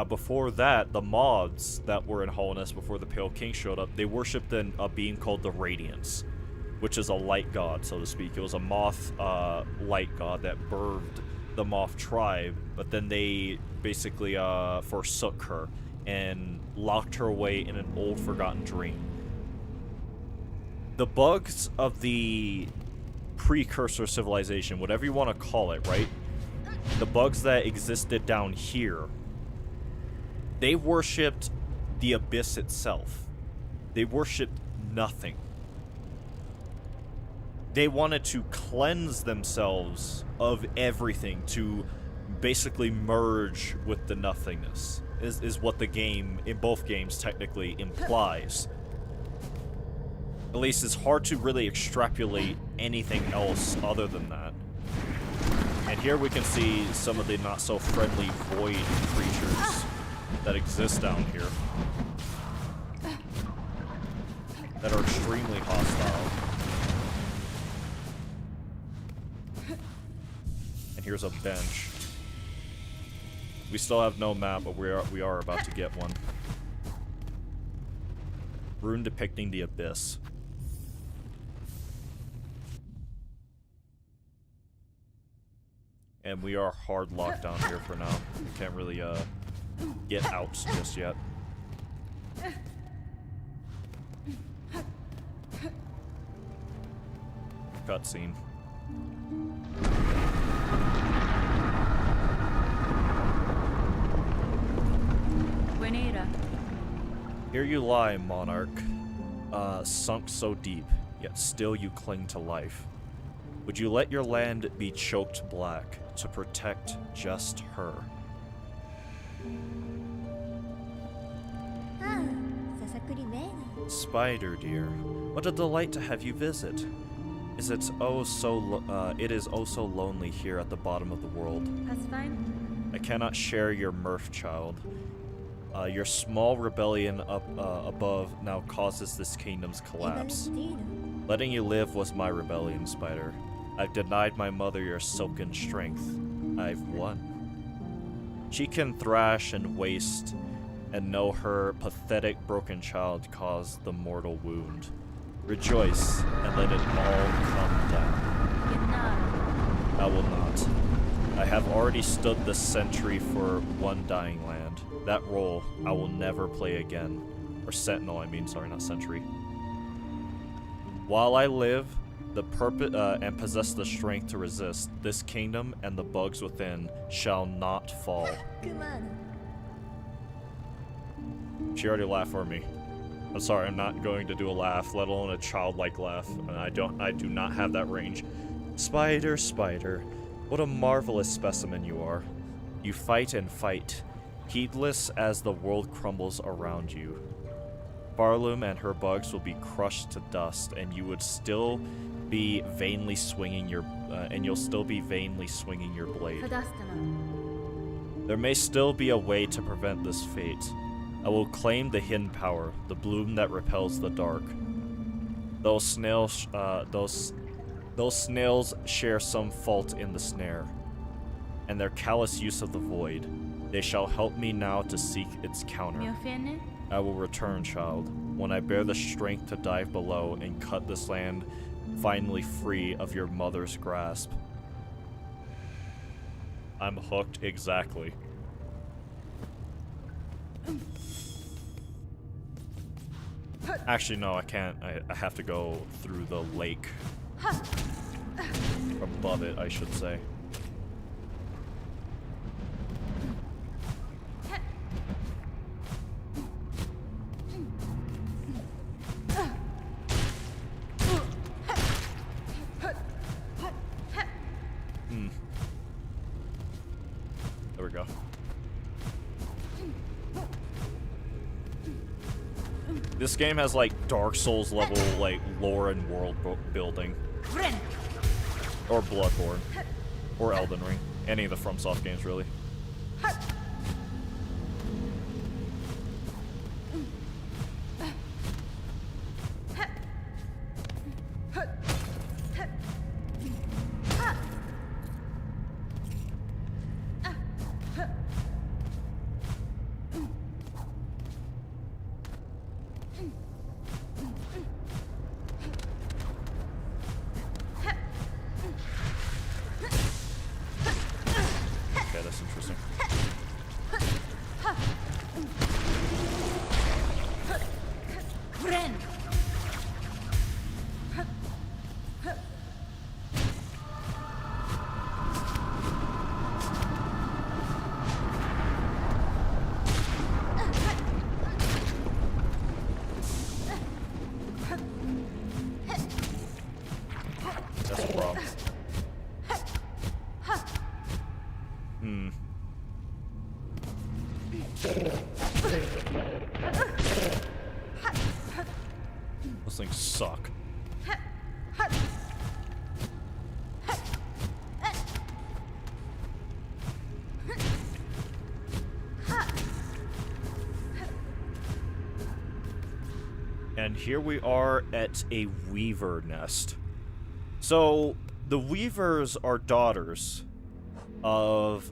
Before that, the mods that were in Hollowness before the Pale King showed up, they worshipped a being called the Radiance, which is a light god, so to speak. It was a moth light god that birthed the moth tribe, but then they basically forsook her and locked her away in an old forgotten dream. The bugs of the precursor civilization, whatever you want to call it, right? The bugs that existed down here, they worshipped the Abyss itself. They worshipped nothing. They wanted to cleanse themselves of everything, to basically merge with the nothingness, is what the game, in both games, technically implies. At least it's hard to really extrapolate anything else other than that. And here we can see some of the not-so-friendly void creatures that exist down here, that are extremely hostile. Here's a bench. We still have no map, but we are about to get one. Rune depicting the Abyss. And we are hard locked down here for now. We can't really get out just yet. Cutscene. Venera. Here you lie, monarch, sunk so deep, yet still you cling to life. Would you let your land be choked black to protect just her? Spider dear, what a delight to have you visit. It is oh so lonely here at the bottom of the world. That's fine. I cannot share your mirth, child. Your small rebellion up above now causes this kingdom's collapse. Letting you live was my rebellion, Spider. I've denied my mother your silken strength. I've won. She can thrash and waste, and know her pathetic broken child caused the mortal wound. Rejoice, and let it all come down. I will not. I have already stood the sentry for one dying land. That role I will never play again. Or sentinel, I mean, sorry, not sentry. While I live, the purpose and possess the strength to resist, this kingdom and the bugs within shall not fall. She already laughed for me. I'm sorry, I'm not going to do a laugh, let alone a childlike laugh. I do not have that range. Spider, spider, what a marvelous specimen you are. You fight and fight, heedless as the world crumbles around you. Barloom and her bugs will be crushed to dust, and you would still be vainly swinging your, you'll still be vainly swinging your blade. There may still be a way to prevent this fate. I will claim the hidden power, the bloom that repels the dark. Those snails share some fault in the snare, and their callous use of the void. They shall help me now to seek its counter. I will return, child, when I bear the strength to dive below and cut this land finally free of your mother's grasp. I'm hooked exactly. Actually, no, I can't. I have to go through the lake. Above it, I should say. There we go. This game has like Dark Souls level like lore and world building. Or Bloodborne. Or Elden Ring. Any of the FromSoft games really. Okay, that's interesting. That's a problem. Those things suck. And here we are at a weaver nest. So, the weavers are daughters of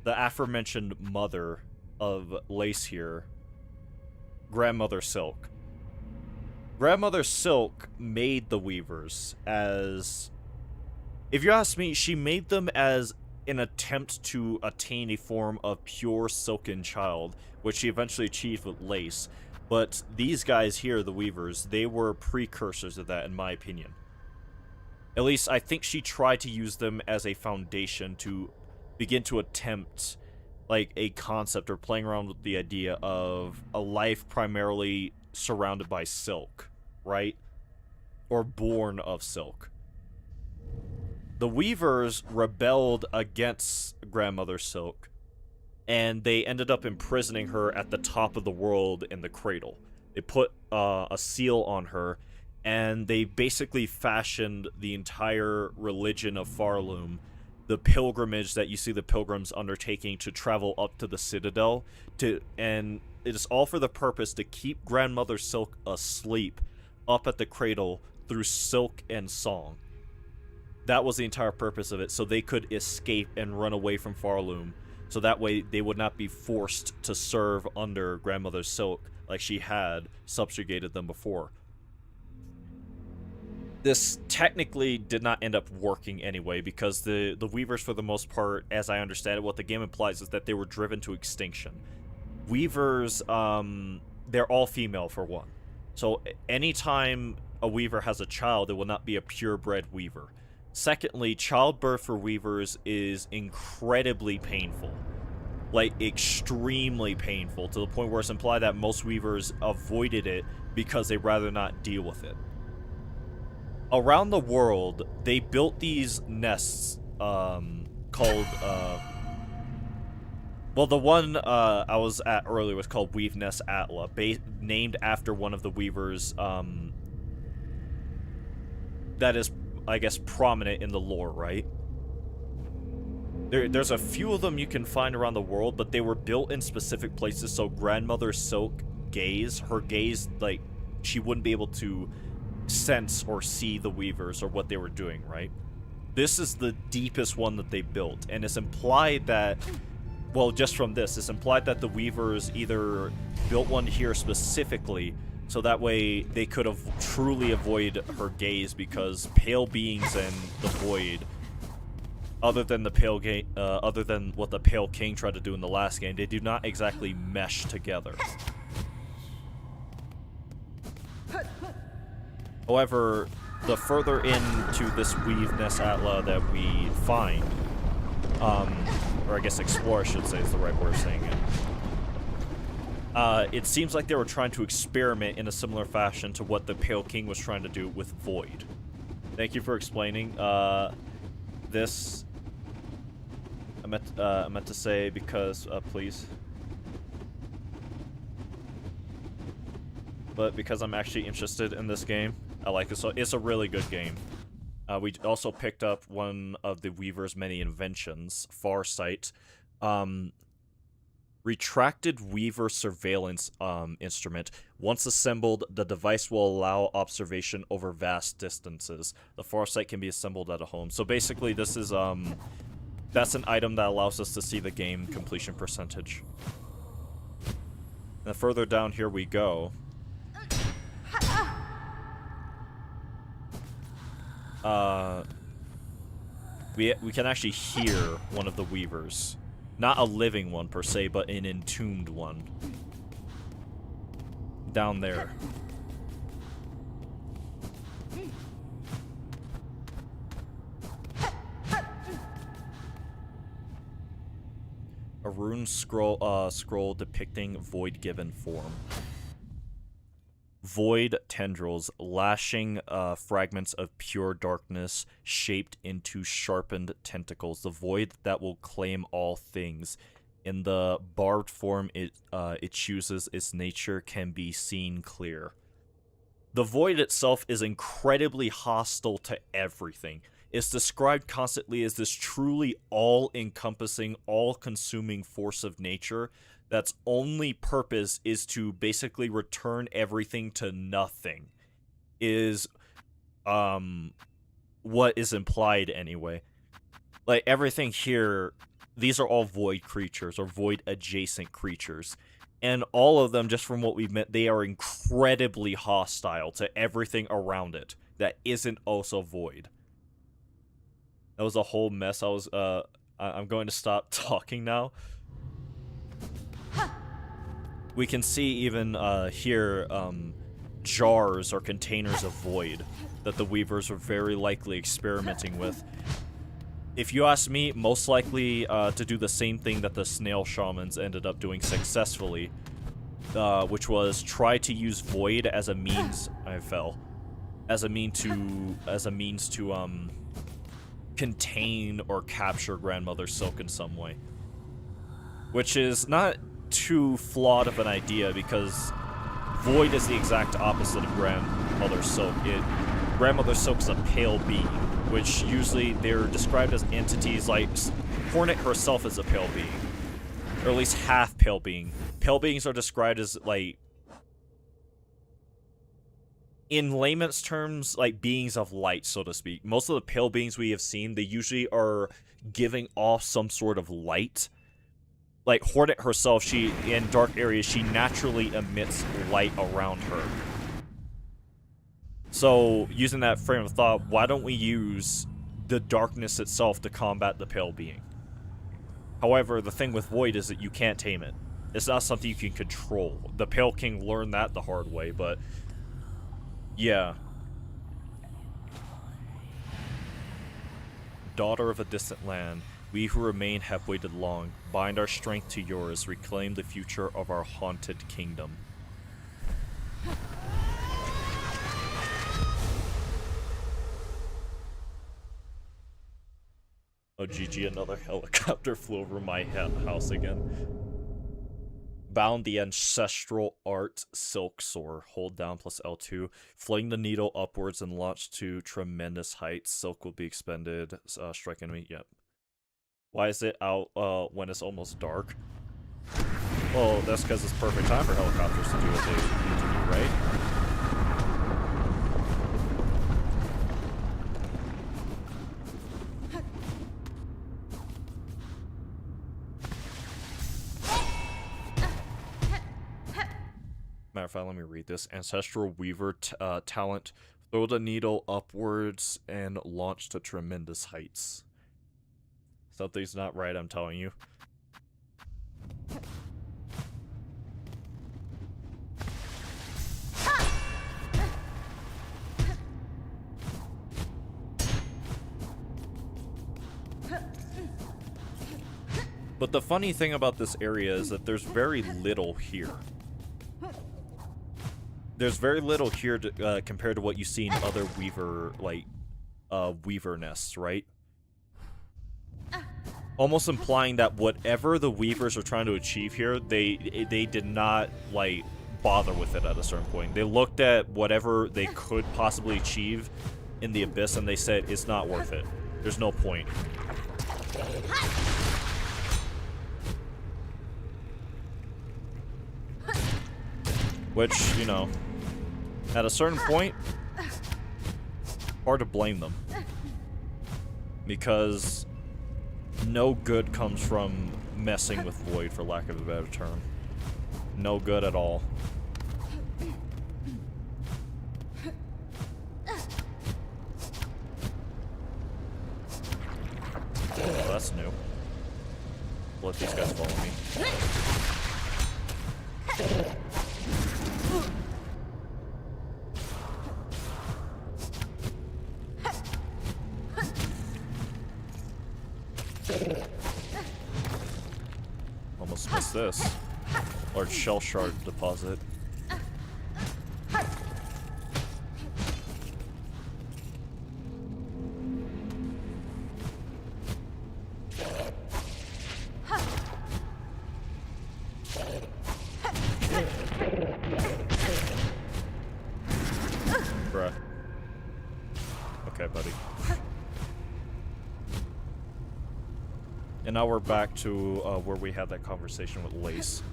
the aforementioned mother of Lace here, Grandmother Silk. Grandmother Silk made the weavers as, if you ask me, she made them as an attempt to attain a form of pure silken child, which she eventually achieved with Lace. But these guys here, the weavers, they were precursors of that, in my opinion. At least, I think she tried to use them as a foundation to begin to attempt like a concept or playing around with the idea of a life primarily surrounded by silk, right? Or born of silk. The Weavers rebelled against Grandmother Silk, and they ended up imprisoning her at the top of the world in the cradle. They put a seal on her, and they basically fashioned the entire religion of Farloom, the pilgrimage that you see the pilgrims undertaking to travel up to the Citadel, and it is all for the purpose to keep Grandmother Silk asleep up at the cradle through silk and song. That was the entire purpose of it, so they could escape and run away from Farloom, so that way they would not be forced to serve under Grandmother Silk like she had subjugated them before. This technically did not end up working anyway, because the Weavers, for the most part, as I understand it, what the game implies is that they were driven to extinction. Weavers, they're all female for one. So anytime a Weaver has a child, it will not be a purebred Weaver. Secondly, childbirth for Weavers is incredibly painful. Like, extremely painful, to the point where it's implied that most Weavers avoided it because they'd rather not deal with it. Around the world, they built these nests, called, well, the one I was at earlier was called Weave Nest Atla, named after one of the Weavers, that is, I guess, prominent in the lore, right? There's a few of them you can find around the world, but they were built in specific places, so Grandmother Silk her gaze, like, she wouldn't be able to sense or see the Weavers or what they were doing, right? This is the deepest one that they built, and it's implied that, well, just from this, it's implied that the Weavers either built one here specifically so that way they could have truly avoid her gaze, because pale beings and the void, other than what the Pale King tried to do in the last game, they do not exactly mesh together. However, the further into this Weave Nest Atla that we find, or I guess explore, I should say, is the right word of saying it. It seems like they were trying to experiment in a similar fashion to what the Pale King was trying to do with Void. Thank you for explaining. This... I meant to say because, please. But because I'm actually interested in this game, I like it. So it's a really good game. We also picked up one of the Weaver's many inventions, Farsight. Retracted Weaver surveillance instrument. Once assembled, the device will allow observation over vast distances. The Farsight can be assembled at a home. So basically, this is that's an item that allows us to see the game completion percentage. And further down here we go. We can actually hear one of the Weavers. Not a living one, per se, but an entombed one. Down there. A rune scroll depicting Void given form. Void tendrils, lashing fragments of pure darkness shaped into sharpened tentacles. The void that will claim all things. In the barbed form it chooses, its nature can be seen clear. The void itself is incredibly hostile to everything. It's described constantly as this truly all-encompassing, all-consuming force of nature that's only purpose is to basically return everything to nothing, is what is implied anyway. Like, everything here, these are all void creatures, or void adjacent creatures. And all of them, just from what we've met, they are incredibly hostile to everything around it that isn't also void. That was a whole mess. I'm going to stop talking now. We can see even here jars or containers of void that the Weavers were very likely experimenting with. If you ask me, most likely to do the same thing that the snail shamans ended up doing successfully, which was try to use void as a means. I fell. As a means to contain or capture Grandmother Silk in some way, which is not too flawed of an idea because void is the exact opposite of Grandmother Silk. Grandmother Silk is a pale being, which usually they're described as entities like Hornet herself is a pale being, or at least half pale being. Pale beings are described as, like, in layman's terms, like beings of light, so to speak. Most of the pale beings we have seen, they usually are giving off some sort of light. Like Hornet herself, she, in dark areas, she naturally emits light around her. So, using that frame of thought, why don't we use the darkness itself to combat the pale being? However, the thing with void is that you can't tame it. It's not something you can control. The Pale King learned that the hard way, but yeah. Daughter of a distant land, we who remain have waited long. Bind our strength to yours, reclaim the future of our haunted kingdom. Oh, GG, another helicopter flew over my house again. Bound the ancestral art silksong. Hold down plus L2. Fling the needle upwards and launch to tremendous heights. Silk will be expended. Strike enemy. Yep. Why is it out when it's almost dark? Well, that's because it's perfect time for helicopters to do what they need to do, right? Matter of fact, let me read this. Ancestral Weaver talent. Throw the needle upwards and launch to tremendous heights. Something's not right, I'm telling you. But the funny thing about this area is that there's very little here. There's very little here to, compared to what you see in other Weaver, like, Weaver nests, right? Almost implying that whatever the Weavers are trying to achieve here, they did not, like, bother with it at a certain point. They looked at whatever they could possibly achieve in the Abyss and they said, it's not worth it. There's no point. Which, you know, at a certain point, hard to blame them. Because no good comes from messing with Void, for lack of a better term. No good at all. Oh, that's new. Let these guys follow me. Almost missed this. Large shell shard deposit. Bruh. Okay, buddy. And now we're back to where we had that conversation with Lace.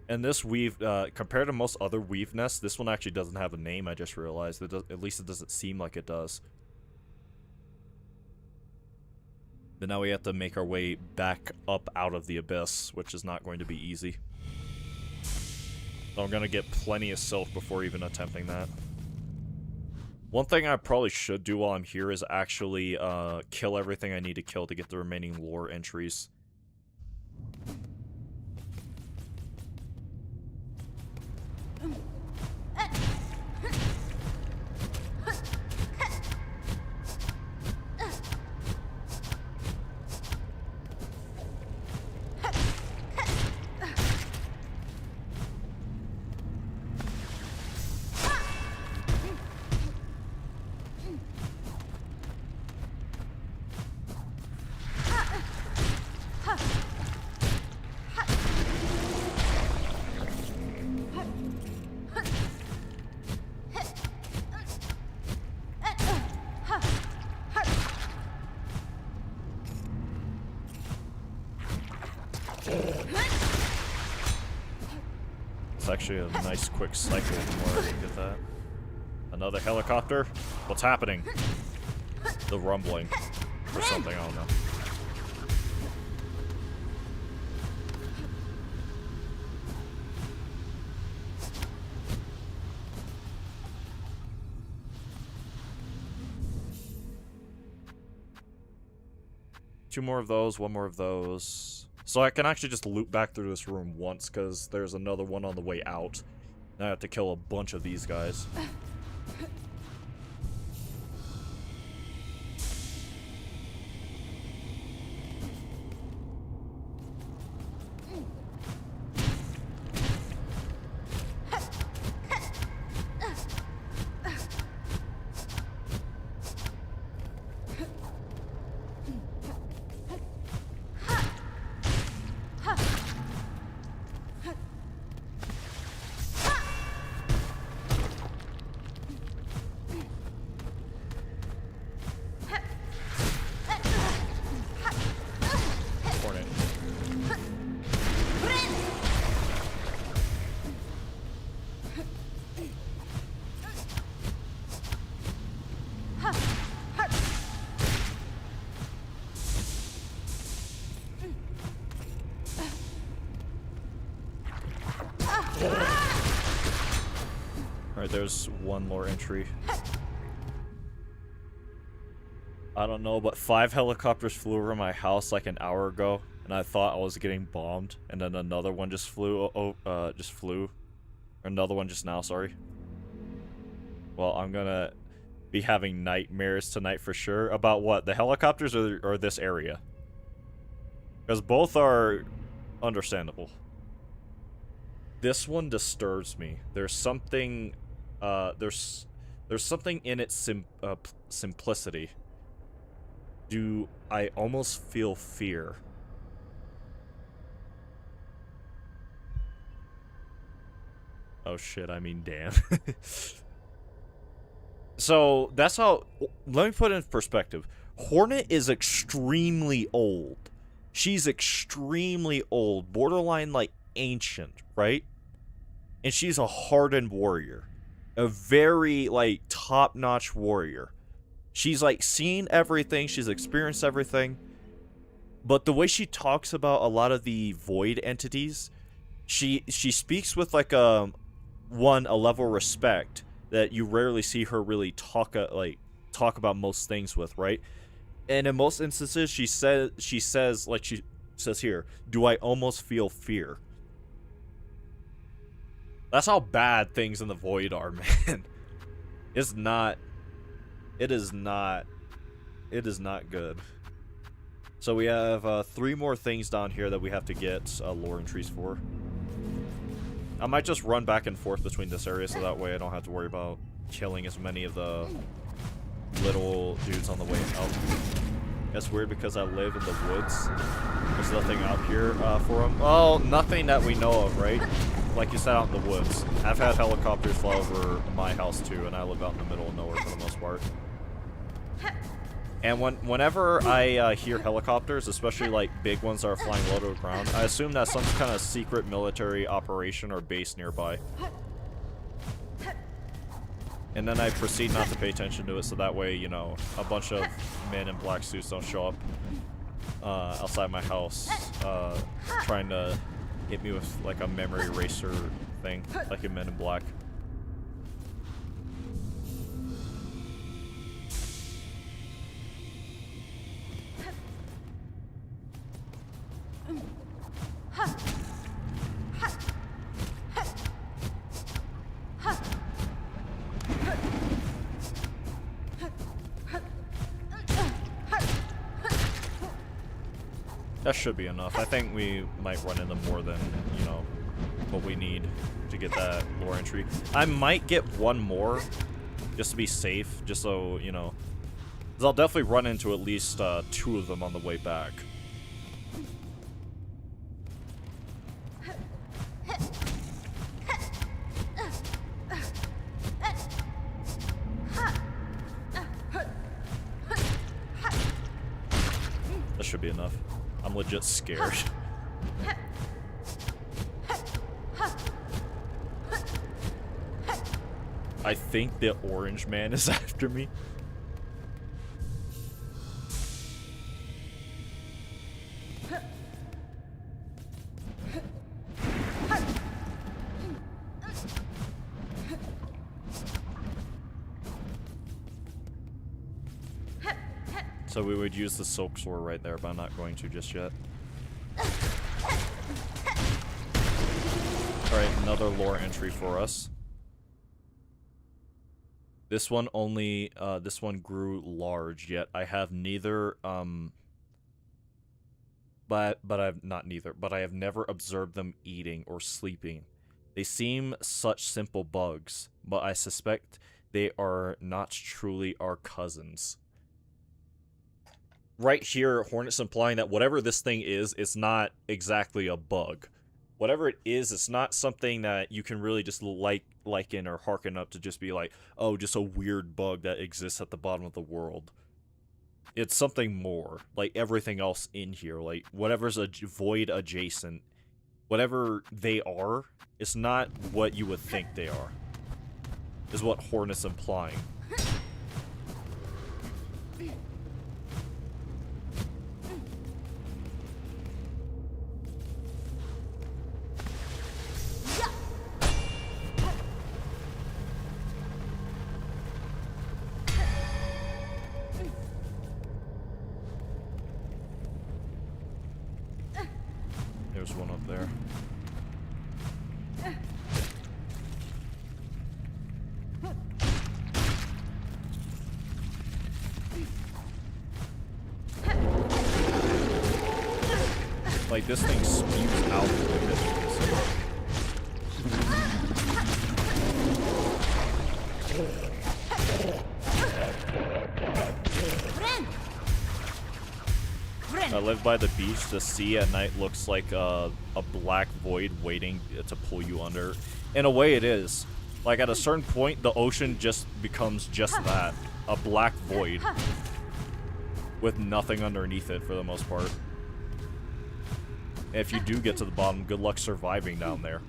And this weave, compared to most other weave nests, this one actually doesn't have a name, I just realized. At least it doesn't seem like it does. But now we have to make our way back up out of the Abyss, which is not going to be easy. So I'm gonna get plenty of silk before even attempting that. One thing I probably should do while I'm here is actually kill everything I need to kill to get the remaining lore entries. actually a nice quick cycle before I get that. Another helicopter? What's happening? The rumbling. Or something, I don't know. Two more of those, one more of those. So I can actually just loop back through this room once, because there's another one on the way out. And I have to kill a bunch of these guys. Alright, there's one more entry. I don't know, but 5 helicopters flew over my house like an hour ago, and I thought I was getting bombed, and then another one just flew, or another one just now, sorry. Well, I'm gonna be having nightmares tonight for sure. About what? The helicopters or this area? Because both are understandable. This one disturbs me. There's something, there's something in its simplicity. Do I almost feel fear? Oh shit, I mean damn. So, that's how... Let me put it in perspective. Hornet is extremely old. She's extremely old. Borderline, like, ancient, right? And she's a hardened warrior. A very, like, top-notch warrior. She's, like, seen everything. She's experienced everything. But the way she talks about a lot of the void entities, she speaks with, like, a level of respect that you rarely see her really talk about most things with, right? And in most instances, she says, like she says here, do I almost feel fear? That's how bad things in the void are, man. It is not good. So we have 3 more things down here that we have to get lore entries for. I might just run back and forth between this area so that way I don't have to worry about killing as many of the little dudes on the way out. That's weird because I live in the woods. There's nothing out here for them. Well, nothing that we know of, right? Like you said, out in the woods. I've had helicopters fly over my house too, and I live out in the middle of nowhere for the most part. And whenever I hear helicopters, especially like big ones that are flying low to the ground, I assume that's some kind of secret military operation or base nearby. And then I proceed not to pay attention to it, so that way, you know, a bunch of men in black suits don't show up outside my house trying to hit me with like a memory eraser thing, like in Men in Black. That should be enough. I think we might run into more than, you know, what we need to get that lore entry. I might get one more, just to be safe, just so, you know. 'Cause I'll definitely run into at least 2 of them on the way back. That should be enough. I'm legit scared. I think the orange man is after me. So we would use the silk sword right there, but I'm not going to just yet. Alright, another lore entry for us. This one only, this one grew large, yet I have neither, but I have never observed them eating or sleeping. They seem such simple bugs, but I suspect they are not truly our cousins. Right here, Hornet's implying that whatever this thing is, it's not exactly a bug. Whatever it is, it's not something that you can really just liken or hearken up to just be like, oh, just a weird bug that exists at the bottom of the world. It's something more, like everything else in here, like whatever's a void adjacent, whatever they are, it's not what you would think they are, is what Hornet's implying. There's one up there. Like, this thing spews out like this. I live by the beach. The sea at night looks like a black void waiting to pull you under. In a way, it is. Like, at a certain point, the ocean just becomes just that. A black void. With nothing underneath it, for the most part. And if you do get to the bottom, good luck surviving down there.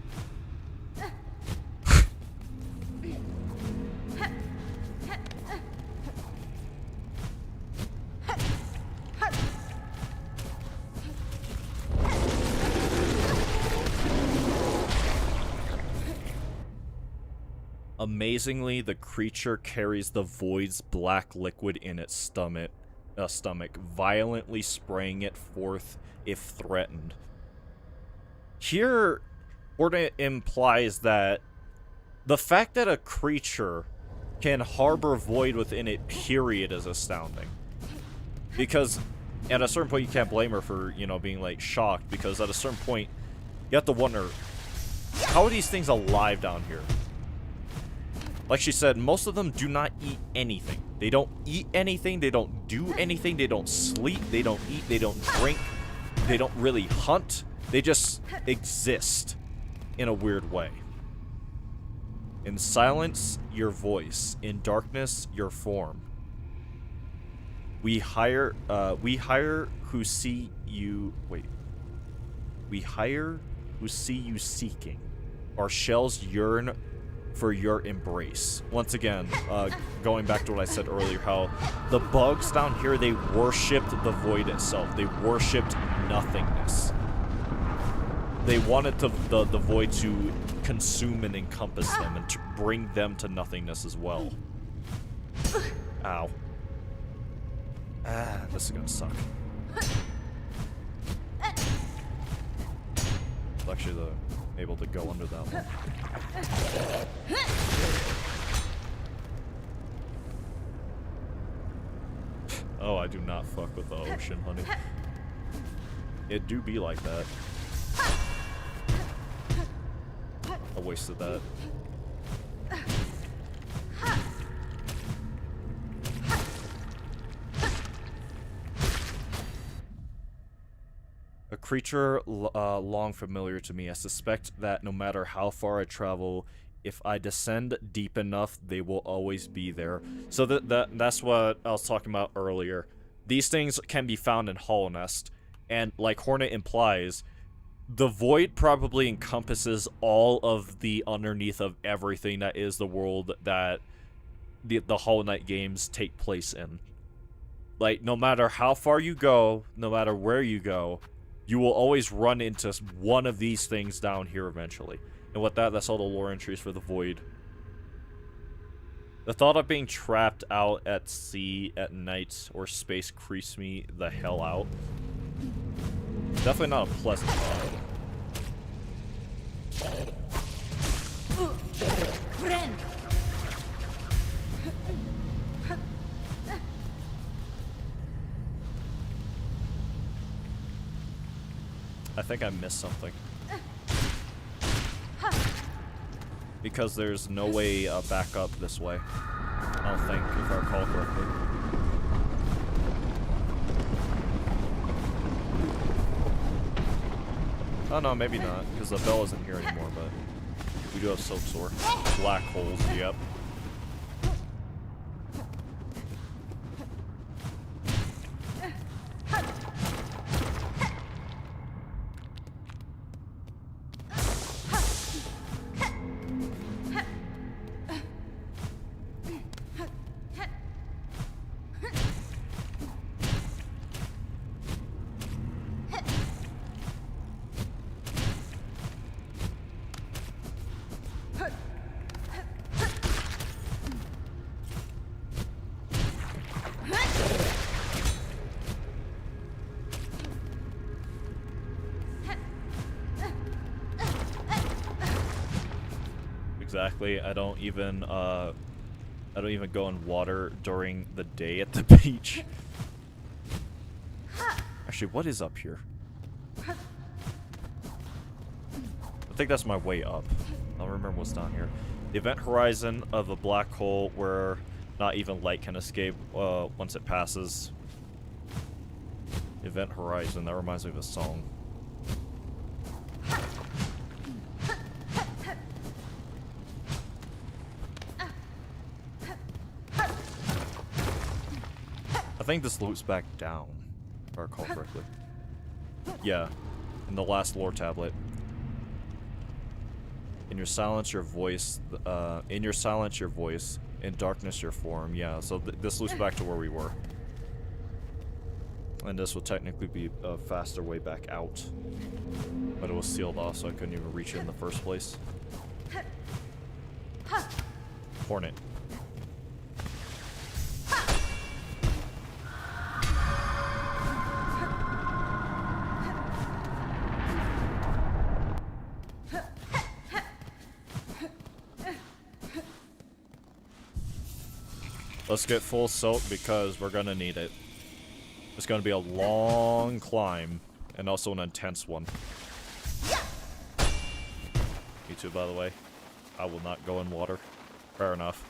Amazingly, the creature carries the void's black liquid in its stomach, violently spraying it forth if threatened. Here, Hornet implies that the fact that a creature can harbor void within it, period, is astounding. Because at a certain point, you can't blame her for, you know, being, like, shocked, because at a certain point, you have to wonder, how are these things alive down here? Like she said, most of them do not eat anything. They don't eat anything, they don't do anything, they don't sleep, they don't eat, they don't drink, they don't really hunt. They just exist in a weird way. In silence, your voice. In darkness, your form. We hire who see you... Wait. We hire who see you seeking. Our shells yearn for your embrace. Once again, going back to what I said earlier, how the bugs down here, they worshipped the void itself. They worshipped nothingness. They wanted the void to consume and encompass them and to bring them to nothingness as well. Ow. Ah, this is gonna suck. Actually, able to go under that one. Oh, I do not fuck with the ocean, honey. It do be like that. I wasted that. A creature long familiar to me. I suspect that no matter how far I travel, if I descend deep enough, they will always be there. So that's what I was talking about earlier. These things can be found in Hollow Nest, and like Hornet implies, the void probably encompasses all of the underneath of everything that is the world that the Hollow Knight games take place in. Like, no matter how far you go, no matter where you go, you will always run into one of these things down here eventually. And with that, that's all the lore entries for the void. The thought of being trapped out at sea at night or space creeps me the hell out. Definitely not a pleasant thought. Friend. I think I missed something. Because there's no way back up this way. I don't think, if I recall correctly. Oh no, maybe not, because the bell isn't here anymore, but we do have silksong. Black holes, yep. Exactly. I don't even go in water during the day at the beach. Actually, what is up here? I think that's my way up. I don't remember what's down here. The event horizon of a black hole where not even light can escape once it passes. Event horizon, that reminds me of a song. I think this loops back down, if I recall correctly. Yeah, in the last lore tablet. In your silence, your voice. In your silence, your voice. In darkness, your form. Yeah, so this loops back to where we were. And this will technically be a faster way back out. But it was sealed off, so I couldn't even reach it in the first place. Hornet. Let's get full silk because we're gonna need it. It's gonna be a long climb and also an intense one. Me too, by the way. I will not go in water. Fair enough.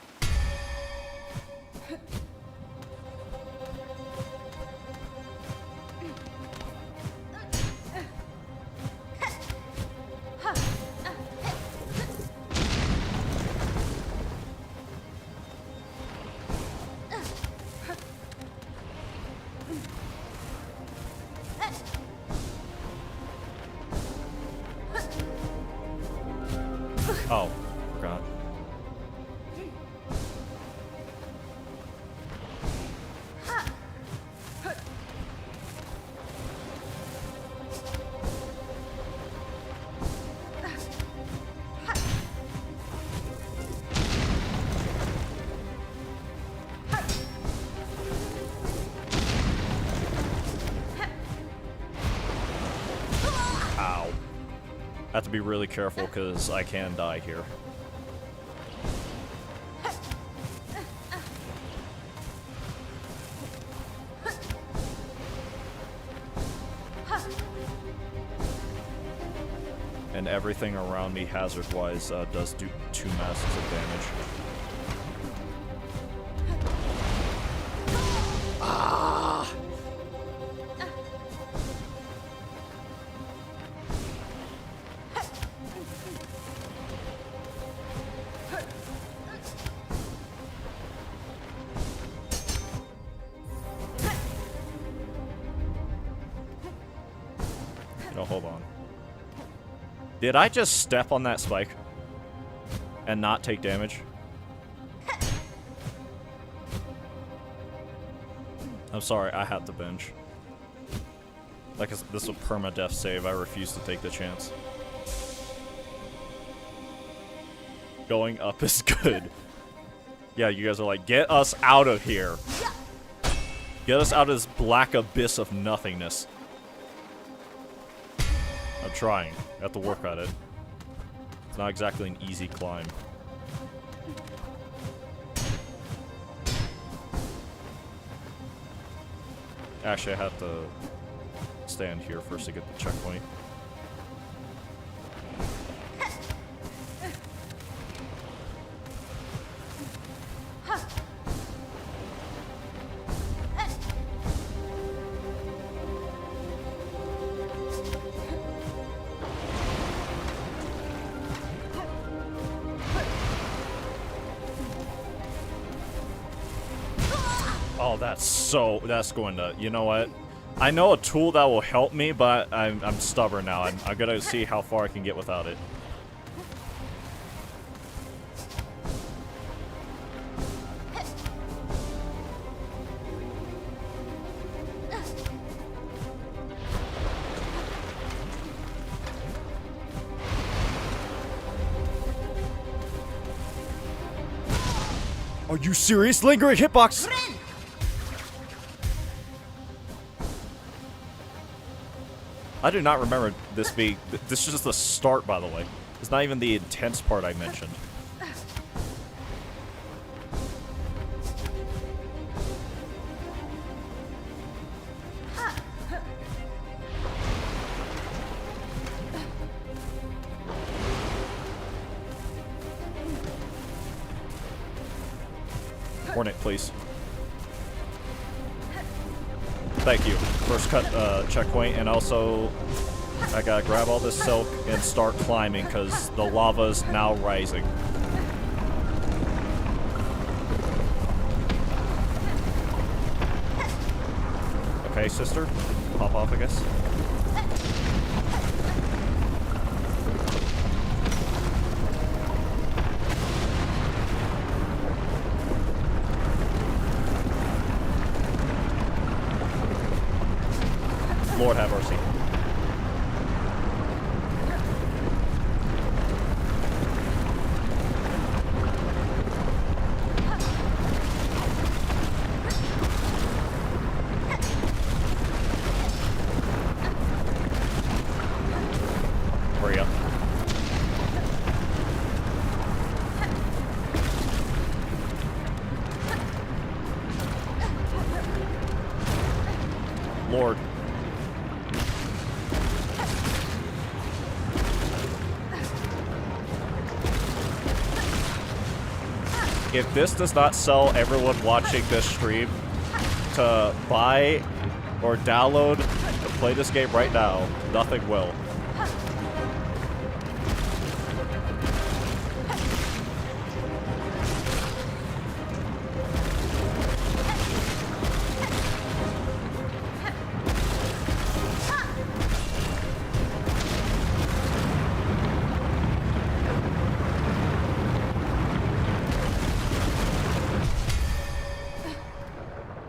Oh, forgot. Ow. I have to be really careful because I can die here. And everything around me hazard-wise does do 2 masses of damage. Ah! No, hold on. Did I just step on that spike? And not take damage? I'm sorry, I had to bench. Like, this is a permadeath save. I refuse to take the chance. Going up is good. Yeah, you guys are like, get us out of here. Get us out of this black abyss of nothingness. I'm trying. I have to work on it. It's not exactly an easy climb. Actually, I have to stand here first to get the checkpoint. Oh, that's going to, you know what? I know a tool that will help me, but I'm stubborn now. I'm gonna see how far I can get without it. Are you serious? Lingering hitbox! I do not remember this being... This is just the start, by the way. It's not even the intense part I mentioned. Hornet, please. Thank you. First cut checkpoint, and also I gotta grab all this silk and start climbing because the lava's now rising. Okay, sister. Pop off, I guess. Lord have mercy. Hurry up. Lord. If this does not sell everyone watching this stream to buy or download or play this game right now, nothing will.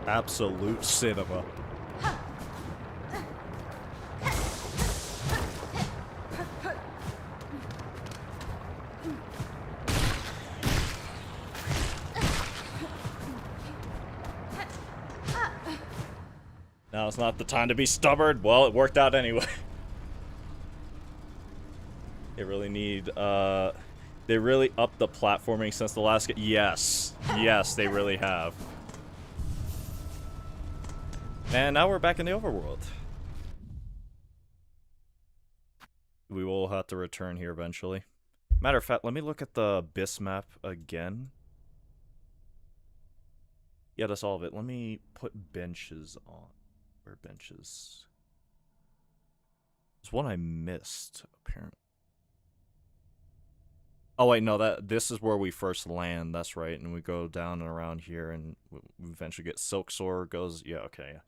Absolute cinema. Now it's not the time to be stubborn. Well, it worked out anyway. They really need, they really upped the platforming since the last game. Yes. Yes, they really have. And now we're back in the overworld. We will have to return here eventually. Matter of fact, let me look at the Abyss map again. Yeah, that's all of it. Let me put benches on. Where are benches? There's one I missed, apparently. Oh wait, no, this is where we first land, that's right. And we go down and around here and we eventually get silksong goes, yeah, okay, yeah.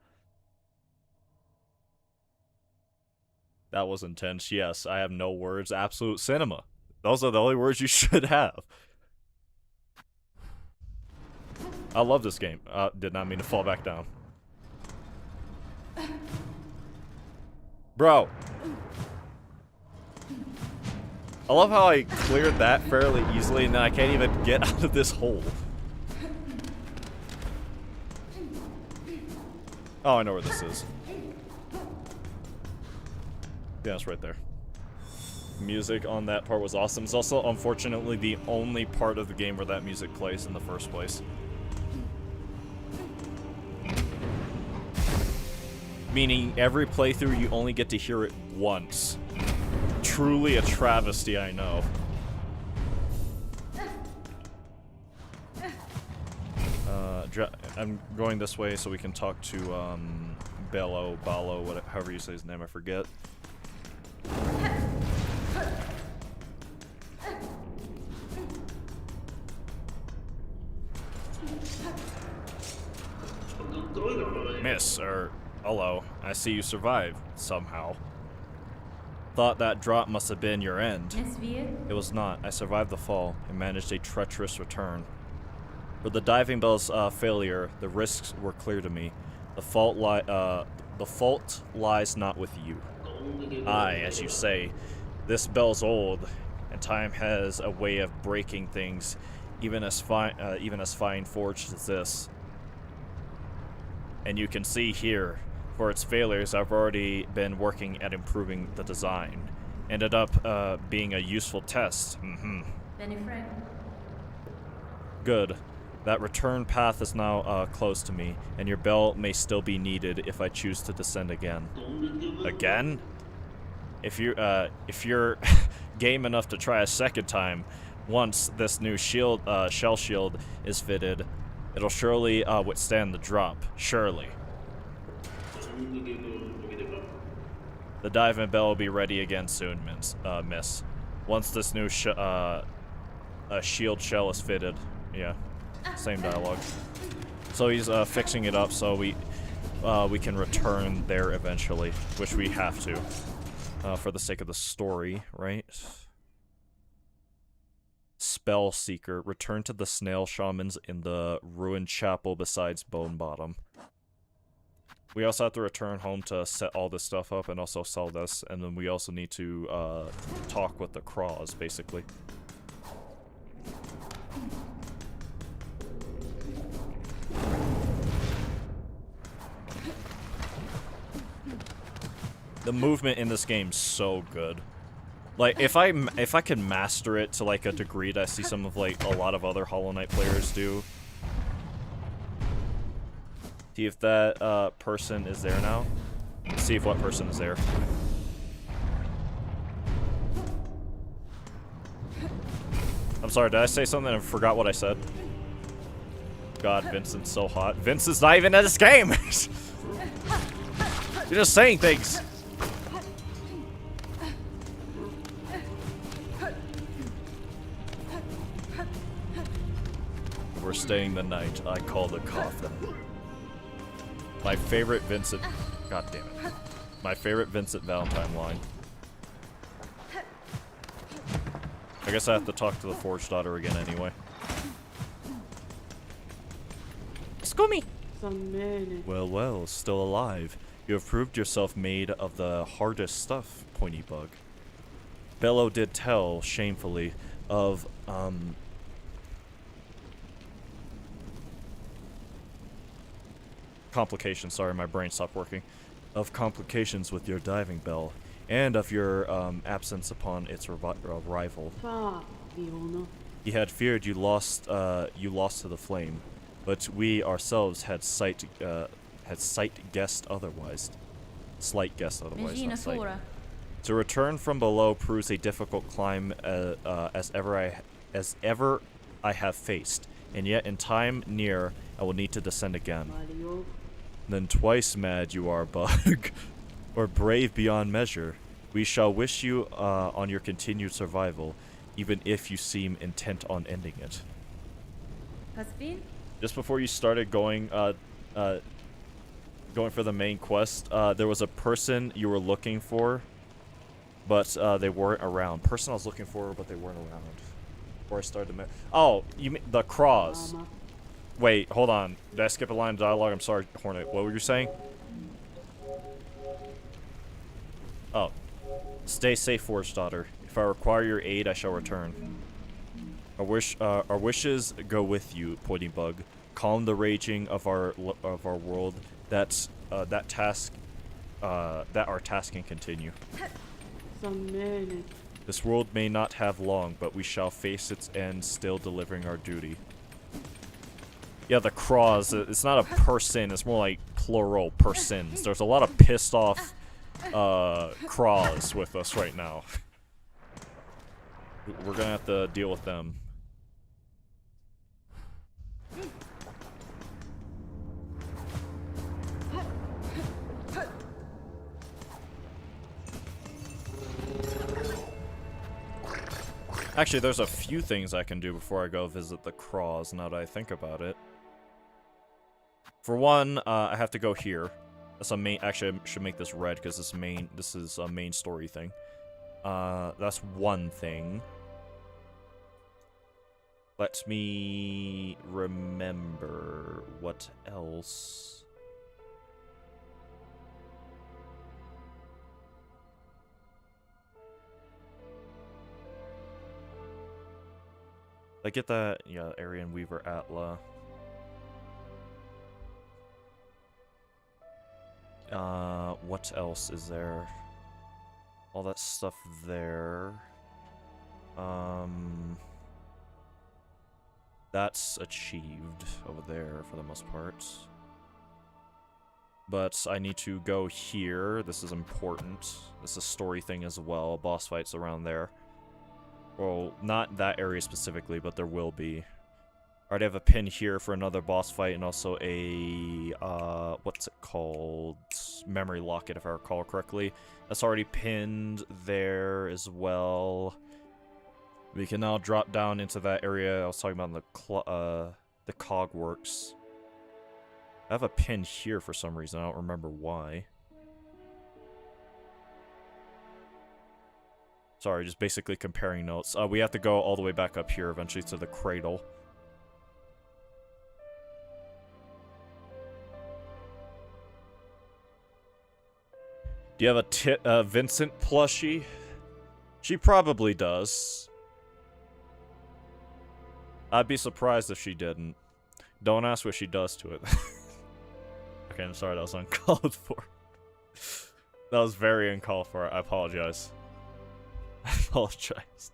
That was intense. Yes, I have no words. Absolute cinema. Those are the only words you should have. I love this game. Did not mean to fall back down. Bro. I love how I cleared that fairly easily and then I can't even get out of this hole. Oh, I know where this is. Yeah, it's right there. Music on that part was awesome. It's also, unfortunately, the only part of the game where that music plays in the first place. Meaning, every playthrough, you only get to hear it once. Truly a travesty, I know. I'm going this way so we can talk to, Balo, whatever, however you say his name, I forget. Miss, hello. I see you survived, somehow. Thought that drop must have been your end. It was not. I survived the fall and managed a treacherous return. For the diving bell's failure, the risks were clear to me. The fault lies not with you. Aye, as you say, this bell's old, and time has a way of breaking things, even as fine forged as this. And you can see here, for its failures, I've already been working at improving the design. Ended up being a useful test. Good. That return path is now close to me, and your bell may still be needed if I choose to descend again. Again? If you're game enough to try a second time, once this new shell shield is fitted, it'll surely withstand the drop. Surely. The diving bell will be ready again soon, miss. Once this new shield shell is fitted. Yeah. Same dialogue. So he's fixing it up so we can return there eventually, which we have to for the sake of the story, right? Spell Seeker, return to the snail shamans in the ruined chapel besides Bone Bottom. We also have to return home to set all this stuff up and also sell this, and then we also need to talk with the Craws, basically. The movement in this game's so good. Like, if I can master it to like a degree that I see some of like a lot of other Hollow Knight players do. See if that person is there now. See if what person is there. I'm sorry, did I say something and forgot what I said? God, Vincent's so hot. Vincent's not even in this game! You're just saying things! We're staying the night. I call the coffin. My favorite Vincent... God damn it. My favorite Vincent Valentine line. I guess I have to talk to the Forge Daughter again anyway. Scoomy! Well, well, still alive. You have proved yourself made of the hardest stuff, Pointy Bug. Bello did tell, shamefully, of, complications, sorry, my brain stopped working. Of complications with your diving bell, and of your, absence upon its arrival. He had feared you lost to the flame, but we ourselves had sight guessed otherwise. Slight guess otherwise, not sight. To return from below proves a difficult climb as ever I have faced, and yet in time near I will need to descend again. Then twice mad you are, Bug, or brave beyond measure. We shall wish you on your continued survival, even if you seem intent on ending it. Just before you started going for the main quest, there was a person you were looking for but they weren't around. Person I was looking for, but they weren't around. Before I started the oh, you mean the Craws. Wait, hold on. Did I skip a line of dialogue? I'm sorry, Hornet. What were you saying? Oh. Stay safe, Forest Daughter. If I require your aid, I shall return. Our wishes go with you, Pointing Bug. Calm the raging of our world. That our task can continue. This world may not have long, but we shall face its end, still delivering our duty. Yeah, the Craws. It's not a person. It's more like plural persons. There's a lot of pissed off Craws with us right now. We're gonna have to deal with them. Actually, there's a few things I can do before I go visit the Craws, now that I think about it. For one, I have to go here. That's a main. Actually, I should make this red because this is a main story thing. That's one thing. Let me remember what else. I get that, yeah, Aryan Weaver Atla. What else is there? All that stuff there. That's achieved over there for the most part. But I need to go here. This is important. This is a story thing as well. Boss fights around there. Well, not that area specifically, but there will be. I already have a pin here for another boss fight, and also a, what's it called? Memory locket, if I recall correctly. That's already pinned there as well. We can now drop down into that area I was talking about in the Cogworks. I have a pin here for some reason, I don't remember why. Sorry, just basically comparing notes. We have to go all the way back up here eventually to the cradle. Do you have a Vincent plushie? She probably does. I'd be surprised if she didn't. Don't ask what she does to it. Okay, I'm sorry, that was uncalled for. That was very uncalled for. I apologize. I apologize.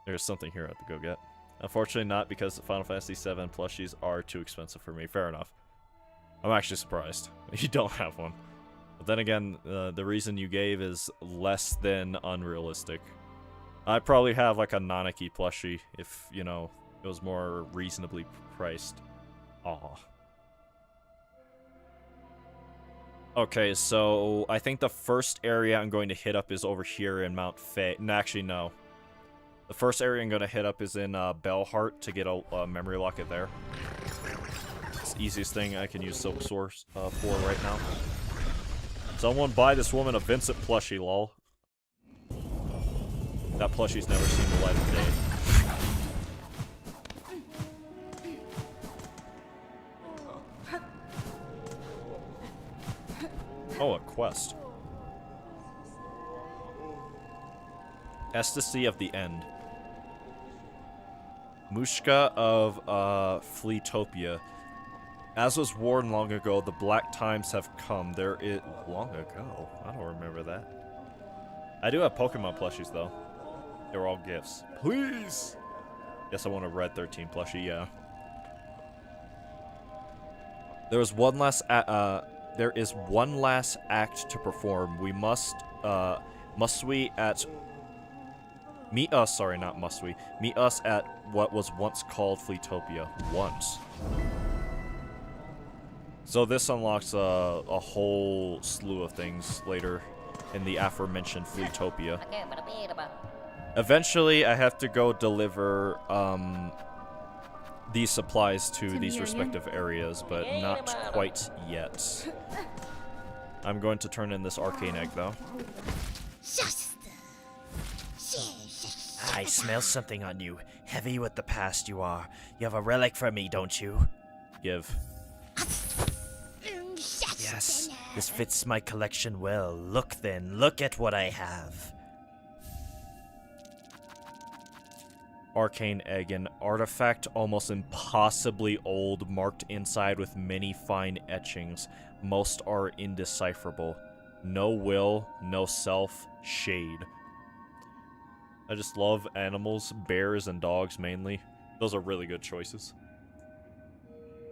There's something here I have to go get. Unfortunately not, because the Final Fantasy VII plushies are too expensive for me. Fair enough. I'm actually surprised you don't have one. But then again, the reason you gave is less than unrealistic. I'd probably have like a Nanaki plushie if, you know, it was more reasonably priced. Aw. Okay, so I think the first area I'm going to hit up is over here in Mount Faye. No, actually, no. The first area I'm going to hit up is in Bellheart to get a memory locket there. It's the easiest thing I can use Silk Source for right now. Someone buy this woman a Vincent plushie, lol. That plushie's never seen the light of day. Oh, a quest. Ecstasy of the End. Mushka of Fleetopia. As was warned long ago, the black times have come. Long ago? I don't remember that. I do have Pokemon plushies, though. They were all gifts. Please! Yes, I want a Red 13 plushie, yeah. There is one last act to perform. We must we at... Meet us, sorry, not must we. Meet us at what was once called Fleetopia. Once. So this unlocks a whole slew of things later in the aforementioned Fleetopia. Eventually, I have to go deliver these supplies to these 10 million. respective areas, but not quite yet. I'm going to turn in this arcane egg, though. I smell something on you. Heavy with the past you are. You have a relic for me, don't you? Give. Yes, this fits my collection well. Look then, look at what I have. Arcane egg, an artifact almost impossibly old, marked inside with many fine etchings. Most are indecipherable. No will, no self, shade. I just love animals, bears and dogs mainly. Those are really good choices.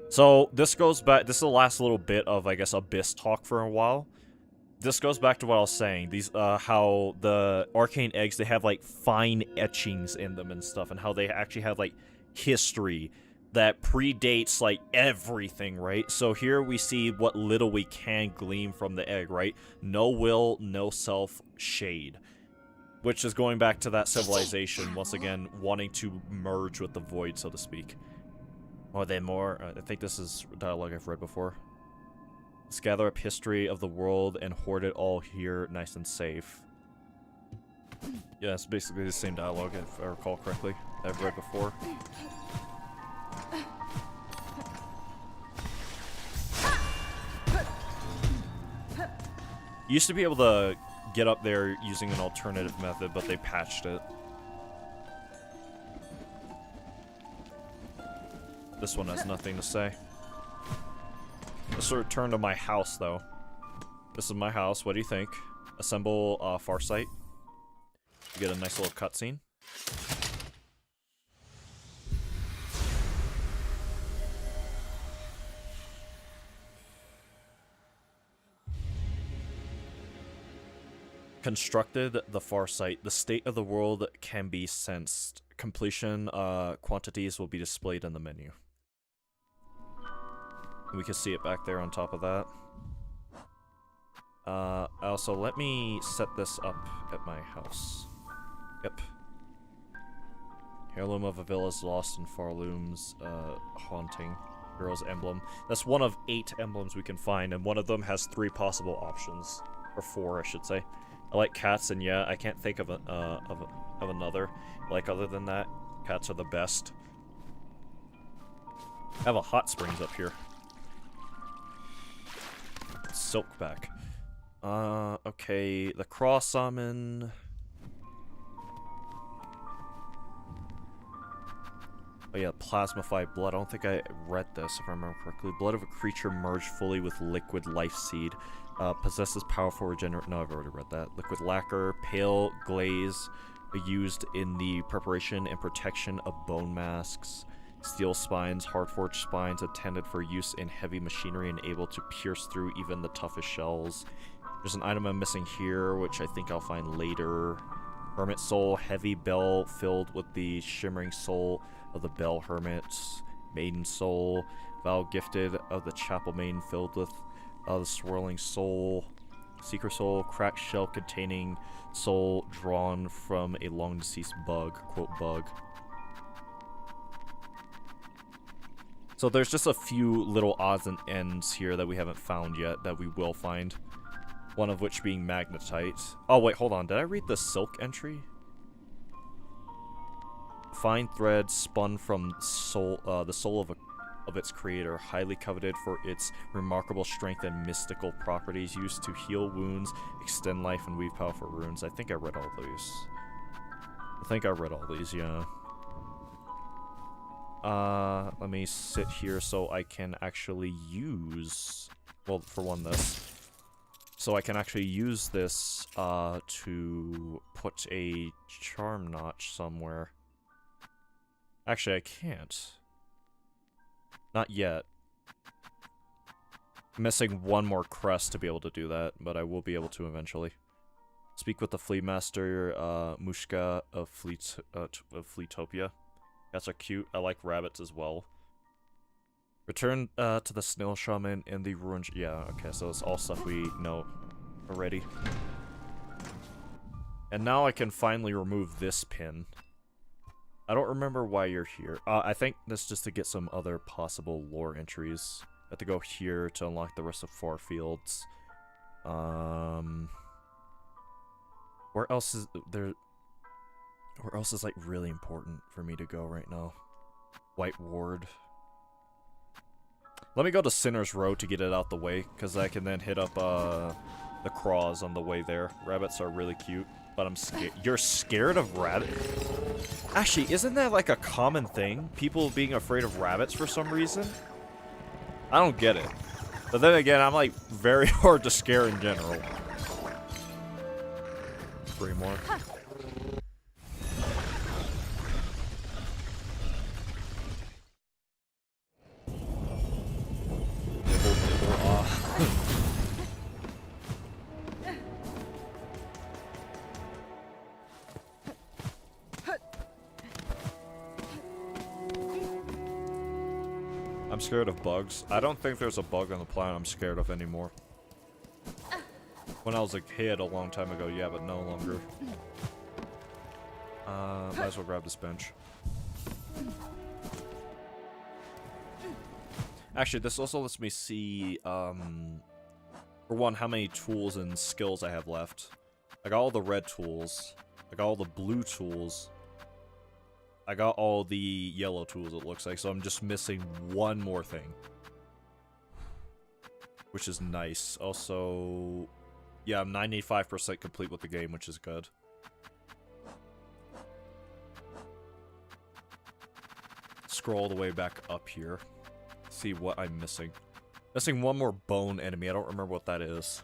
So this goes back, this is the last little bit of, I guess, Abyss talk for a while. This goes back to what I was saying, these, how the arcane eggs, they have, like, fine etchings in them and stuff, and how they actually have, like, history that predates, like, everything, right? So here we see what little we can glean from the egg, right? No will, no self, shade. Which is going back to that civilization, once again, wanting to merge with the void, so to speak. Are there more? I think this is dialogue I've read before. Let's gather up history of the world and hoard it all here, nice and safe. Yeah, it's basically the same dialogue, if I recall correctly, I've read before. You used to be able to get up there using an alternative method, but they patched it. This one has nothing to say. Let's return to my house, though. This is my house. What do you think? Assemble Farsight. You get a nice little cutscene. Constructed the Farsight. The state of the world can be sensed. Completion quantities will be displayed in the menu. We can see it back there on top of that. Also, let me set this up at my house. Yep. Heirloom of a village lost in Farloom's haunting. Hero's emblem. That's one of 8 emblems we can find, and one of them has 3 possible options. Or 4, I should say. I like cats, and yeah, I can't think of another. Like, other than that, cats are the best. I have a hot springs up here. Silkback. Okay, the Cross Summon. Oh yeah, Plasmified Blood. I don't think I read this, if I remember correctly. Blood of a creature merged fully with liquid life seed. Possesses powerful regenerate. No, I've already read that. Liquid lacquer, pale glaze, used in the preparation and protection of bone masks. Steel spines, hard-forged spines intended for use in heavy machinery and able to pierce through even the toughest shells. There's an item I'm missing here, which I think I'll find later. Hermit Soul, heavy bell filled with the shimmering soul of the Bell Hermit. Maiden Soul, vow gifted of the Chapel Maiden filled with the swirling soul. Secret Soul, cracked shell containing soul drawn from a long-deceased bug. Quote, bug. So there's just a few little odds and ends here that we haven't found yet that we will find. One of which being magnetite. Oh wait, hold on. Did I read the silk entry? Fine thread spun from soul, the soul of its creator, highly coveted for its remarkable strength and mystical properties, used to heal wounds, extend life, and weave powerful runes. I think I read all these. Yeah. Let me sit here so I can actually use, well, for one, this. So I can actually use this, to put a charm notch somewhere. Actually, I can't. Not yet. I'm missing one more crest to be able to do that, but I will be able to eventually. Speak with the Flea Master, Mushka of Fleetopia. Cats are cute. I like rabbits as well. Return to the Snail Shaman in the ruined... Yeah, okay, so it's all stuff we know already. And now I can finally remove this pin. I don't remember why you're here. I think that's just to get some other possible lore entries. I have to go here to unlock the rest of Farfields. Where else is there? Where else is like really important for me to go right now? White Ward. Let me go to Sinner's Row to get it out the way, because I can then hit up the craws on the way there. Rabbits are really cute, but I'm scared. You're scared of rabbits? Actually, isn't that like a common thing? People being afraid of rabbits for some reason? I don't get it. But then again, I'm like very hard to scare in general. 3 more. Nibble, nibble, I'm scared of bugs. I don't think there's a bug on the planet I'm scared of anymore. When I was a kid a long time ago, yeah, but no longer. Might as well grab this bench. Actually, this also lets me see, for one, how many tools and skills I have left. I got all the red tools. I got all the blue tools. I got all the yellow tools, it looks like, so I'm just missing one more thing. Which is nice. Also, yeah, I'm 95% complete with the game, which is good. Scroll all the way back up here. See what I'm missing. Missing one more bone enemy. I don't remember what that is.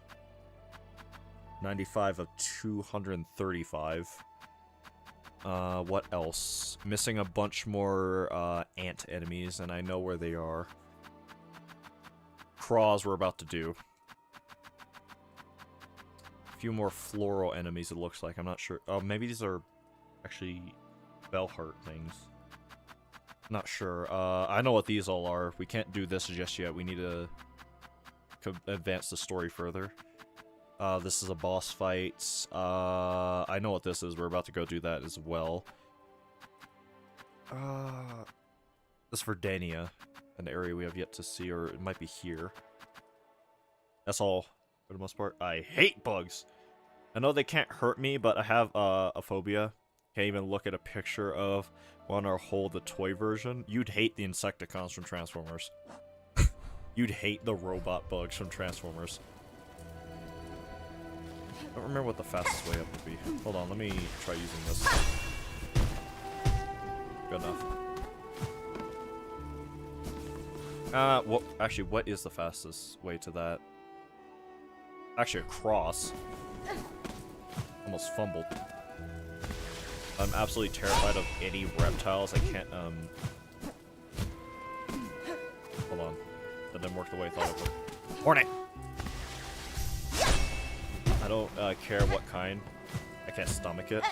95 of 235. What else? Missing a bunch more ant enemies, and I know where they are. Craws we're about to do. A few more floral enemies, it looks like. I'm not sure. Oh, maybe these are actually Bellheart things. Not sure. I know what these all are. We can't do this just yet. We need to advance the story further. This is a boss fight. I know what this is. We're about to go do that as well. This is for Dania, an area we have yet to see, or it might be here. That's all, for the most part. I hate bugs! I know they can't hurt me, but I have a phobia. Can't even look at a picture of one or hold the toy version. You'd hate the Insecticons from Transformers. You'd hate the robot bugs from Transformers. I don't remember what the fastest way up would be. Hold on, let me try using this. Good enough. Well, actually, what is the fastest way to that? Actually, a cross. Almost fumbled. I'm absolutely terrified of any reptiles. I can't, Hold on. That didn't work the way I thought it would. Hornet! I don't care what kind. I can't stomach it.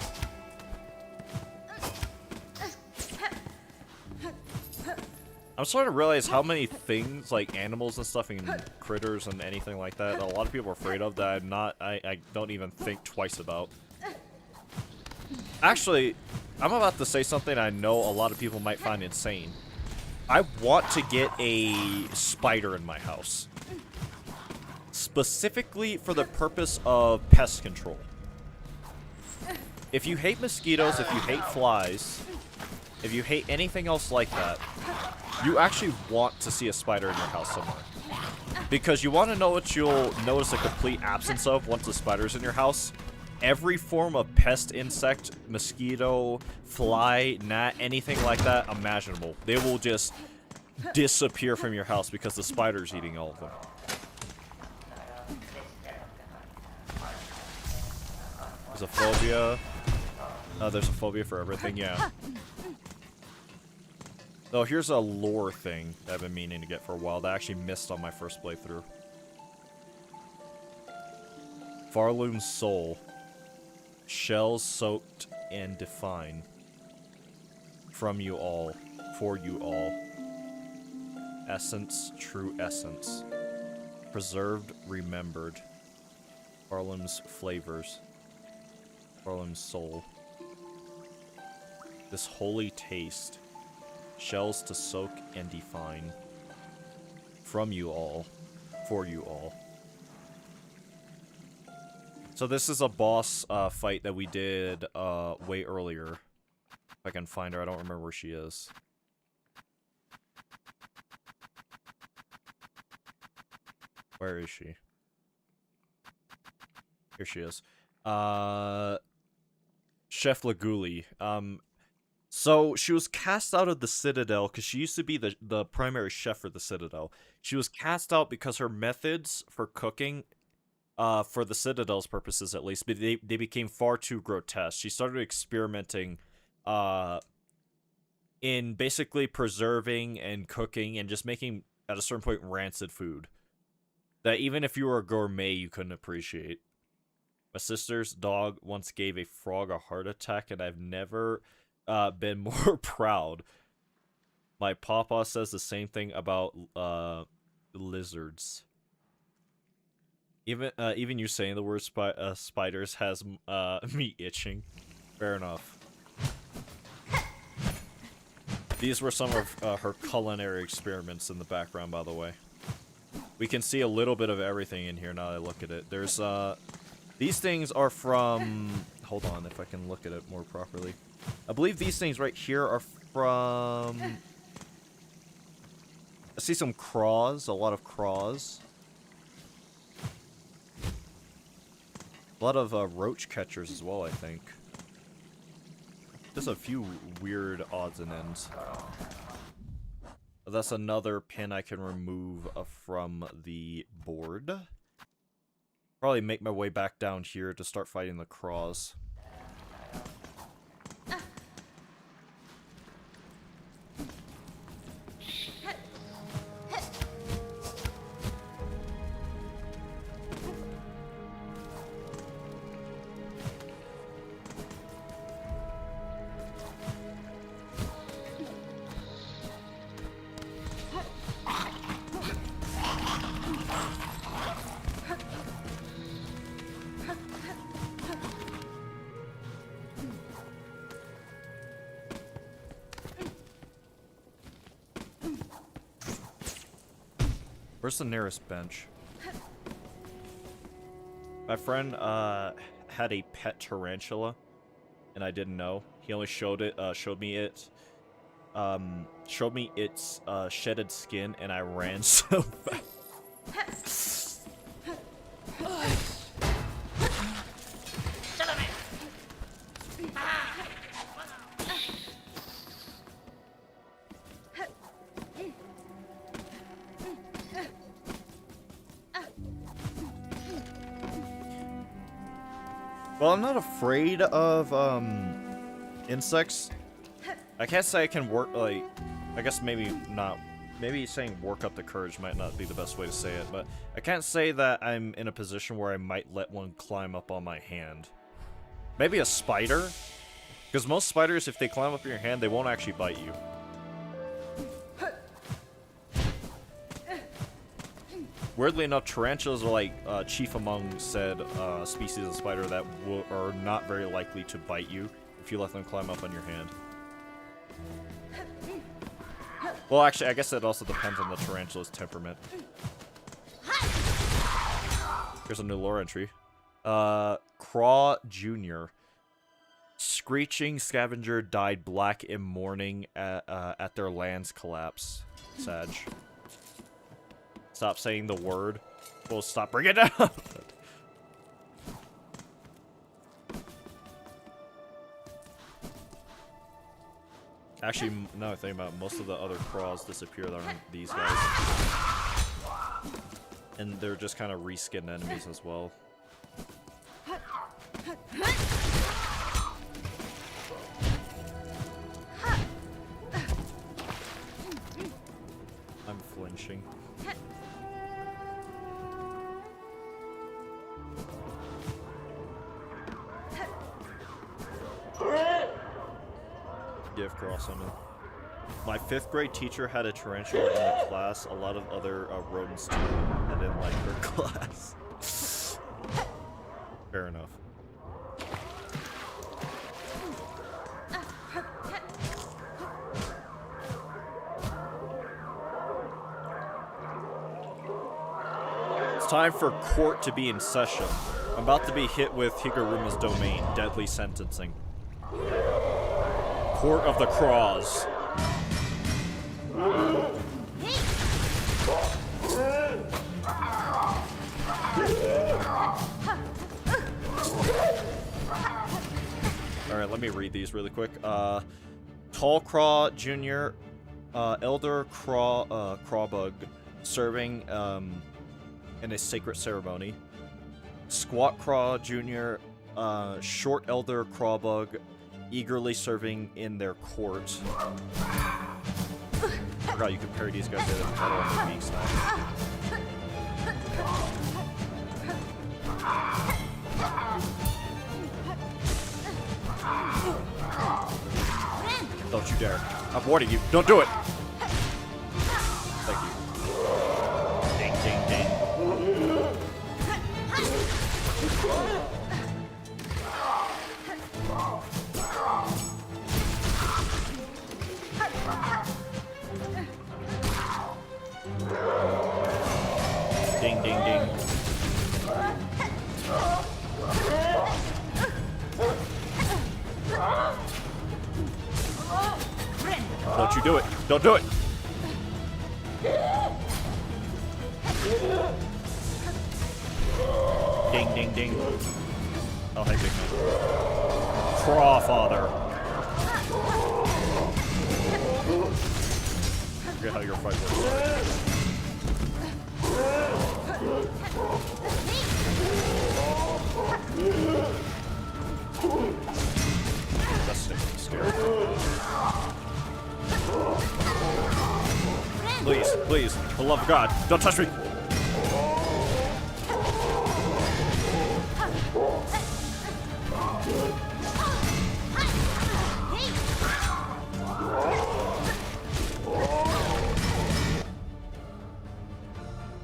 I'm starting to realize how many things, like animals and stuff and critters and anything like that a lot of people are afraid of that I don't even think twice about. Actually, I'm about to say something I know a lot of people might find insane. I want to get a spider in my house. Specifically for the purpose of pest control. If you hate mosquitoes, if you hate flies, if you hate anything else like that, you actually want to see a spider in your house somewhere. Because you want to know what you'll notice a complete absence of once the spider's in your house. Every form of pest, insect, mosquito, fly, gnat, anything like that imaginable. They will just disappear from your house because the spider's eating all of them. There's a phobia. There's a phobia for everything, yeah. Oh, here's a lore thing that I've been meaning to get for a while that I actually missed on my first playthrough. Farloom's soul. Shells soaked and define. From you all. For you all. Essence, true essence. Preserved, remembered. Farloom's flavors. Farloom's soul. This holy taste. Shells to soak and define. From you all. For you all. So this is a boss fight that we did way earlier. If I can find her, I don't remember where she is. Where is she? Here she is. Chef Laguli. So she was cast out of the Citadel because she used to be the primary chef for the Citadel. She was cast out because her methods for cooking, for the Citadel's purposes at least, but they became far too grotesque. She started experimenting in basically preserving and cooking and just making, at a certain point, rancid food. That even if you were a gourmet, you couldn't appreciate. My sister's dog once gave a frog a heart attack, and I've never been more proud. My papa says the same thing about lizards. Even you saying the word spiders has me itching. Fair enough. These were some of her culinary experiments in the background, by the way. We can see a little bit of everything in here now that I look at it. There's, these things are from... Hold on, if I can look at it more properly. I believe these things right here are from... I see some craws, a lot of craws. A lot of roach catchers as well, I think. Just a few weird odds and ends. That's another pin I can remove from the board. Probably make my way back down here to start fighting the craws. Where's the nearest bench? My friend had a pet tarantula, and I didn't know. He only showed me its shedded skin, and I ran so fast. Well, I'm not afraid of insects. I can't say I can work, like, I guess maybe not, maybe saying work up the courage might not be the best way to say it, but I can't say that I'm in a position where I might let one climb up on my hand. Maybe a spider? Because most spiders, if they climb up your hand, they won't actually bite you. Weirdly enough, tarantulas are like chief among said species of spider that are not very likely to bite you if you let them climb up on your hand. Well, actually, I guess that also depends on the tarantula's temperament. Here's a new lore entry. Craw Jr. Screeching scavenger died black in mourning at their land's collapse. Sag. Stop saying the word. We'll stop bringing it down. Actually, now I think about it, most of the other craws disappeared on these guys. And they're just kind of reskinned enemies as well. I'm flinching. Give cross on him. My 5th grade teacher had a tarantula in the class. A lot of other rodents too. I didn't like her class. Fair enough. time for court to be in session. I'm about to be hit with Higuruma's domain, deadly sentencing. Court of the Craws. Alright, let me read these really quick. Tall Craw Jr., Elder Crawbug, serving in a sacred ceremony. Squat Craw Jr., Short Elder Crawbug, eagerly serving in their court. I forgot you could parry these guys with Metal Techniques now. Don't you dare. I'm warning you. Don't do it. Thank you. Ding, ding, ding. Ding, ding, ding. Don't you do it. Don't do it. Ding, ding, ding. Oh, hey, big man. Craw father. I forget how your fight works. That's scary. Please, please, for the love of God, don't touch me!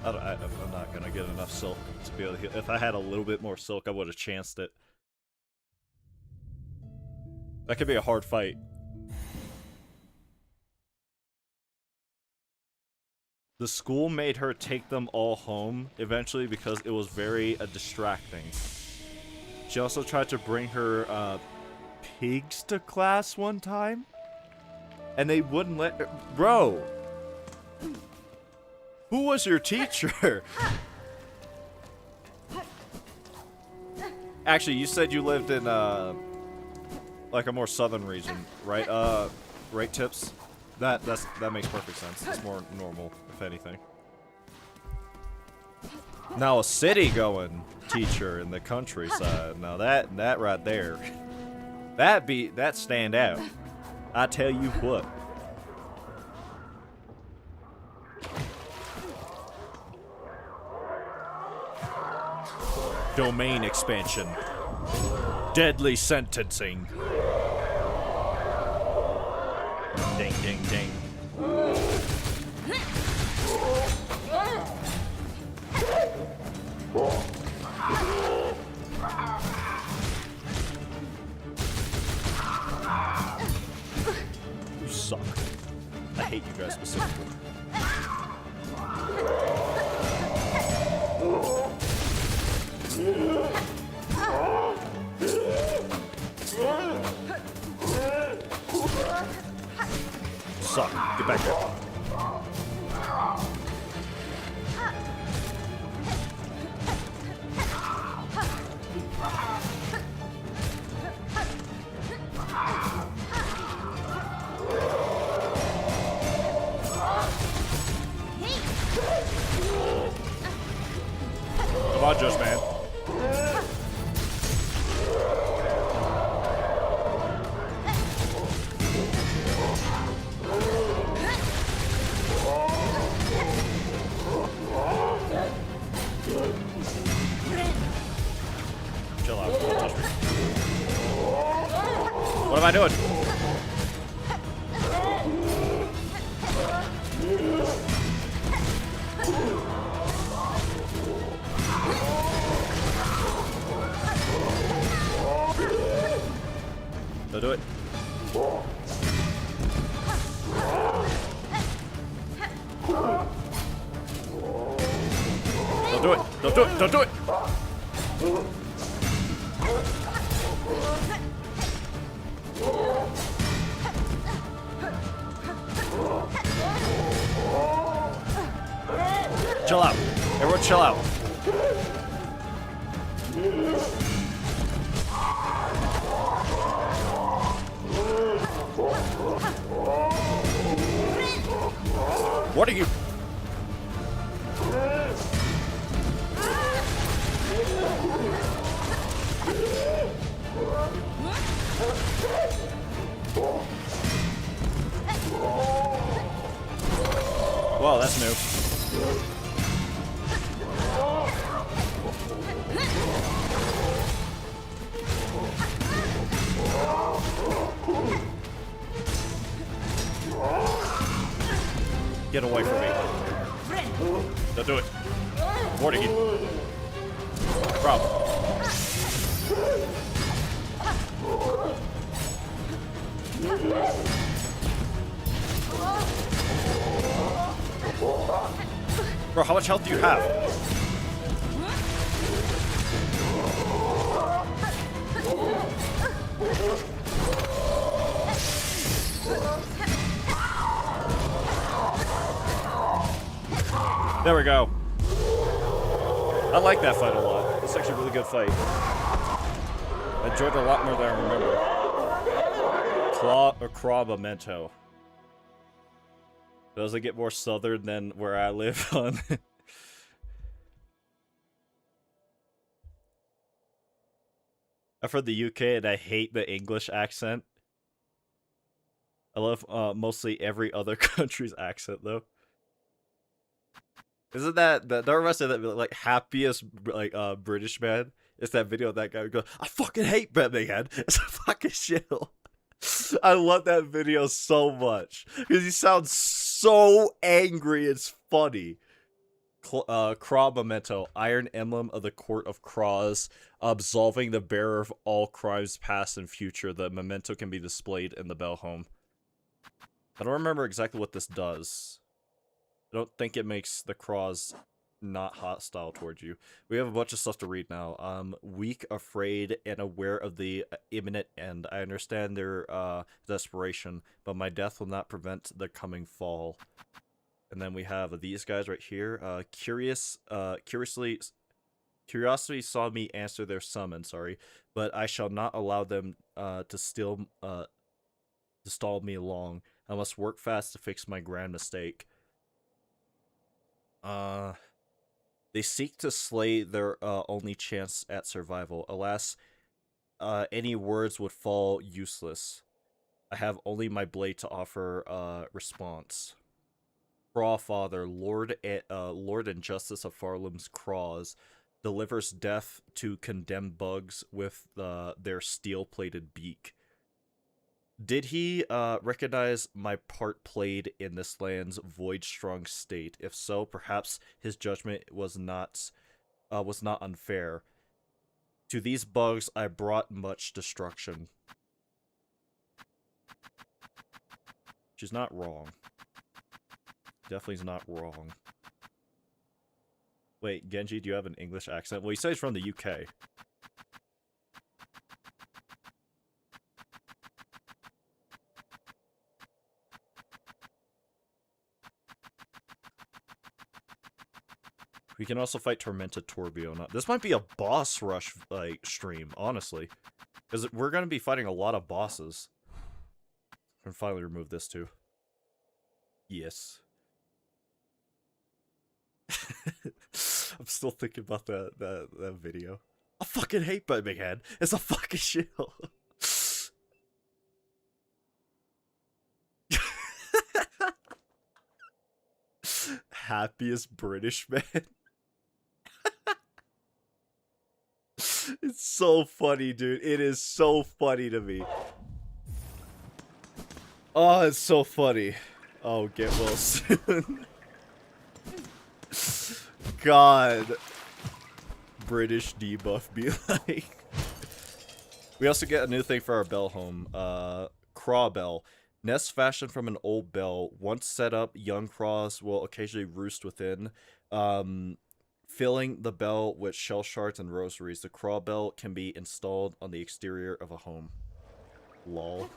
I'm not gonna get enough silk to be able to heal. If I had a little bit more silk, I would have chanced it. That could be a hard fight. The school made her take them all home eventually because it was very distracting. She also tried to bring her pigs to class one time, and they wouldn't let her. Bro, who was your teacher? Actually, you said you lived in like a more southern region, right? Right, Tips? That makes perfect sense. It's more normal, if anything. Now a city-going teacher in the countryside. Now that right there, that stand out. I tell you what. Domain expansion. Deadly sentencing. Ding, ding, ding. You suck. I hate you guys specifically. Suck. Get back here. Come on, Just Man. Chill out. Don't touch me. What am I doing? Don't do it. Don't do it! Don't do it! Don't do it! Chill out. Everyone chill out. What are you? Wow, that's new. Get away from me. Don't do it. Warning you. Problem. Bro, how much health do you have? There we go. I like that fight a lot. It's actually a really good fight. I enjoyed it a lot more than I remember. Craw memento. Does it get more southern than where I live on? I'm from the UK and I hate the English accent. I love mostly every other country's accent though. Isn't that the rest of that like happiest like British man? It's that video of that guy who goes, I fucking hate Birmingham. It's a fucking shill. I love that video so much because he sounds so angry. It's funny. Craw memento, iron emblem of the court of Craws, absolving the bearer of all crimes past and future. The memento can be displayed in the bell home. I don't remember exactly what this does. I don't think it makes the Craws not hostile towards you. We have a bunch of stuff to read now. Weak, afraid, and aware of the imminent end. I understand their desperation, but my death will not prevent the coming fall. And then we have these guys right here. Curiosity saw me answer their summon, but I shall not allow them to stall me long. I must work fast to fix my grand mistake. They seek to slay their only chance at survival. Alas, any words would fall useless. I have only my blade to offer response. Craw Father, Lord and Justice of Farlam's Craws, delivers death to condemned bugs with their steel-plated beak. Did he recognize my part played in this land's void-strong state? If so, perhaps his judgment was not unfair. To these bugs I brought much destruction. She's not wrong. Definitely is not wrong. Wait, Genji, do you have an English accent? Well, he says he's from the UK. We can also fight Tormented Torbjorn. This might be a boss rush like stream, honestly, because we're gonna be fighting a lot of bosses. And finally remove this too. Yes. I'm still thinking about that video. I fucking hate Birmingham. It's a fucking shill. Happiest British man. It's so funny, dude. It is so funny to me. Oh, it's so funny. Oh, get well soon. God. British debuff be like. We also get a new thing for our bell home. Craw bell. Nest fashioned from an old bell. Once set up, young craws will occasionally roost within. filling the bell with shell shards and rosaries. The crawl bell can be installed on the exterior of a home. Lol.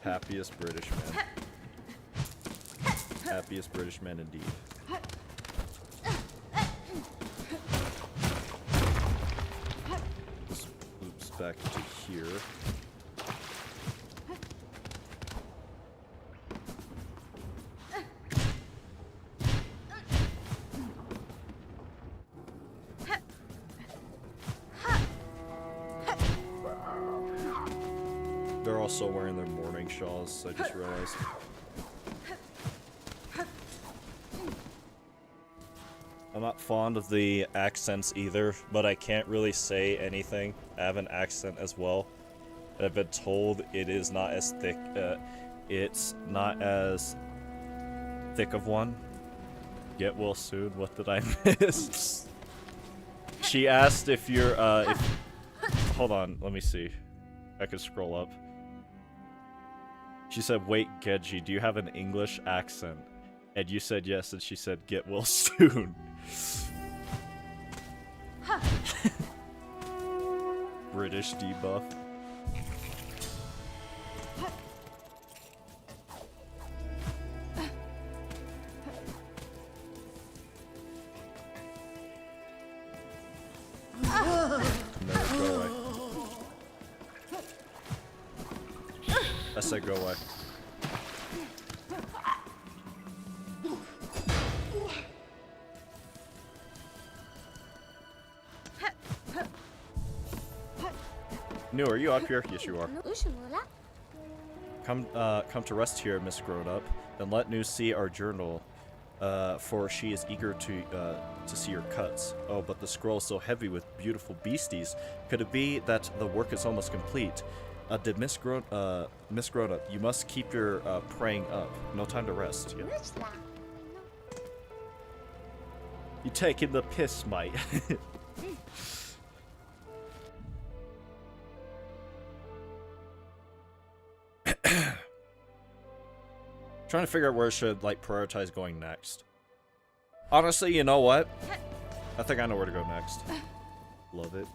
Happiest British man. Happiest British man indeed. This loops back to here. They're also wearing their morning shawls, I just realized. I'm not fond of the accents either, but I can't really say anything. I have an accent as well. I've been told it is not as thick, it's not as thick of one. Get well soon, what did I miss? She asked if you're, hold on, let me see. I could scroll up. She said, wait, Genji, do you have an English accent? And you said yes, and she said, get well soon. British debuff. No, go away. I said go away. New, are you up here? Yes, you are. Come to rest here, Miss Grown-Up. Then let New see our journal, for she is eager to see your cuts. Oh, but the scroll is so heavy with beautiful beasties. Could it be that the work is almost complete? Did Miss Grown-Up, you must keep your praying up. No time to rest. Yeah. You taking the piss, mate. Trying to figure out where I should like prioritize going next. Honestly, you know what? I think I know where to go next. Love it.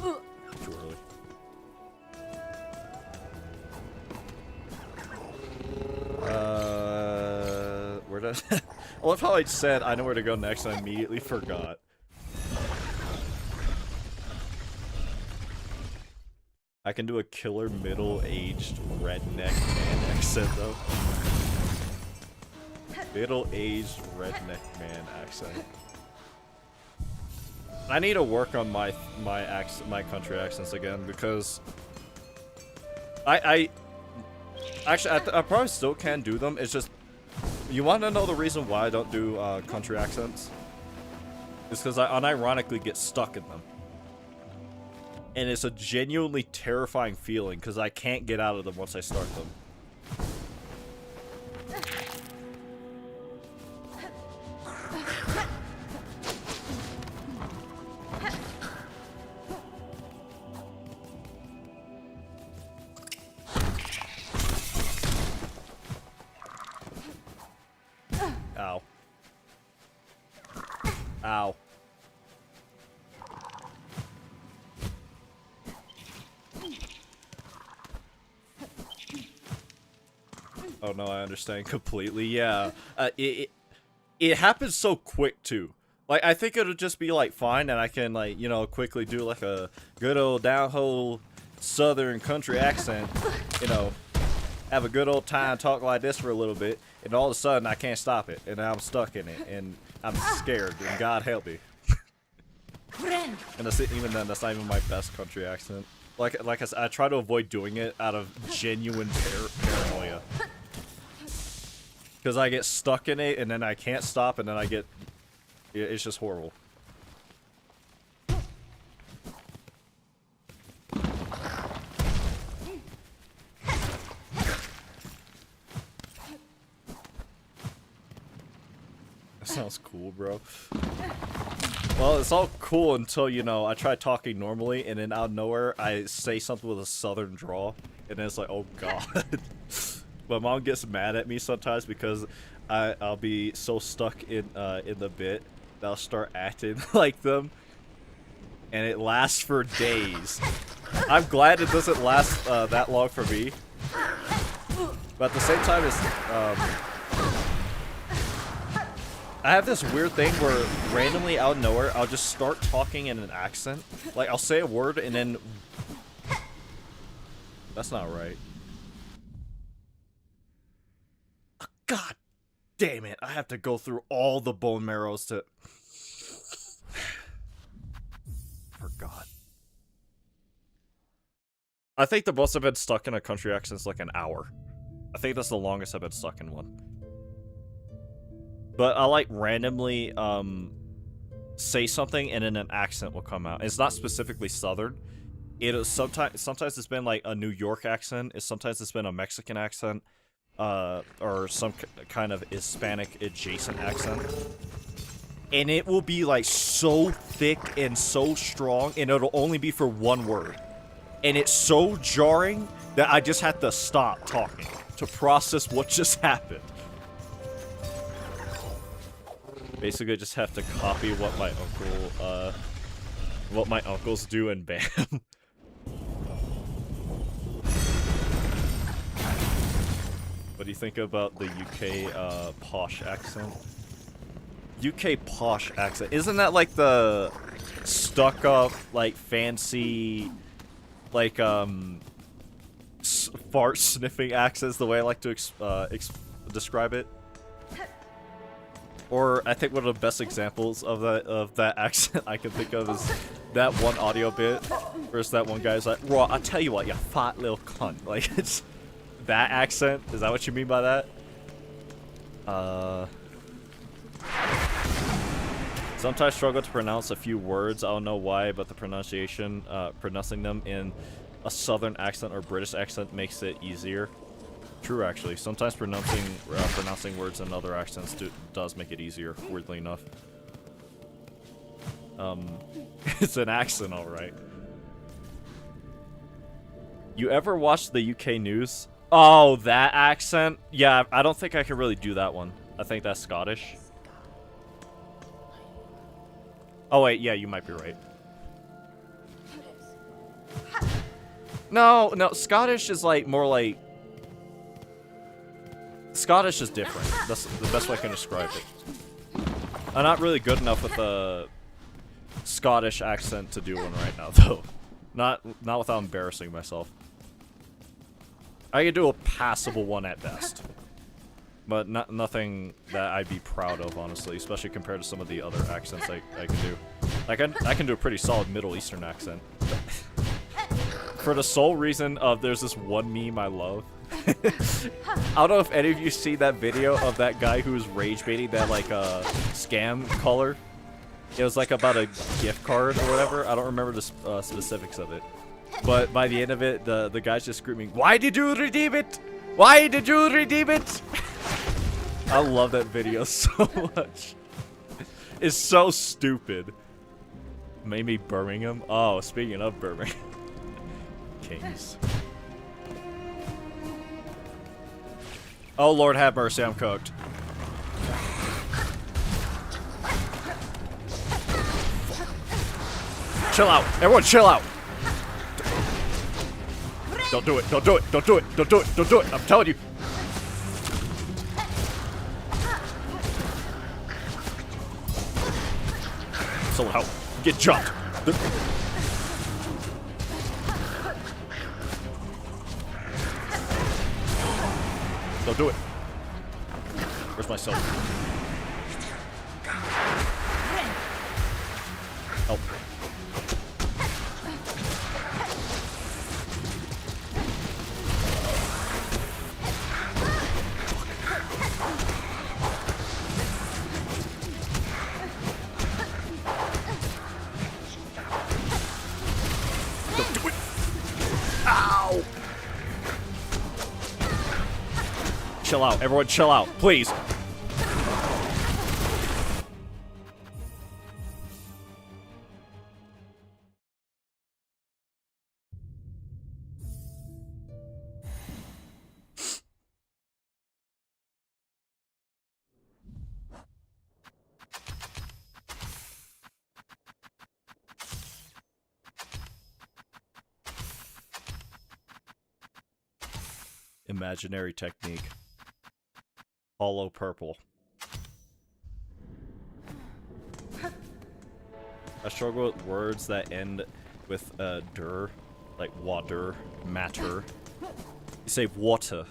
Too early. Where did I love how I said I know where to go next and I immediately forgot. I can do a killer middle-aged redneck man accent though. Middle-aged redneck man accent. I need to work on my country accents again because I probably still can do them. It's just, you want to know the reason why I don't do country accents? It's because I unironically get stuck in them. And it's a genuinely terrifying feeling because I can't get out of them once I start them. Ow. Ow. Oh no, I understand completely. Yeah, it happens so quick too. Like I think it'll just be like fine, and I can like quickly do like a good old down-hole southern country accent. Have a good old time, talk like this for a little bit, and all of a sudden I can't stop it, and I'm stuck in it, and I'm scared. And God help me. And even then, that's not even my best country accent. Like I said, I try to avoid doing it out of genuine paranoia. Because I get stuck in it, and then I can't stop, and then I get... It's just horrible. That sounds cool, bro. Well, it's all cool until, you know, I try talking normally, and then out of nowhere, I say something with a southern drawl, and then it's like, oh god. My mom gets mad at me sometimes because I'll be so stuck in the bit that I'll start acting like them, and it lasts for days. I'm glad it doesn't last that long for me, but at the same time, it's I have this weird thing where randomly out of nowhere, I'll just start talking in an accent. Like, I'll say a word and then... That's not right. God damn it. I have to go through all the bone marrows to... Forgot. I think the most I've been stuck in a country accent is like an hour. I think that's the longest I've been stuck in one. But I like randomly say something and then an accent will come out. It's not specifically Southern. Sometimes it's been like a New York accent. Sometimes it's been a Mexican accent, or some kind of Hispanic adjacent accent. And it will be like so thick and so strong, and it'll only be for one word. And it's so jarring that I just have to stop talking to process what just happened. Basically, I just have to copy what my uncles do in BAM. What do you think about the UK posh accent? UK posh accent, isn't that like the stuck up, like fancy, like fart sniffing accents? The way I like to describe it. Or I think one of the best examples of that accent I can think of is that one audio bit, where's that one guy's like, "Raw, I tell you what, you fat little cunt." Like, it's that accent. Is that what you mean by that? Sometimes struggle to pronounce a few words. I don't know why, but the pronunciation, pronouncing them in a southern accent or British accent makes it easier. True, actually. Sometimes pronouncing words in other accents does make it easier, weirdly enough. It's an accent, alright. You ever watch the UK news? Oh, that accent? Yeah, I don't think I can really do that one. I think that's Scottish. Oh wait, yeah, you might be right. No, Scottish is like more like... Scottish is different. That's the best way I can describe it. I'm not really good enough with a Scottish accent to do one right now, though. Not without embarrassing myself. I can do a passable one at best. But nothing that I'd be proud of, honestly, especially compared to some of the other accents I can do. I can do a pretty solid Middle Eastern accent. For the sole reason of there's this one meme I love. I don't know if any of you see that video of that guy who was rage baiting that like scam caller. It was like about a gift card or whatever. I don't remember the specifics of it. But by the end of it, the guy's just screaming, "Why did you redeem it? Why did you redeem it?" I love that video so much. It's so stupid. Maybe Birmingham. Oh, speaking of Birmingham. Kings. Oh, Lord have mercy, I'm cooked. Chill out. Everyone chill out. Don't do it. Don't do it. Don't do it. Don't do it. Don't do it. I'm telling you. Someone help. Get jumped. Don't do it. Where's my soul? Help. Don't do it. Ow! Chill out. Everyone chill out, please. imaginary technique. Hollow purple. I struggle with words that end with der, like water, matter. You say water.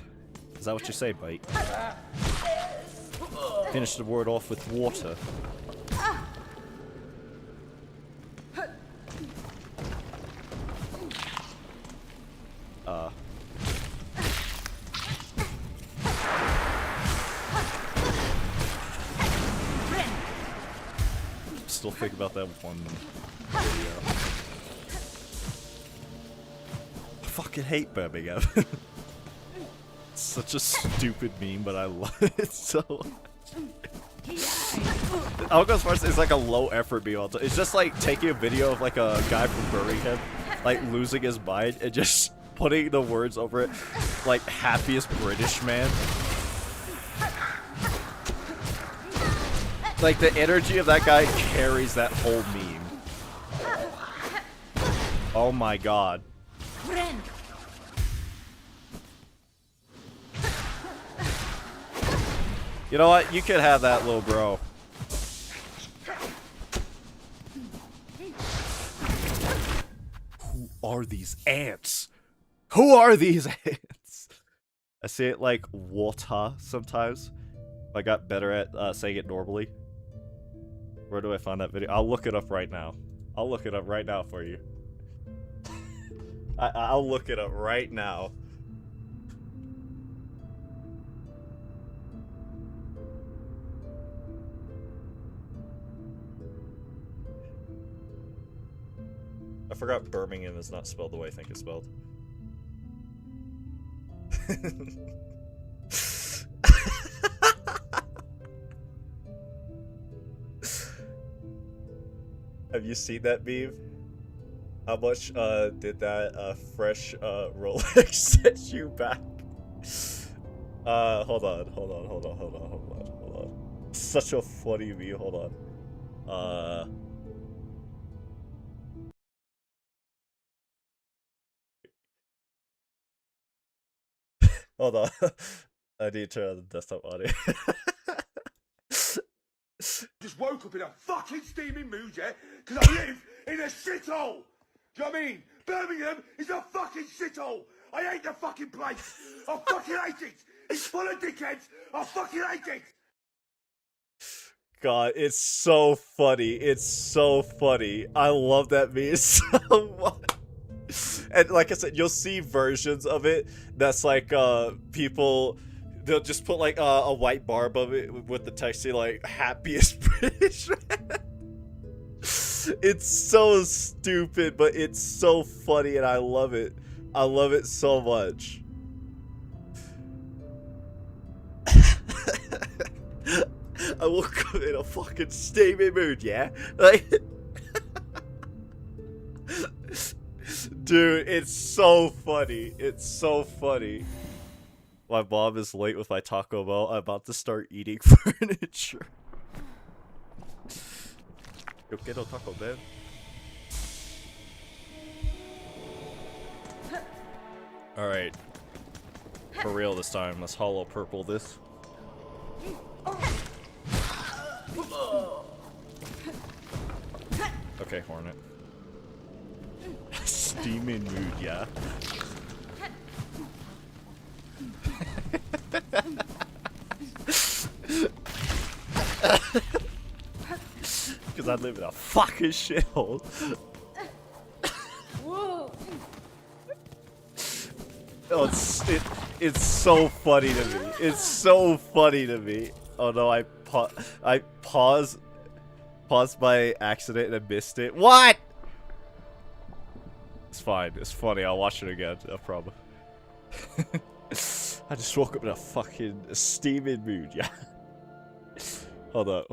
Is that what you say, Bite? Finish the word off with water. Still think about that one video. I fucking hate Birmingham. It's such a stupid meme, but I love it so much. I'll go as far as it's like a low effort meme. Also, it's just like taking a video of like a guy from Birmingham, like losing his mind and just putting the words over it, like happiest British man. Like, the energy of that guy carries that whole meme. Oh my god. You know what? You could have that, little bro. Who are these ants? Who are these ants? I say it like water sometimes. I got better at saying it normally. Where do I find that video? I'll look it up right now. I'll look it up right now for you. I'll look it up right now. I forgot Birmingham is not spelled the way I think it's spelled. Have you seen that meme? How much did that fresh Rolex set you back? Hold on. Such a funny meme, hold on. Hold on. I need to turn on the desktop audio. Just woke up in a fucking steaming mood, yeah? Because I live in a shithole! Do you know what I mean? Birmingham is a fucking shithole! I hate the fucking place! I fucking hate it! It's full of dickheads! I fucking hate it! God, it's so funny. It's so funny. I love that meme so much. And like I said, you'll see versions of it that's like people, they'll just put like a white bar above it with the text saying like happiest British man. It's so stupid, but it's so funny and I love it. I love it so much. I woke up in a fucking steamy mood, yeah? Like, dude, it's so funny. It's so funny. My mom is late with my Taco Bell. I'm about to start eating furniture. Yo quiero Taco Bell. Alright. For real this time. Let's hollow purple this. Okay, Hornet. Steaming mood, yeah. Because I live in a fucking shithole. Whoa. Oh, it's so funny to me. It's so funny to me. Oh no, I paused by accident and I missed it. What? It's fine. It's funny. I'll watch it again. No problem. I just woke up in a fucking steaming mood. Yeah. Hold up.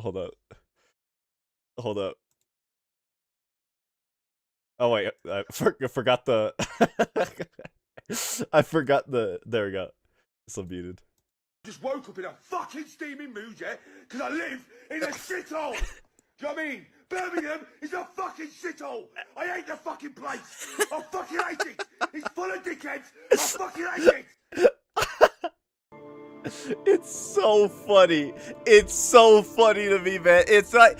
Oh wait, I forgot the. I forgot the. There we go. It's unmuted. Just woke up in a fucking steaming mood, yeah? Because I live in a shithole! Do you know what I mean? Birmingham is a fucking shithole! I hate the fucking place! I fucking hate it! It's full of dickheads! I fucking hate it! It's so funny. It's so funny to me, man. It's like,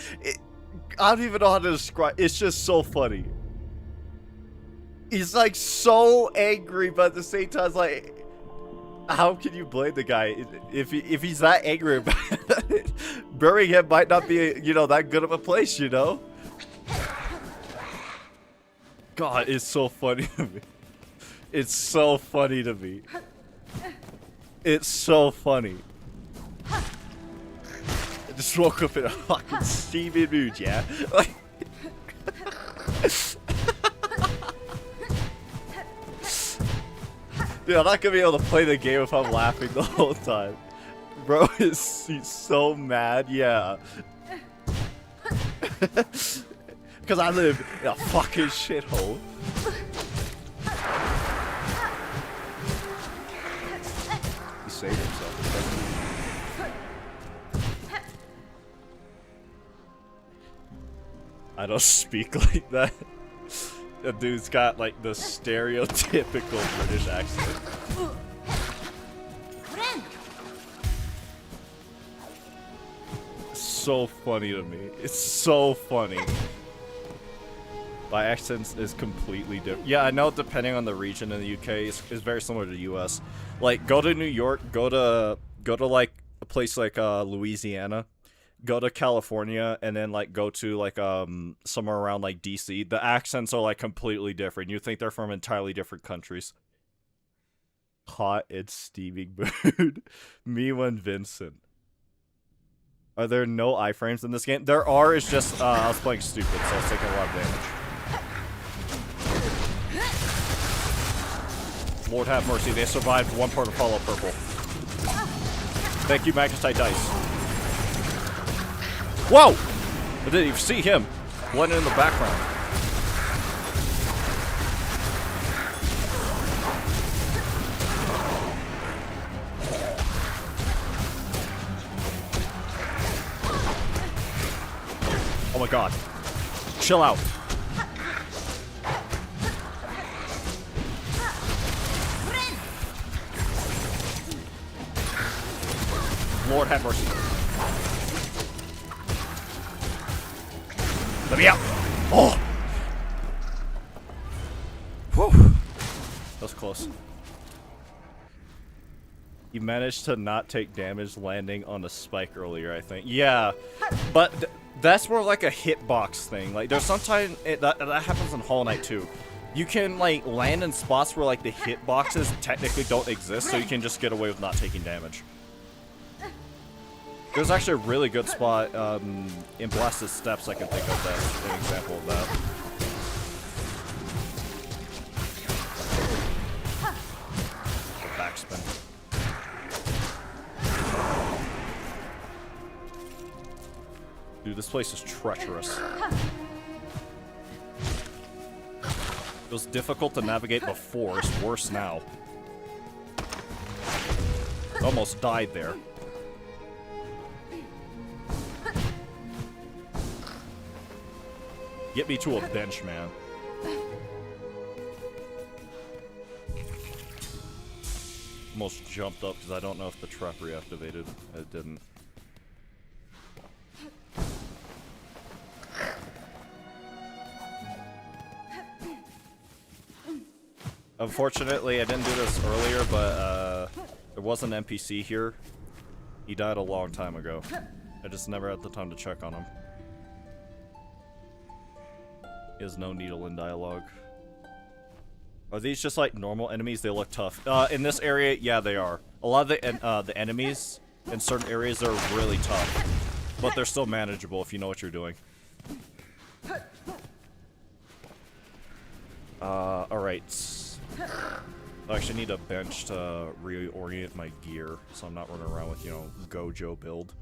I don't even know how to describe. It's just so funny. He's like so angry, but at the same time, it's like, how can you blame the guy if he's that angry about it? Birmingham might not be, you know, that good of a place, you know? God, it's so funny to me. It's so funny to me. It's so funny. I just woke up in a fucking steamy mood, yeah? Like, dude, I'm not gonna be able to play the game if I'm laughing the whole time. Bro he's so mad, yeah. Because I live in a fucking shithole. He saved himself. I don't speak like that. The dude's got like the stereotypical British accent. It's so funny to me. It's so funny. My accent is completely different. Yeah, I know depending on the region in the UK, it's very similar to the US. Like, go to New York, go to like a place like Louisiana, go to California, and then like go to like somewhere around like DC. The accents are like completely different. You think they're from entirely different countries. Hot and steaming mood. Miwa and Vincent. Are there no iframes in this game? There are, it's just I was playing stupid, so I was taking a lot of damage. Lord have mercy, they survived one part of Follow Purple. Thank you, Magnetite Dice. Whoa! I didn't even see him. Blending in the background. Oh my god. Chill out. Lord have mercy. Let me out. Oh! Whew. That was close. You managed to not take damage landing on the spike earlier, I think. Yeah, but that's more like a hitbox thing. Like, there's sometimes that happens in Hollow Knight too. You can like land in spots where like the hitboxes technically don't exist, so you can just get away with not taking damage. There's actually a really good spot in Blasted Steps I can think of that's an example of that. Backspin. Dude, this place is treacherous. It was difficult to navigate before, it's worse now. Almost died there. Get me to a bench, man. Almost jumped up because I don't know if the trap reactivated. It didn't. Unfortunately, I didn't do this earlier, but there was an NPC here. He died a long time ago. I just never had the time to check on him. He has no needle in dialogue. Are these just like normal enemies? They look tough. In this area, yeah, they are. A lot of the enemies in certain areas are really tough, but they're still manageable if you know what you're doing. Alright. I actually need a bench to reorient my gear, so I'm not running around with, you know, Gojo build.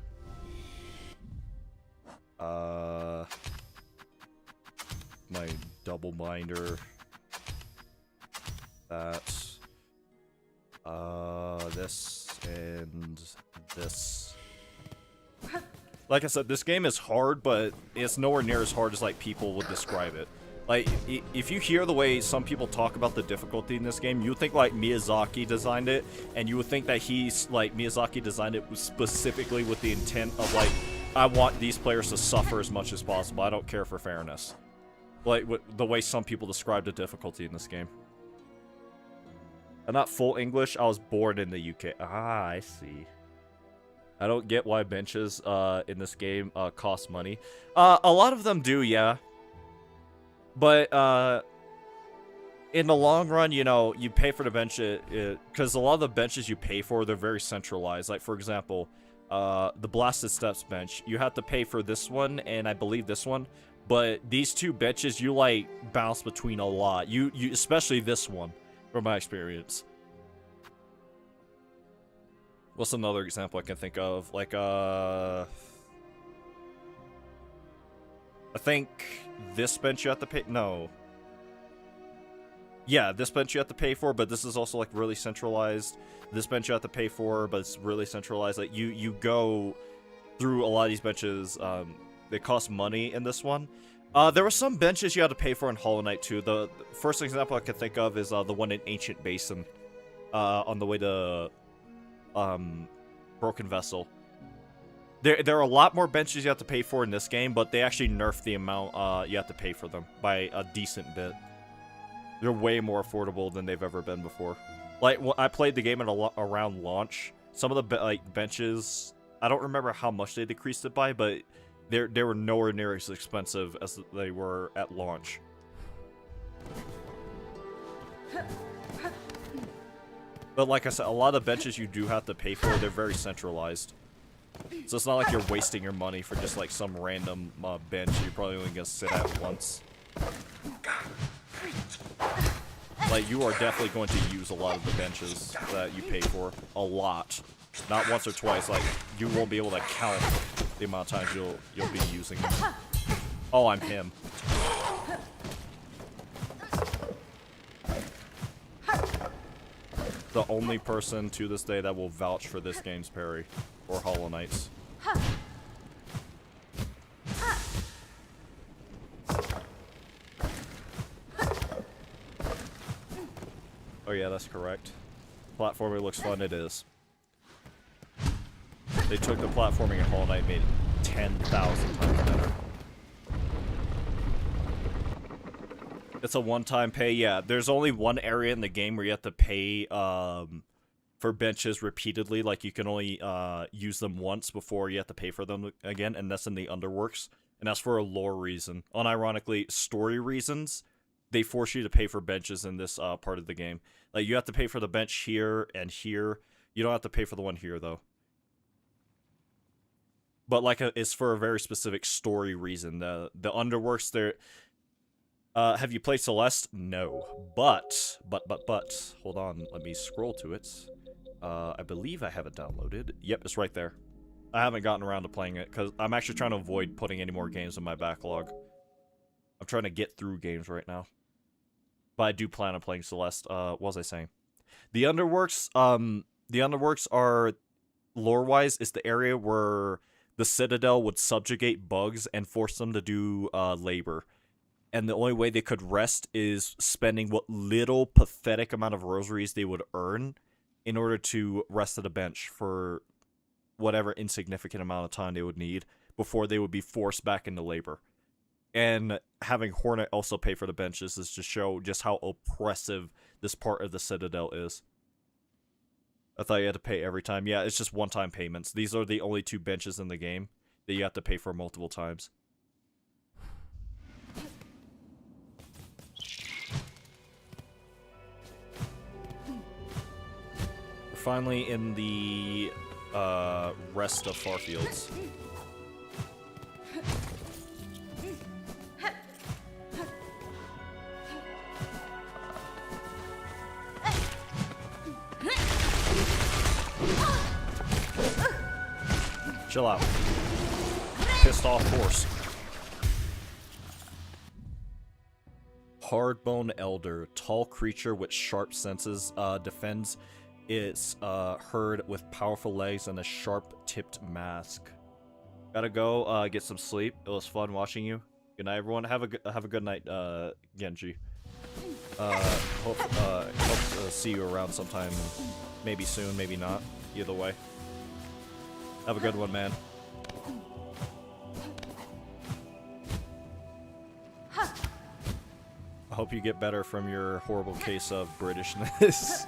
My double binder. That. This and this. Like I said, this game is hard, but it's nowhere near as hard as like people would describe it. Like, if you hear the way some people talk about the difficulty in this game, you would think, like, Miyazaki designed it, and you would think that Miyazaki designed it specifically with the intent of, like, I want these players to suffer as much as possible. I don't care for fairness. Like, the way some people describe the difficulty in this game. I'm not full English, I was born in the UK. Ah, I see. I don't get why benches, in this game, cost money. A lot of them do, yeah. But, in the long run, you know, you pay for the bench, because a lot of the benches you pay for, they're very centralized. Like, for example, the Blasted Steps bench, you have to pay for this one, and I believe this one. But these two benches, you, like, bounce between a lot. You especially this one, from my experience. What's another example I can think of? Like, I think this bench you have to pay... No. Yeah, this bench you have to pay for, but this is also, like, really centralized. This bench you have to pay for, but it's really centralized. Like, you go through a lot of these benches, they cost money in this one. There were some benches you had to pay for in Hollow Knight, too. The first example I can think of is the one in Ancient Basin, on the way to Broken Vessel. There are a lot more benches you have to pay for in this game, but they actually nerfed the amount you have to pay for them by a decent bit. They're way more affordable than they've ever been before. Like, I played the game at around launch. Some of the benches, I don't remember how much they decreased it by, but they were nowhere near as expensive as they were at launch. But like I said, a lot of the benches you do have to pay for, they're very centralized. So it's not like you're wasting your money for just like some random bench you're probably only gonna sit at once. Like, you are definitely going to use a lot of the benches that you pay for. A lot. Not once or twice. Like, you won't be able to count the amount of times you'll be using them. Oh, I'm him. The only person to this day that will vouch for this game's parry. Or Hollow Knight's. Oh yeah, that's correct. Platforming looks fun, it is. They took the platforming in Hollow Knight and made it 10,000 times better. It's a one-time pay, yeah. There's only one area in the game where you have to pay for benches repeatedly. Like, you can only use them once before you have to pay for them again, and that's in the Underworks. And that's for a lore reason. Unironically, story reasons, they force you to pay for benches in this part of the game. Like, you have to pay for the bench here and here. You don't have to pay for the one here, though. But, like, it's for a very specific story reason. The Underworks, they're... have you played Celeste? No. But, hold on, let me scroll to it. I believe I have it downloaded. Yep, it's right there. I haven't gotten around to playing it, because I'm actually trying to avoid putting any more games in my backlog. I'm trying to get through games right now. But I do plan on playing Celeste. What was I saying? The Underworks are, lore-wise, is the area where the Citadel would subjugate bugs and force them to do labor. And the only way they could rest is spending what little pathetic amount of rosaries they would earn in order to rest at a bench for whatever insignificant amount of time they would need before they would be forced back into labor. And having Hornet also pay for the benches is to show just how oppressive this part of the Citadel is. I thought you had to pay every time. Yeah, it's just one-time payments. These are the only two benches in the game that you have to pay for multiple times. We're finally in the rest of Farfields. Chill out. Pissed off horse. Hardbone Elder. Tall creature with sharp senses. Defends its herd with powerful legs and a sharp-tipped mask. Gotta go get some sleep. It was fun watching you. Good night, everyone. Have a good night, Genji. Hope to see you around sometime. Maybe soon, maybe not. Either way. Have a good one, man. I hope you get better from your horrible case of Britishness.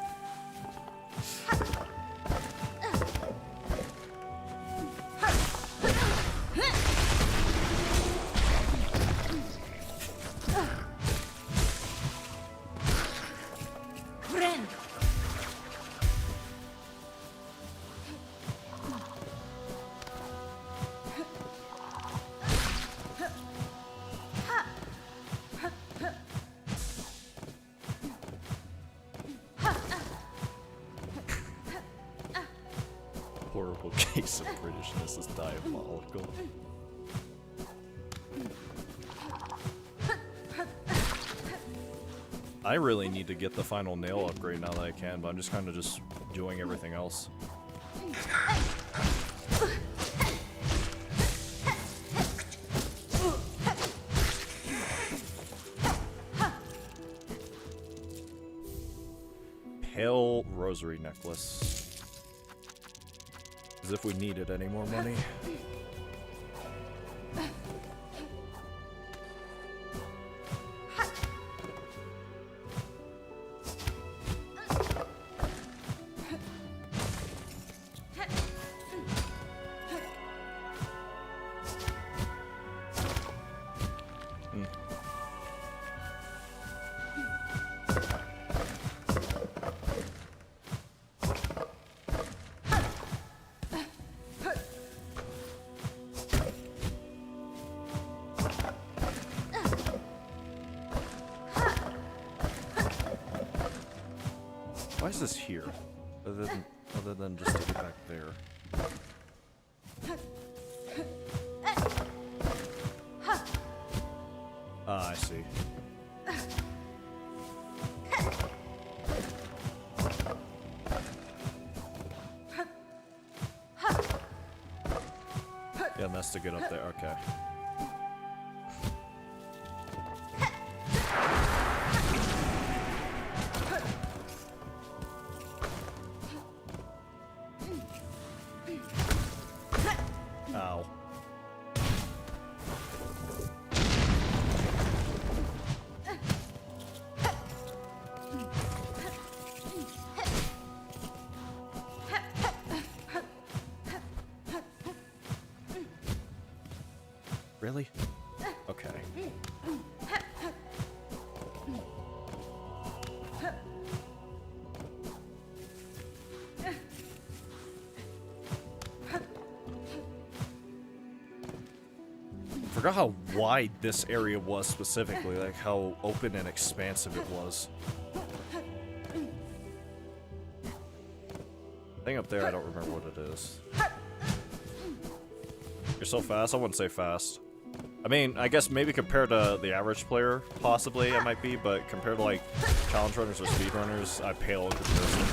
Horrible case of Britishness is diabolical. I really need to get the final nail upgrade now that I can, but I'm just kind of just doing everything else. Pale rosary necklace. As if we needed any more money. Why is this here? Other than just to get back there. Ah, I see. Yeah, and that's to get up there. Okay. Ow. Really? Okay. Forgot how wide this area was specifically, like how open and expansive it was. Thing up there, I don't remember what it is. You're so fast? I wouldn't say fast. I mean, I guess maybe compared to the average player, possibly I might be, but compared to like challenge runners or speedrunners, I pale in comparison.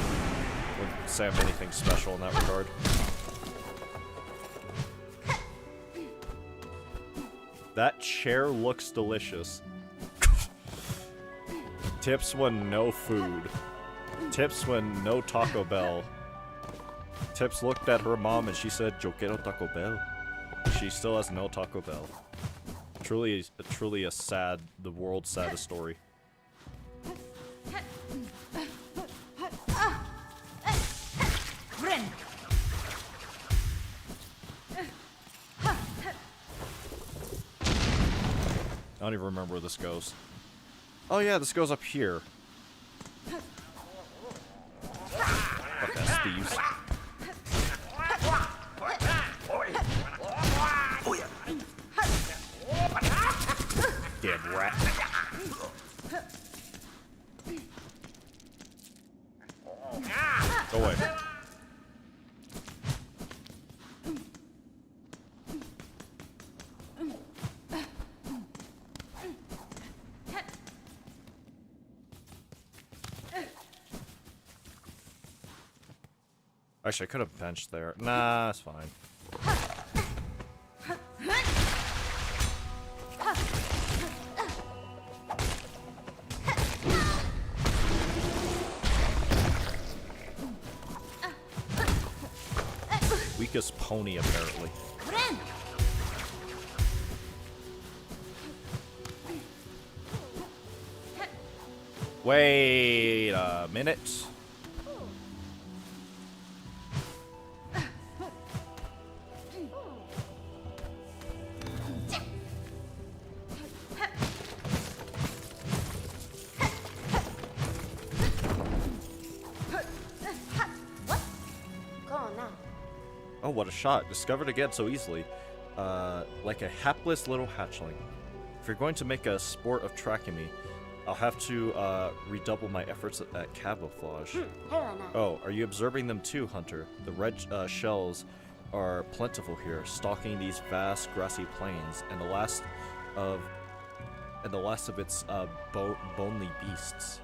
Wouldn't say I'm anything special in that regard. That chair looks delicious. Tips when no food. Tips when no Taco Bell. Tips looked at her mom and she said, "Yo quiero Taco Bell." She still has no Taco Bell. Truly a sad, the world's saddest story. I don't even remember where this goes. Oh yeah, this goes up here. Fuck that, thieves. Damn rat. Go away. Actually, I could have benched there. Nah, it's fine. quickest pony, apparently. Ren! Wait a minute. Oh, what a shot. Discovered again so easily. Like a hapless little hatchling. If you're going to make a sport of tracking me, I'll have to redouble my efforts at camouflage. Oh, are you observing them too, Hunter? The red shells are plentiful here, stalking these vast grassy plains, and the last of its bonely beasts.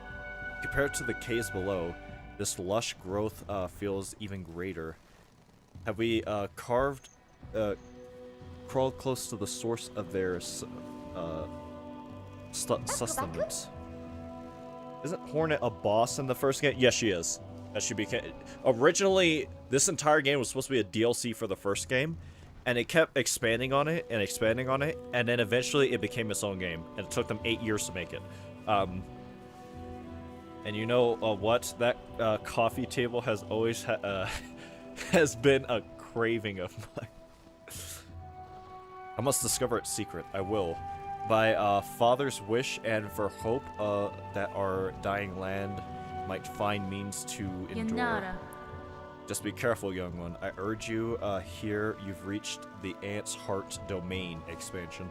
Compared to the caves below, this lush growth feels even greater. Have we crawled close to the source of their sustenance? Isn't Hornet a boss in the first game? Yes, she is. That should be. Originally, this entire game was supposed to be a DLC for the first game, and it kept expanding on it and expanding on it, and then eventually it became its own game, and it took them 8 years to make it. And you know what? That coffee table has always has been a craving of mine. I must discover its secret. I will. By father's wish and for hope that our dying land might find means to endure. Yanara. Just be careful, young one. I urge you, here you've reached the Ant's Heart Domain expansion.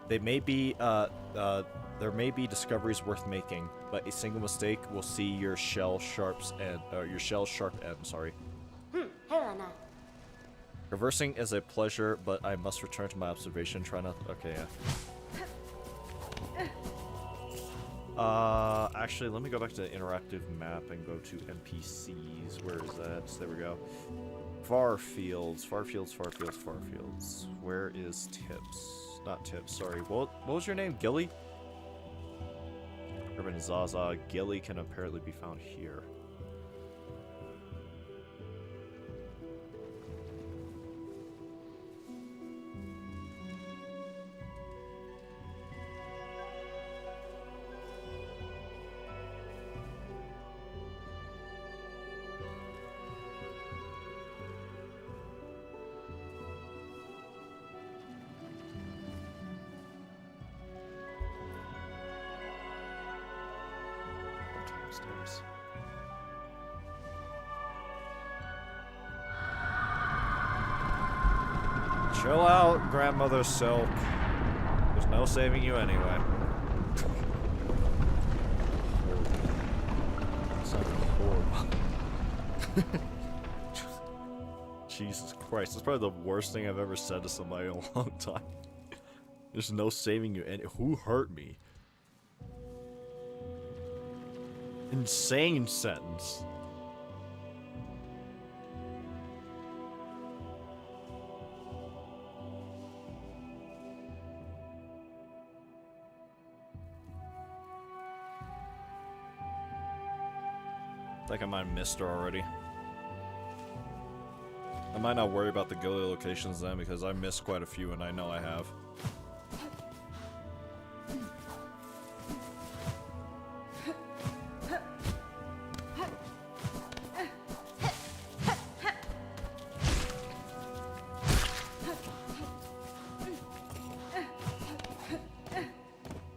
They may be, there may be discoveries worth making, but a single mistake will see your shell sharp end. Sorry. Reversing is a pleasure, but I must return to my observation. Try not. Okay, yeah. Actually, let me go back to the interactive map and go to NPCs. Where is that? There we go. Farfields. Where is Tips? Not Tips, sorry. What was your name? Gilly? Urban Zaza. Gilly can apparently be found here. Stairs. Chill out, Grandmother Silk. There's no saving you anyway. Horrible. Jesus Christ, that's probably the worst thing I've ever said to somebody in a long time. There's no saving you, and who hurt me? Insane sentence. I think I might have missed her already. I might not worry about the Gilly locations then because I missed quite a few and I know I have.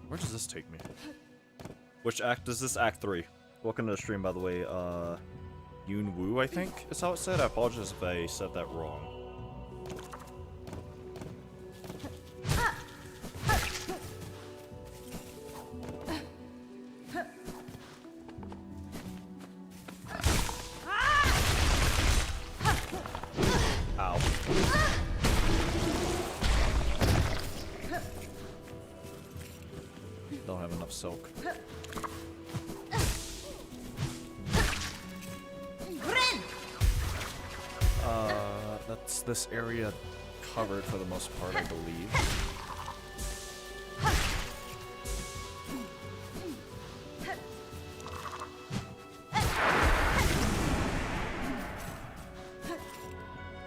Where does this take me? Which act is this? Act 3. Welcome to the stream, by the way. Yoon Woo, I think is how it said. I apologize if I said that wrong. Ow. Don't have enough silk. That's this area covered for the most part, I believe.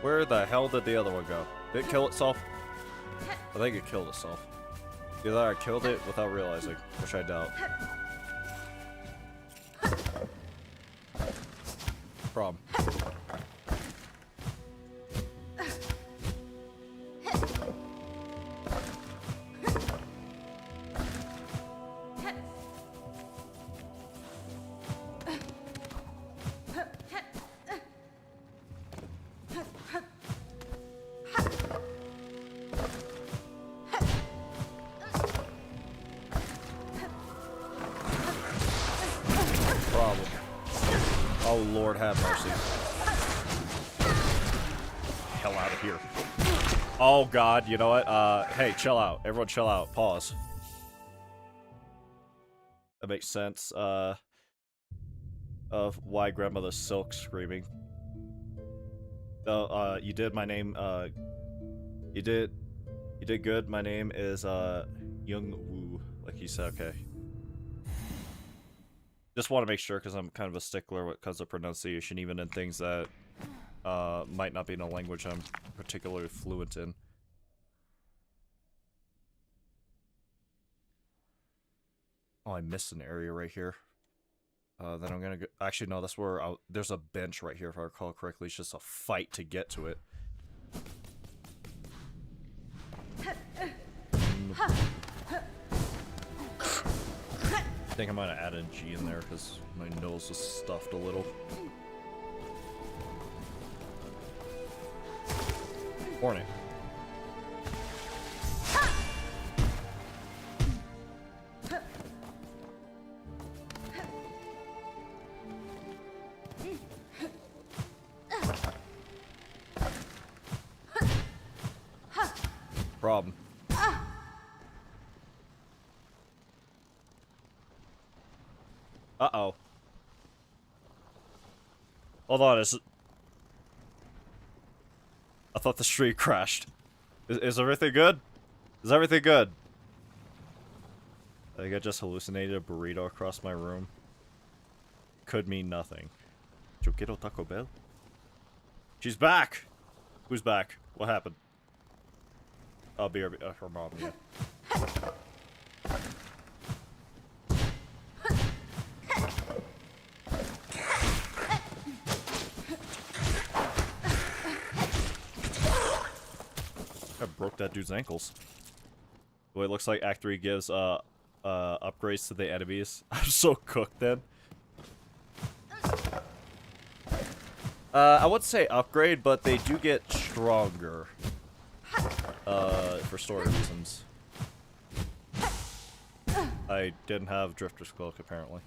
Where the hell did the other one go? Did it kill itself? I think it killed itself. Either I killed it without realizing, which I doubt. Problem. Oh Lord, have mercy. Hell out of here. Oh God, you know what? Hey, chill out. Everyone chill out. Pause. That makes sense, of why Grandmother Silk screaming. You did my name, you did good. My name is, Young Woo, like you said, okay. Just want to make sure, because I'm kind of a stickler when it comes to pronunciation, even in things that might not be in a language I'm particularly fluent in. Oh, I missed an area right here. Then I'm gonna go. Actually, no, that's where there's a bench right here, if I recall correctly. It's just a fight to get to it. I think I might have added a G in there because my nose was stuffed a little. Hornet. Problem. Uh-oh. Hold on, I thought the street crashed. Is everything good? Is everything good? I think I just hallucinated a burrito across my room. Could mean nothing. Yo quiero Taco Bell? She's back! Who's back? What happened? Oh, BRB, her mom, yeah. I broke that dude's ankles. The way it looks like Act 3 gives upgrades to the enemies. I'm so cooked then. I wouldn't say upgrade, but they do get stronger. For story reasons. I didn't have Drifter's Cloak, apparently.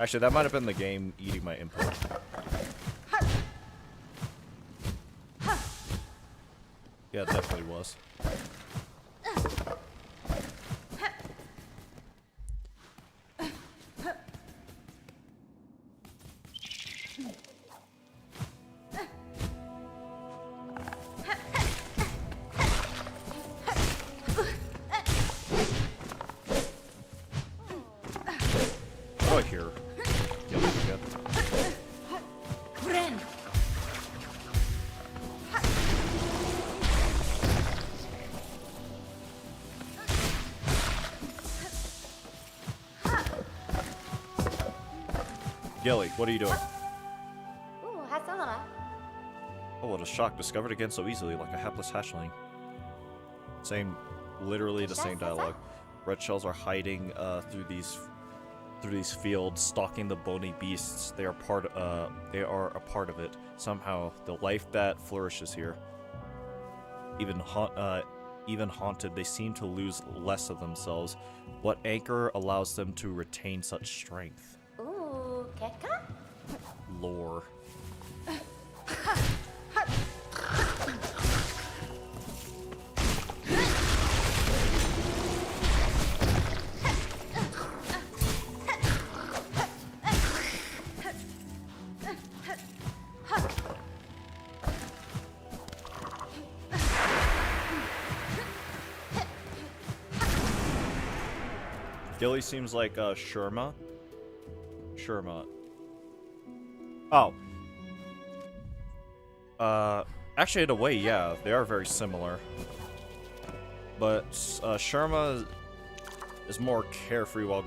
Actually, that might have been the game eating my input. Yeah, it definitely was. Oh, here. Yep, again. Gilly, what are you doing? Oh, what a shock. Discovered again so easily, like a hapless hatchling. Literally the same dialogue. Red shells are hiding through these fields, stalking the bony beasts. They are a part of it. Somehow, the life that flourishes here. Even haunted, they seem to lose less of themselves. What anchor allows them to retain such strength? Ooh, keka? Lore. Gilly seems like Sherma. Sherma. Oh. Actually, in a way, yeah, they are very similar. But Sherma is more carefree, while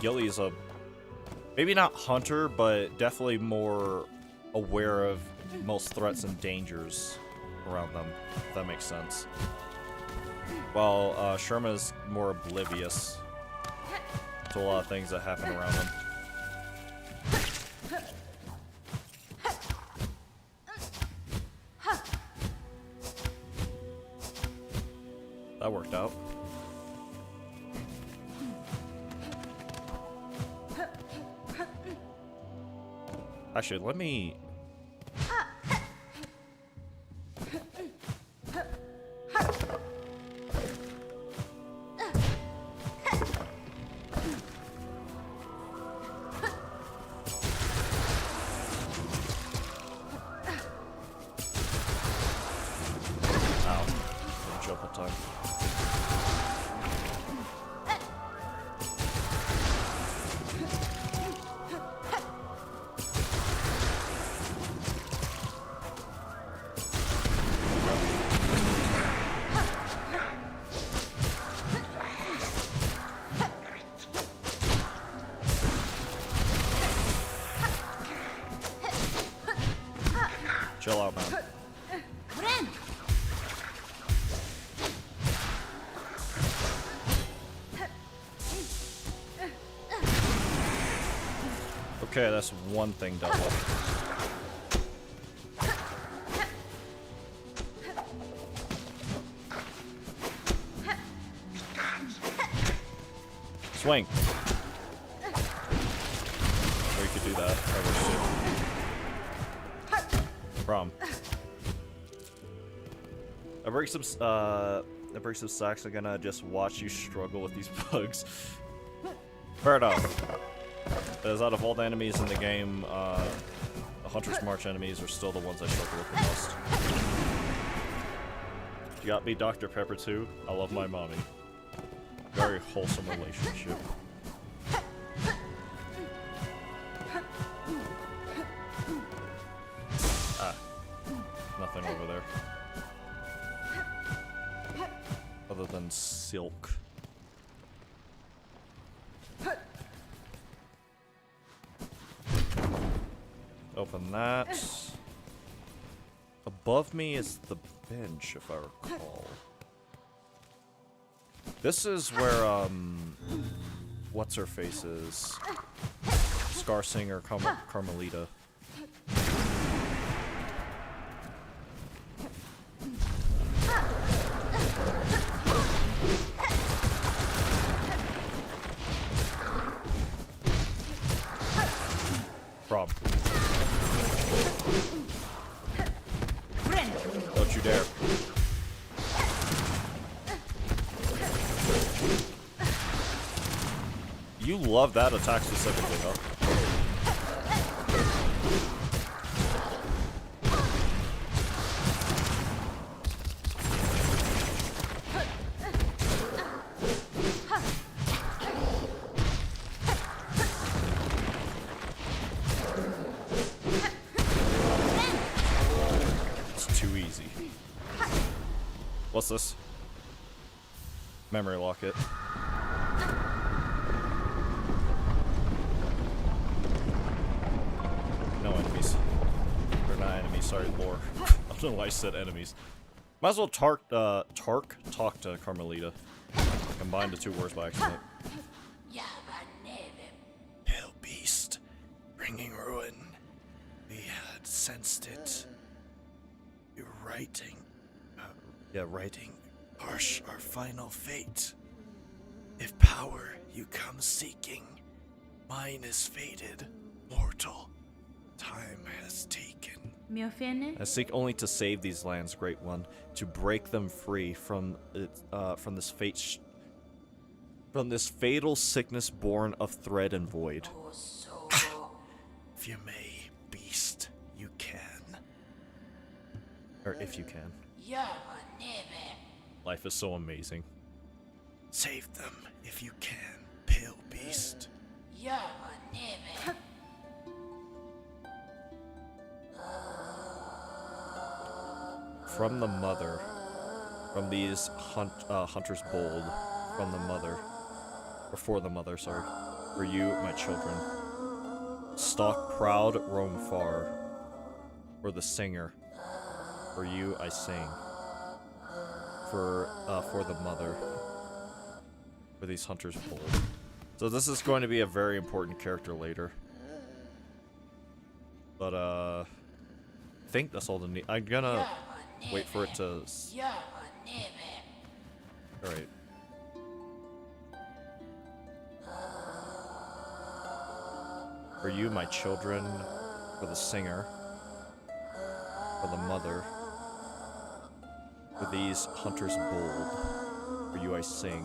Gilly is a maybe not hunter, but definitely more aware of most threats and dangers around them. If that makes sense. While Sherma is more oblivious to a lot of things that happen around him. That worked out. Actually, let me... Ow. Didn't jump in time. Chill out, man. Okay, that's one thing done with. Swing. Or you could do that. From. I break some sacks. I'm gonna just watch you struggle with these bugs. Fair enough. Because out of all the enemies in the game, the Hunter's March enemies are still the ones I struggle with the most. You got me Dr. Pepper too? I love my mommy. Very wholesome relationship. Ah. Nothing over there. Other than silk. Open that. Above me is the bench, if I recall. This is where, what's her face is? Scar Singer Carmelita. Prob. Don't you dare. You love that attack specifically, huh? What's this? Memory locket. No enemies. Or not enemies, sorry, lore. I don't know why I said enemies. Might as well talk to Carmelita. Combine the two words by accident. Pale beast, bringing ruin. We had sensed it. You're writing. Writing. Harsh our final fate. If power you come seeking, mine is fated, mortal. Time has taken. I seek only to save these lands, Great One, to break them free from this fatal sickness born of thread and void. If you may, beast, you can. Or if you can. Life is so amazing. Save them if you can, pale beast. from the mother, from these hunters bold, from the mother, or for the mother, sorry, for you, my children. Stalk proud, roam far, for the singer, for you I sing, for the mother, for these hunters bold. So this is going to be a very important character later. But, I think that's all the need. I'm gonna wait for it to... Alright. For you, my children, for the singer, for the mother, for these hunters bold, for you I sing.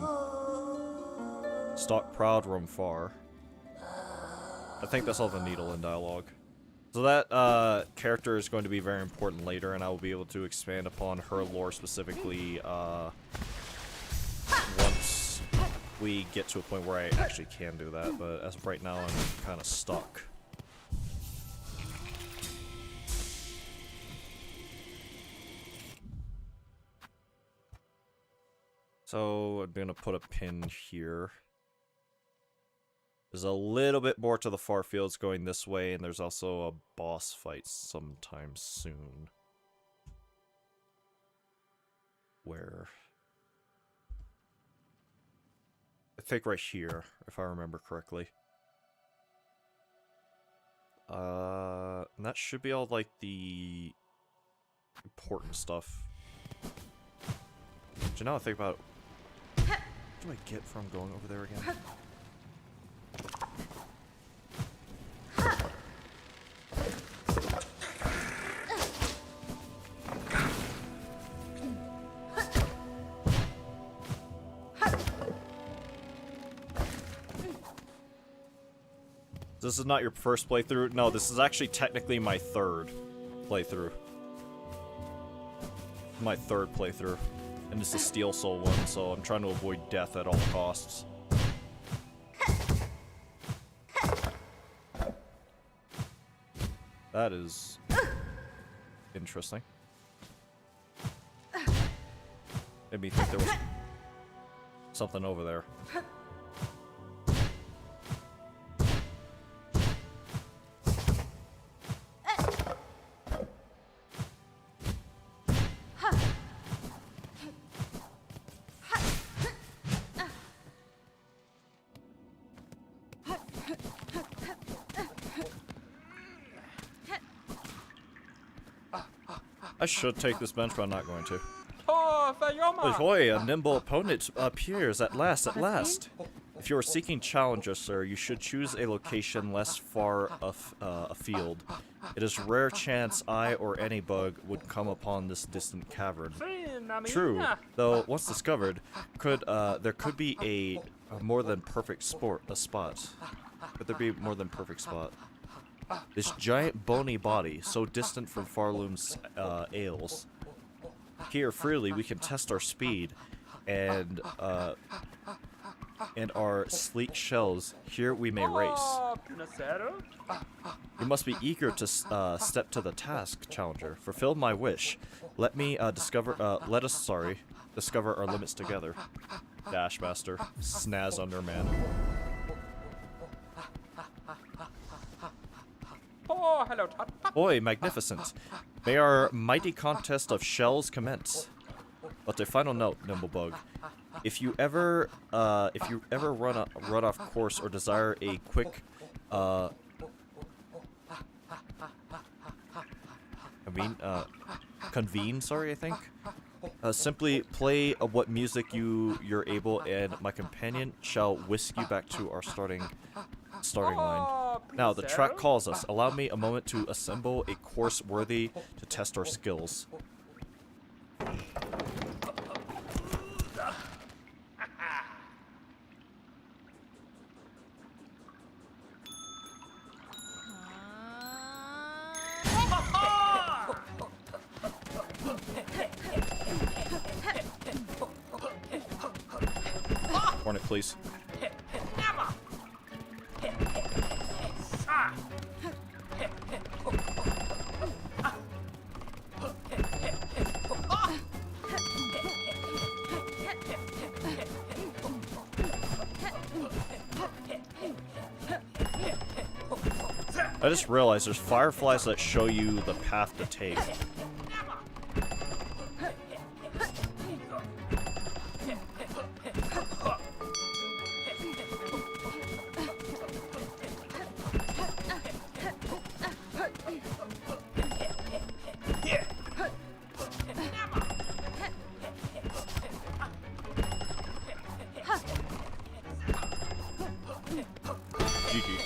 Stalk proud, roam far. I think that's all the needle in dialogue. So that character is going to be very important later, and I will be able to expand upon her lore specifically once we get to a point where I actually can do that, but as of right now I'm kind of stuck. So I'm gonna put a pin here. There's a little bit more to the far fields going this way, and there's also a boss fight sometime soon. Where? I think right here, if I remember correctly. And that should be all, like, the important stuff. Do you know, I think about... What do I get from going over there again? This is not your first playthrough? No, this is actually technically my third playthrough. My third playthrough. And it's the Steel Soul one, so I'm trying to avoid death at all costs. That is interesting. Made me think there was something over there. I should take this bench, but I'm not going to. Ahoy, a nimble opponent appears at last, at last. If you are seeking challenges, sir, you should choose a location less far afield. It is rare chance I or any bug would come upon this distant cavern. True, though once discovered, there could be a more than perfect spot. Could there be a more than perfect spot? This giant bony body, so distant from Farloom's ales. Here, freely, we can test our speed, and our sleek shells. Here we may race. You must be eager to step to the task, challenger. Fulfill my wish. Let us discover our limits together. Dashmaster, Snaz Underman. Oh, hello, Todd. Boy, magnificent. May our mighty contest of shells commence. But a final note, Nimblebug. If you ever run off course or desire a quick convene, sorry, I think. Simply play what music you're able, and my companion shall whisk you back to our starting line. Now, the track calls us. Allow me a moment to assemble a course worthy to test our skills. Hornet, please. I just realized there's fireflies that show you the path to take. GG.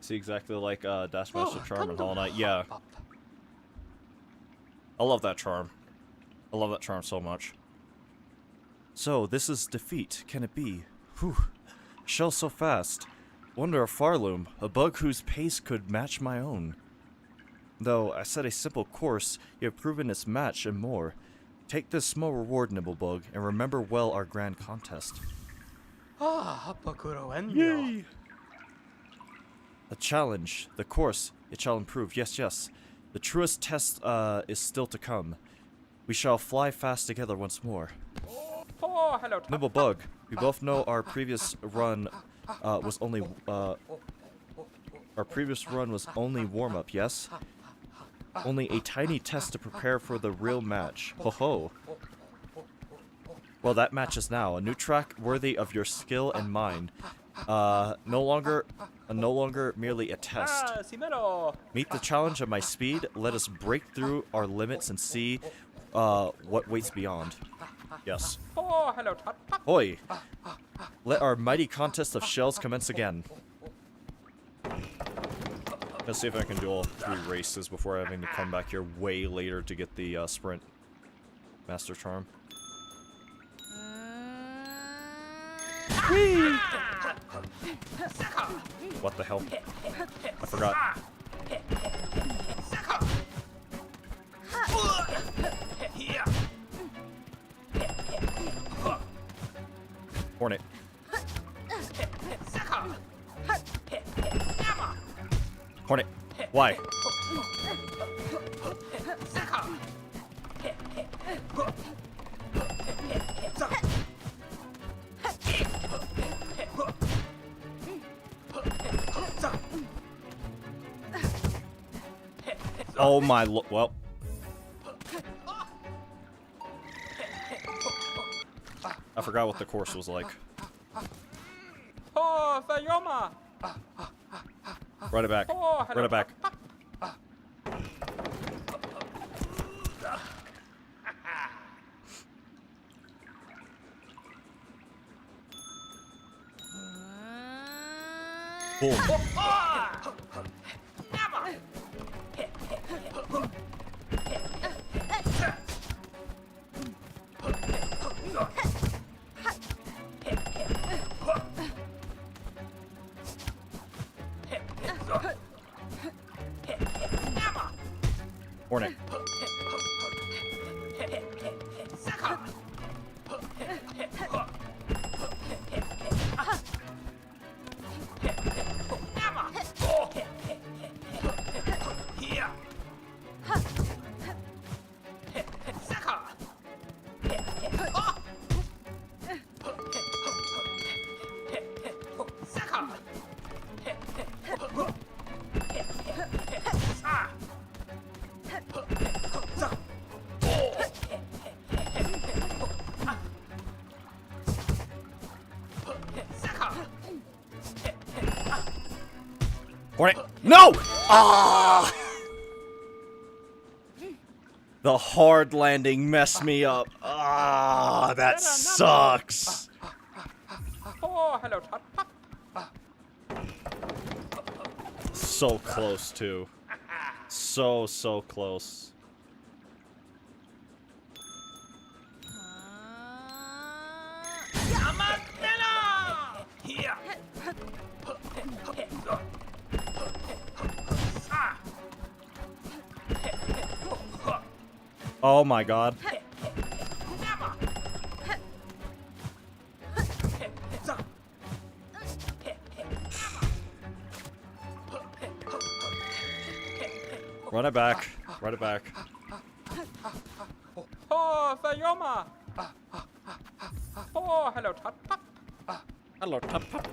See, exactly like Dash Master Charm and Hollow Knight. Yeah. I love that charm. I love that charm so much. So, this is defeat. Can it be? Whew. Shell so fast. Wonder a Farloom, a bug whose pace could match my own. Though I set a simple course, you have proven its match and more. Take this small reward, Nibblebug, and remember well our grand contest. Yay! A challenge. The course. It shall improve. Yes, yes. The truest test is still to come. We shall fly fast together once more. Oh, hello, Tot. Nibblebug, we both know our previous run was only warm-up, yes? Only a tiny test to prepare for the real match. Ho ho. Well, that match is now. A new track worthy of your skill and mine. No longer merely a test. Simero. Meet the challenge of my speed. Let us break through our limits and see what waits beyond. Yes. Oh, hello, Tot. Oi! Let our mighty contest of shells commence again. Let's see if I can do all 3 races before having to come back here way later to get the sprint master charm. Whee! What the hell? I forgot. Hornet. Hornet. Why? Oh my well. I forgot what the course was like. Oh, Sayoma. Run it back. Oh, hello, Run it back. Boom. Hornet. Hornet. No! Ah! The hard landing messed me up. Ah, that sucks. Oh, hello, Tot. So close, too. So close. Oh my god. Run it back. Run it back. Oh, Sayoma. Oh, hello, Tot. Hello, Tut Tut.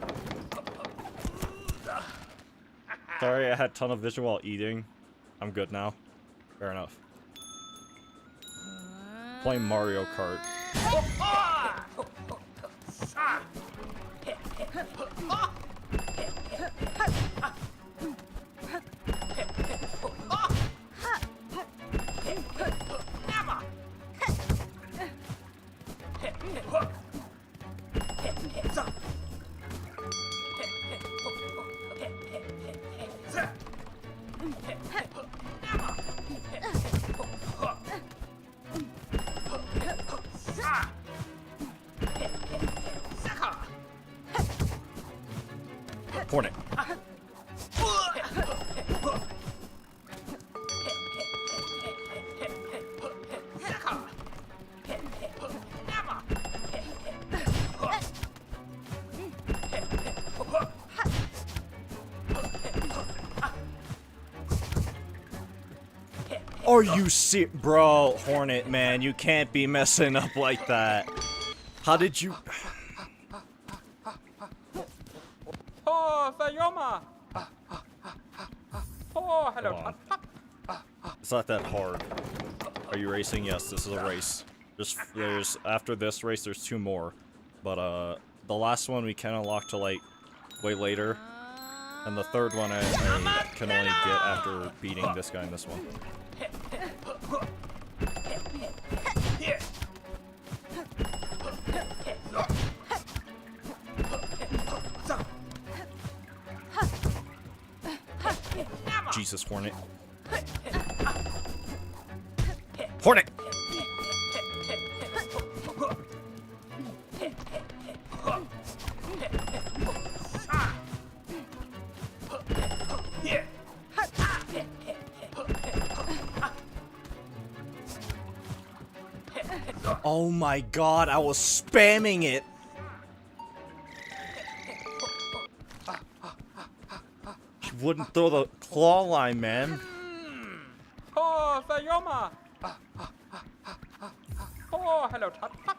Sorry, I had a ton of vision while eating. I'm good now. Fair enough. Playing Mario Kart. Hornet. Are you bro, Hornet, man, you can't be messing up like that. How did you... Oh, Sayoma! Oh, hello, Hold on. Tut Tut. It's not that hard. Are you racing? Yes, this is a race. There's after this race, there's 2 more. But the last one we can unlock to like way later, and the third one I can only get after beating this guy in this one. Jesus, Hornet. Hornet! Oh my god, I was spamming it! He wouldn't throw the claw line, man. Oh, Sayoma! Oh, hello, Tut Tut.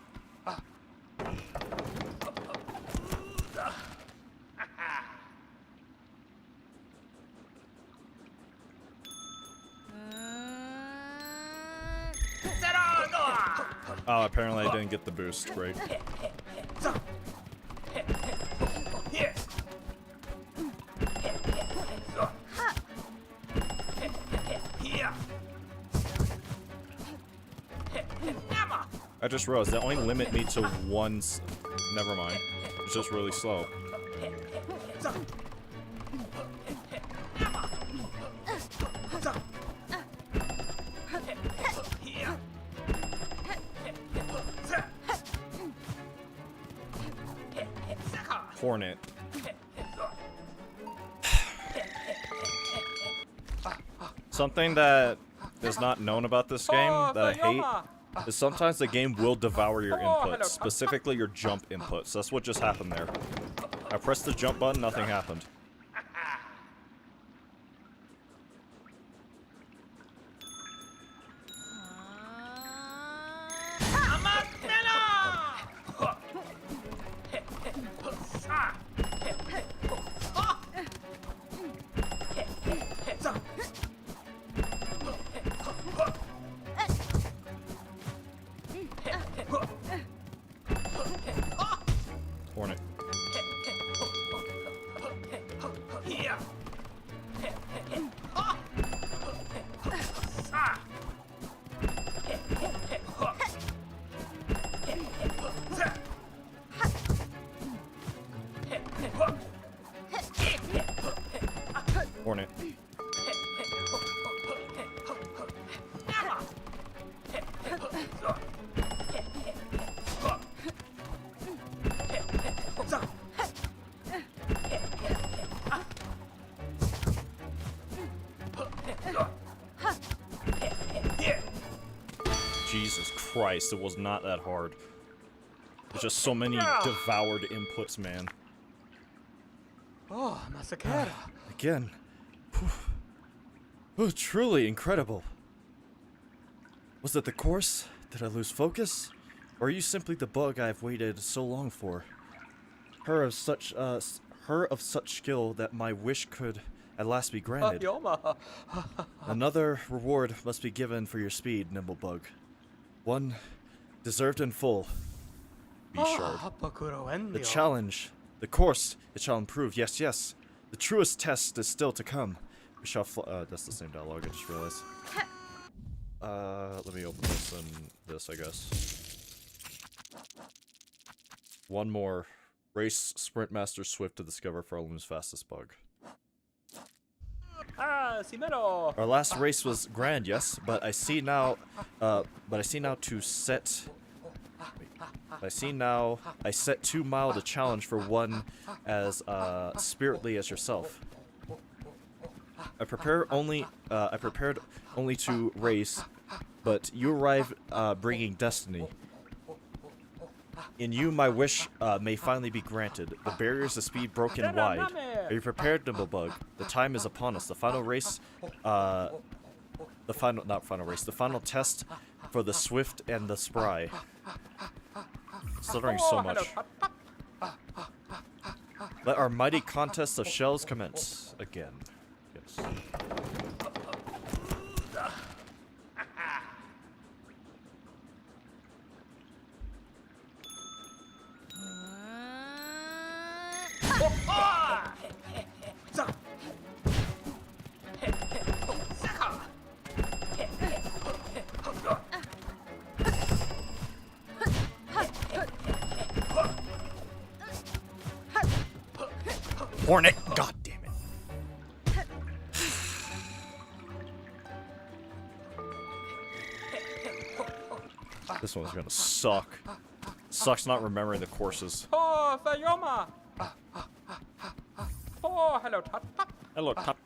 Oh, apparently I didn't get the boost, right? I just realized they only limit me to one. Never mind. It's just really slow. Hornet. Something that is not known about this game that I hate is sometimes the game will devour your inputs, specifically your jump inputs. That's what just happened there. I pressed the jump button, nothing happened. Hornet. Hornet. Jesus Christ, it was not that hard. There's just so many devoured inputs, man. Oh, Masakera. Again. Whew. Oh, truly incredible. Was it the course? Did I lose focus? Or are you simply the bug I've waited so long for? her of such skill that my wish could at last be granted. Sayoma. Another reward must be given for your speed, Nimblebug. One deserved in full. Be shard. The challenge, the course, it shall improve. Yes, yes. The truest test is still to come. We shall that's the same dialogue, I just realized. Let me open this and this, I guess. One more. Race Sprint Master Swift to discover Farloom's fastest bug. Ah, Simero. Our last race was grand, yes, but I see now to set. I set too mild a challenge for one as spiritly as yourself. I prepared only to race, but you arrive bringing destiny. In you, my wish may finally be granted. The barriers of speed broken wide. Are you prepared, Nimblebug? The time is upon us. The final race, the final test for the swift and the spry. Stuttering so much. Let our mighty contest of shells commence again. Yes. Hornet! God damn it. This one's gonna suck. Sucks not remembering the courses. Oh, Sayoma. Oh, hello, Tot. Hello, Top.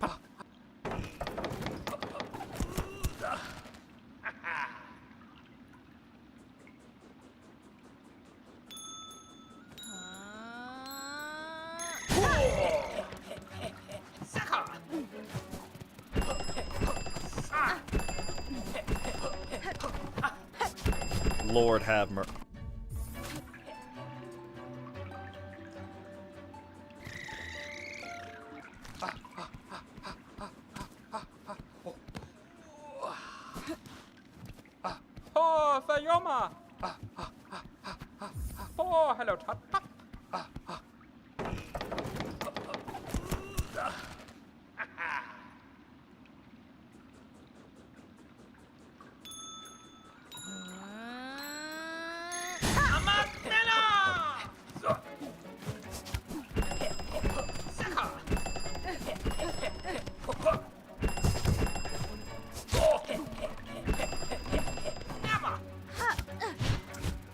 Lord have mercy. Oh, Sayoma. Oh, hello, Tot.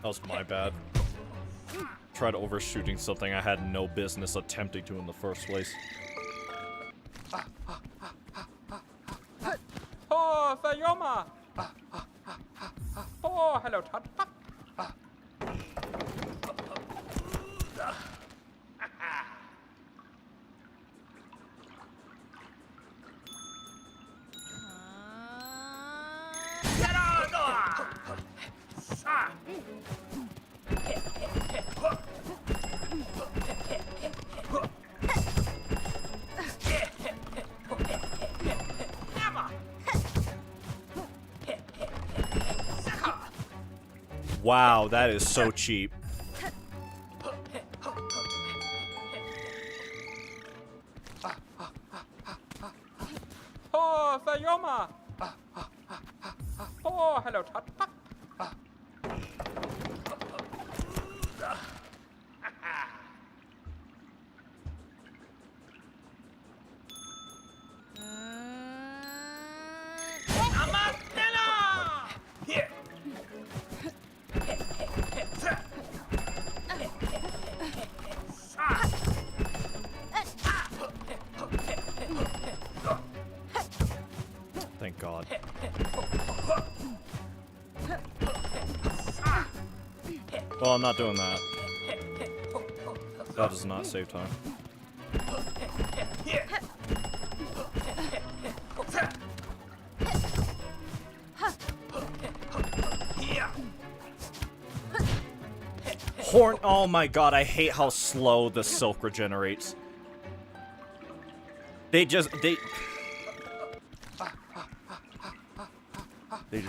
That was my bad. Tried overshooting something I had no business attempting to in the first place. Oh, Sayoma. Oh, hello, Tot. Wow, that is so cheap. Oh, Sayoma. Oh, hello, Tot. Thank God. Well, I'm not doing that. That does not save time. Horn. Oh my god, I hate how slow the silk regenerates. They do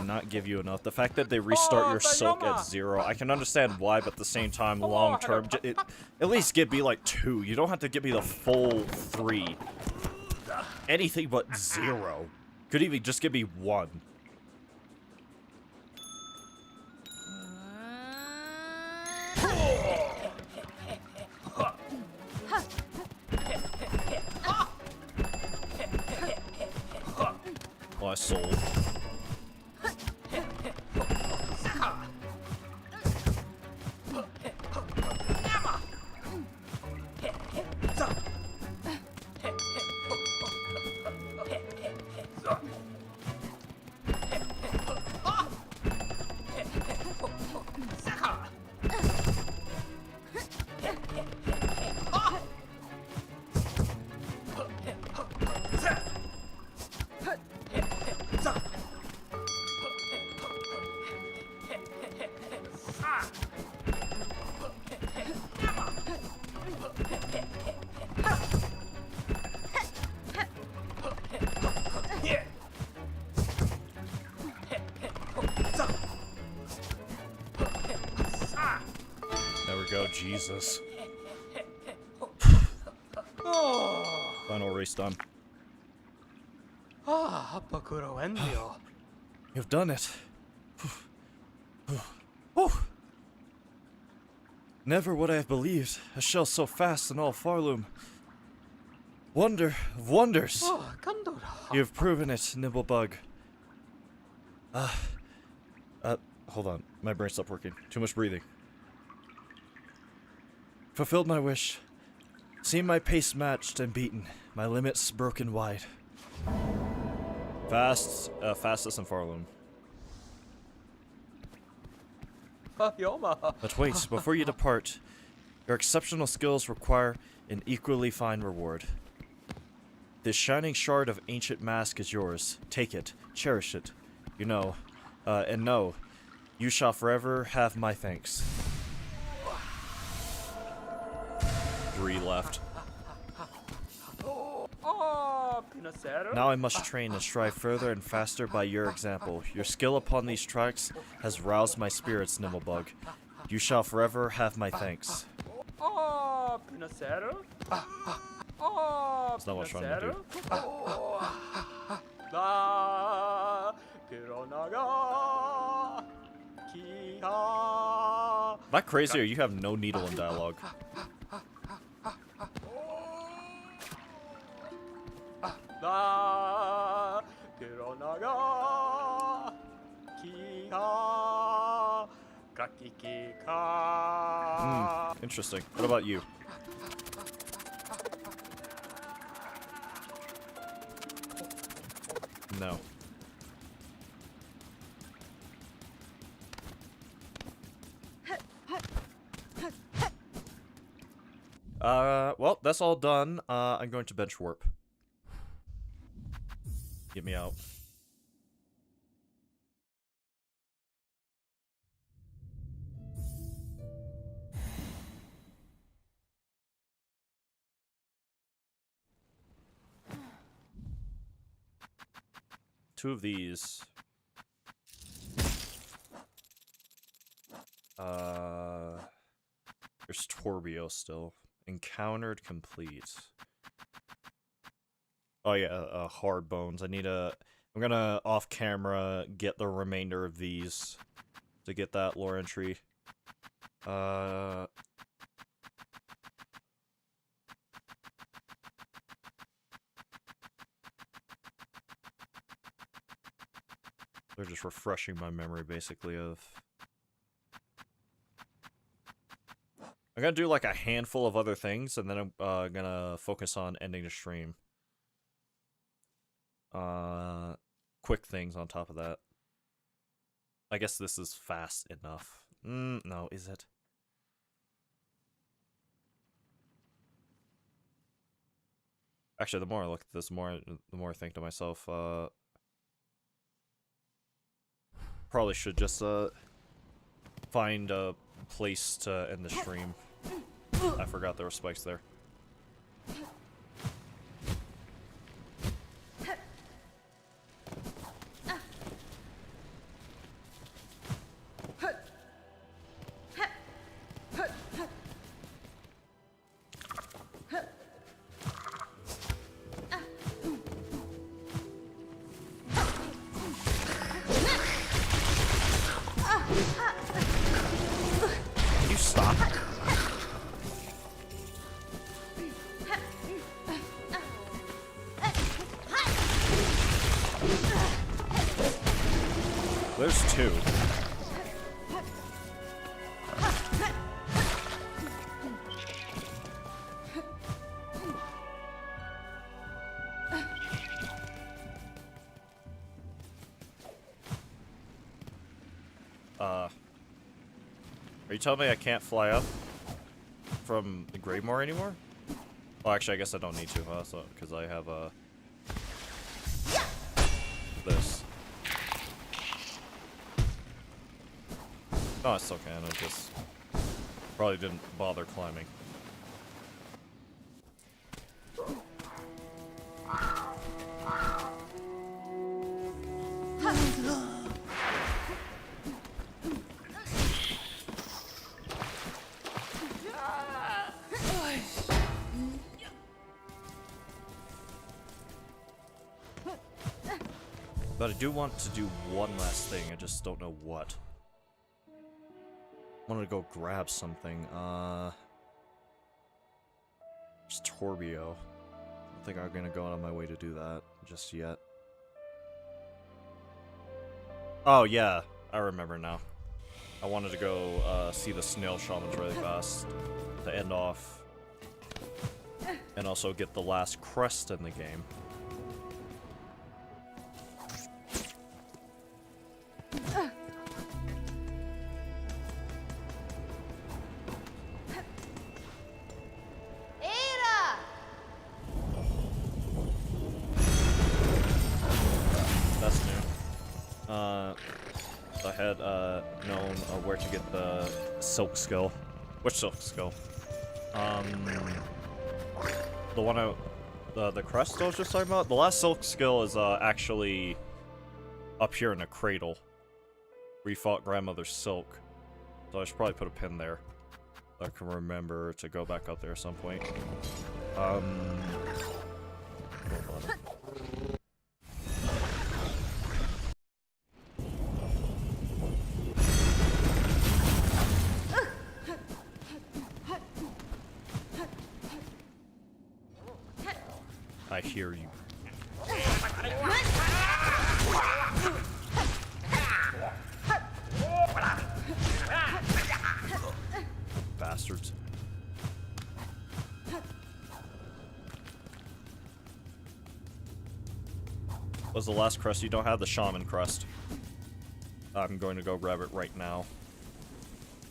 not give you enough. The fact that they restart your silk at 0, I can understand why, but at the same time, long term, at least give me like 2. You don't have to give me the full 3. Anything but 0. Could even just give me 1. Oh, I sold. Jesus. Final race done. You've done it. Never would I have believed a shell so fast in all Farloom. Wonder of wonders. You've proven it, Nimblebug. Hold on. My brain stopped working. Too much breathing. Fulfilled my wish. Seen my pace matched and beaten. My limits broken wide. Fastest in Farloom. But wait, before you depart, your exceptional skills require an equally fine reward. This shining shard of ancient mask is yours. Take it. Cherish it. You know, and know, you shall forever have my thanks. 3 left. Now I must train and strive further and faster by your example. Your skill upon these tracks has roused my spirits, Nimblebug. You shall forever have my thanks. That's not what I was trying to do. Am I crazy or you have no needle in dialogue? Interesting. What about you? No. Well, that's all done. I'm going to bench warp. Get me out. Two of these. There's Torbio still. Encountered complete. Oh yeah, hard bones. I'm gonna off camera get the remainder of these to get that lore entry. They're just refreshing my memory basically of. I'm gonna do like a handful of other things and then I'm gonna focus on ending the stream. Quick things on top of that. I guess this is fast enough. No, is it? Actually, the more I look at this, the more I think to myself, probably should just find a place to end the stream. I forgot there were spikes there. Can you stop? There's two. Are you telling me I can't fly up from the Greymoor anymore? Well, actually, I guess I don't need to, huh? So, because I have, this. No, I still can. I just probably didn't bother climbing. But I do want to do one last thing, I just don't know what. I wanted to go grab something, It's Torbio. I don't think I'm gonna go on my way to do that just yet. Oh yeah, I remember now. I wanted to go, see the snail shamans really fast to end off. And also get the last crest in the game. That's new. I had known where to get the silk skill. Which silk skill? The one the crest I was just talking about? The last silk skill is actually up here in the cradle. Where you fought Grandmother Silk. So I should probably put a pin there. I can remember to go back up there at some point. Hold on. I hear you. Bastards. What's the last crest? You don't have the shaman crest. I'm going to go grab it right now.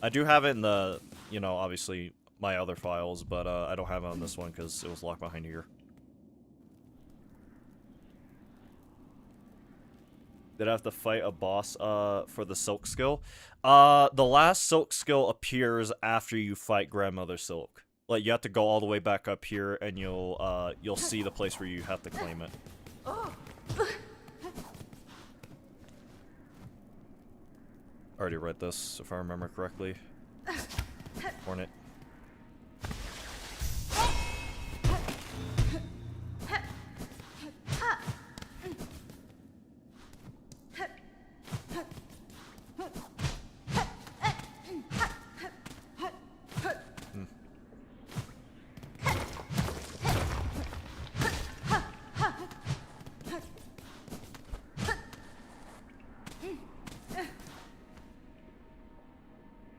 I do have it in the, you know, obviously my other files, but I don't have it on this one because it was locked behind here. Did I have to fight a boss for the silk skill? The last silk skill appears after you fight Grandmother Silk. Like you have to go all the way back up here and you'll see the place where you have to claim it. Already read this if I remember correctly. Hornet.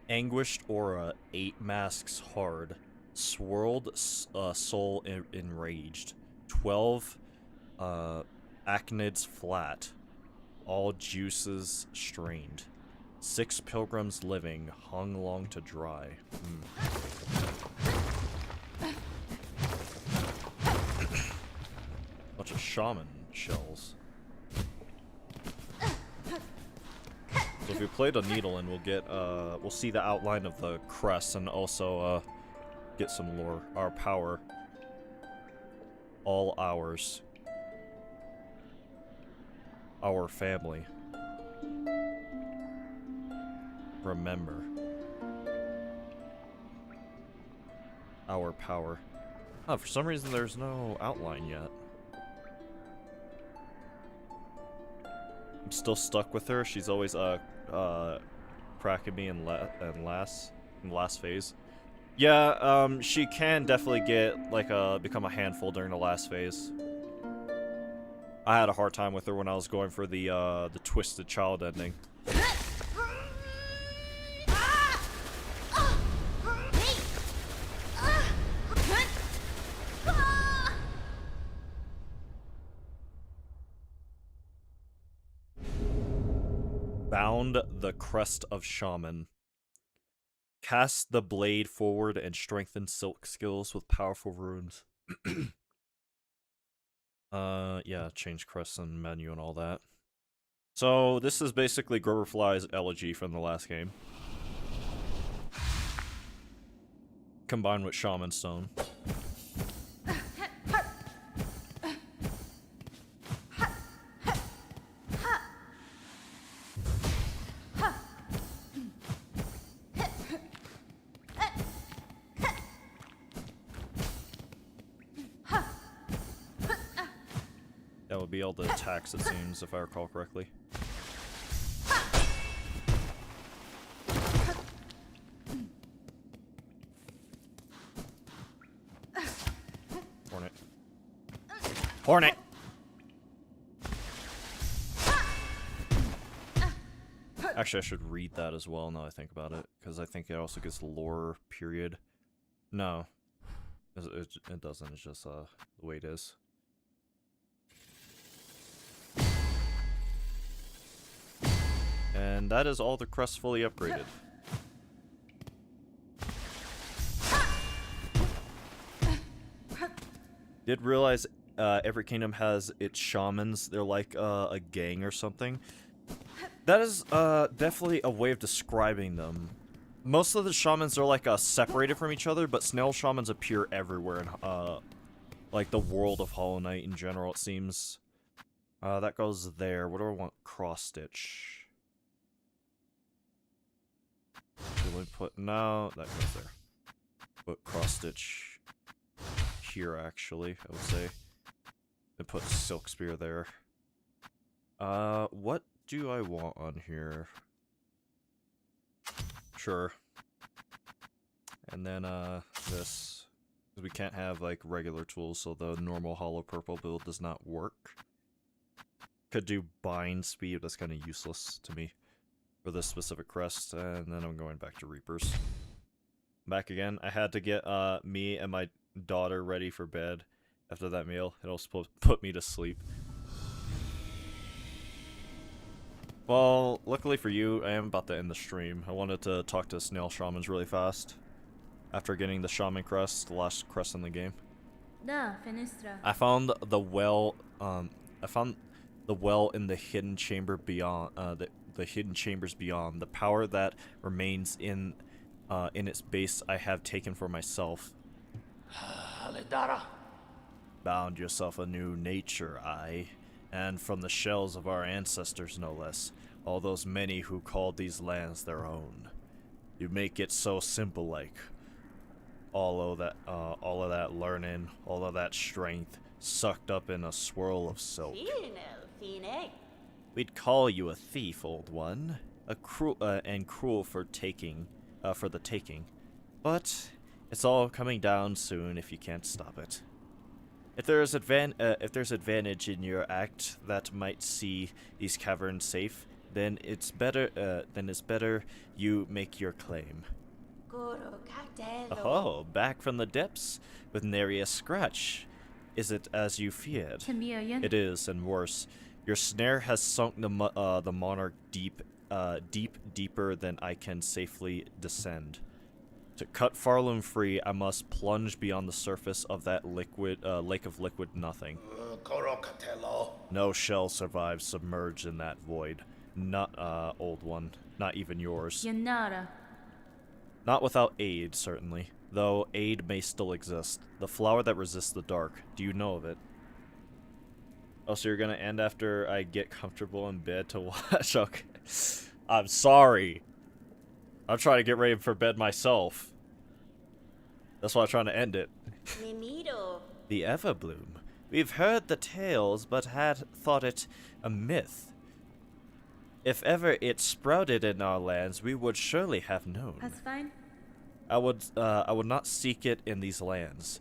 Anguished aura, 8 masks hard, swirled soul enraged, 12 acnids flat, all juices strained, 6 pilgrims living, hung long to dry. Bunch of shaman shells. So if we play the needle in, we'll see the outline of the crest and also get some lore. Our power. All ours. Our family. Remember. Our power. Oh, for some reason there's no outline yet. I'm still stuck with her. She's always cracking me in the last phase. Yeah, she can definitely get like become a handful during the last phase. I had a hard time with her when I was going for the twisted child ending. Bound the crest of shaman. Cast the blade forward and strengthen silk skills with powerful runes. Yeah, change crest and menu and all that. So this is basically Groverfly's elegy from the last game, combined with Shaman Stone. That would be all the attacks, it seems, if I recall correctly. Hornet. Hornet! Actually, I should read that as well now I think about it, because I think it also gets lore, period. No. It doesn't, it's just the way it is. And that is all the crests fully upgraded. Did realize every kingdom has its shamans. They're like a gang or something. That is definitely a way of describing them. Most of the shamans are like separated from each other, but snail shamans appear everywhere in like the world of Hollow Knight in general, it seems. That goes there. What do I want? Cross stitch. No, that goes there. Put cross stitch here, actually, I would say. And put silk spear there. What do I want on here? Sure. And then, this. Because we can't have, like, regular tools, so the normal hollow purple build does not work. Could do bind speed, that's kind of useless to me for this specific crest, and then I'm going back to Reapers. Back again. I had to get me and my daughter ready for bed after that meal. It'll supposed to put me to sleep. Well, luckily for you, I am about to end the stream. I wanted to talk to snail shamans really fast after getting the shaman crest, the last crest in the game. Da, Fenestra. I found the well. I found the well in the hidden chamber beyond. The hidden chambers beyond. The power that remains in its base I have taken for myself. Bound yourself a new nature, and from the shells of our ancestors no less, all those many who called these lands their own. You make it so simple, like all of that learning, all of that strength, sucked up in a swirl of silk. We'd call you a thief, old one, cruel for the taking. But it's all coming down soon if you can't stop it. If there's advantage in your act that might see these caverns safe, then it's better you make your claim. Oh, back from the depths with nary a scratch. Is it as you feared? It is, and worse. Your snare has sunk the monarch deeper than I can safely descend. To cut Farloom free, I must plunge beyond the surface of that lake of liquid nothing. No shell survives submerged in that void. Not, old one. Not even yours. Yanara. Not without aid, certainly. Though aid may still exist. The flower that resists the dark. Do you know of it? Oh, so you're gonna end after I get comfortable in bed to watch? Okay. I'm sorry. I'm trying to get ready for bed myself. That's why I'm trying to end it. Mimiro. The Everbloom. We've heard the tales, but had thought it a myth. If ever it sprouted in our lands, we would surely have known. That's fine. I would not seek it in these lands.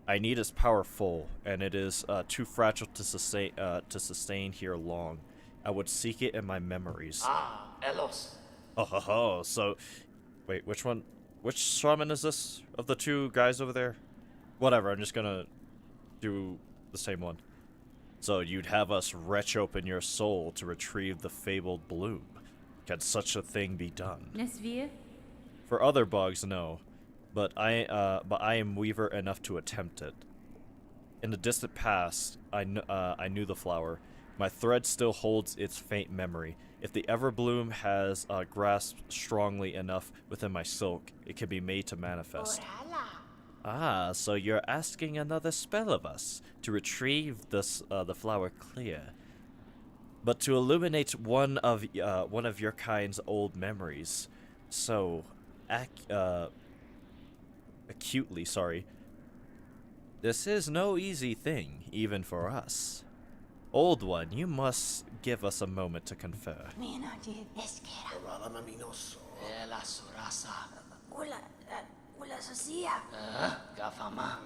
I need its power full, and it is too fragile to sustain here long. I would seek it in my memories. Ah, Elos. Oh, so, wait, which one? Which shaman is this of the two guys over there? Whatever, I'm just gonna do the same one. So you'd have us retch open your soul to retrieve the fabled bloom. Can such a thing be done? Nesvir. For other bugs, no. But I am weaver enough to attempt it. In the distant past, I knew the flower. My thread still holds its faint memory. If the Everbloom has grasped strongly enough within my silk, it can be made to manifest. Orala. Ah, so you're asking another spell of us to retrieve this the flower clear, but to illuminate one of your kind's old memories. So, acutely, sorry. This is no easy thing, even for us. Old one, you must give us a moment to confer. Minaji eskera. Ela surasa. Ula sosia. Gafama.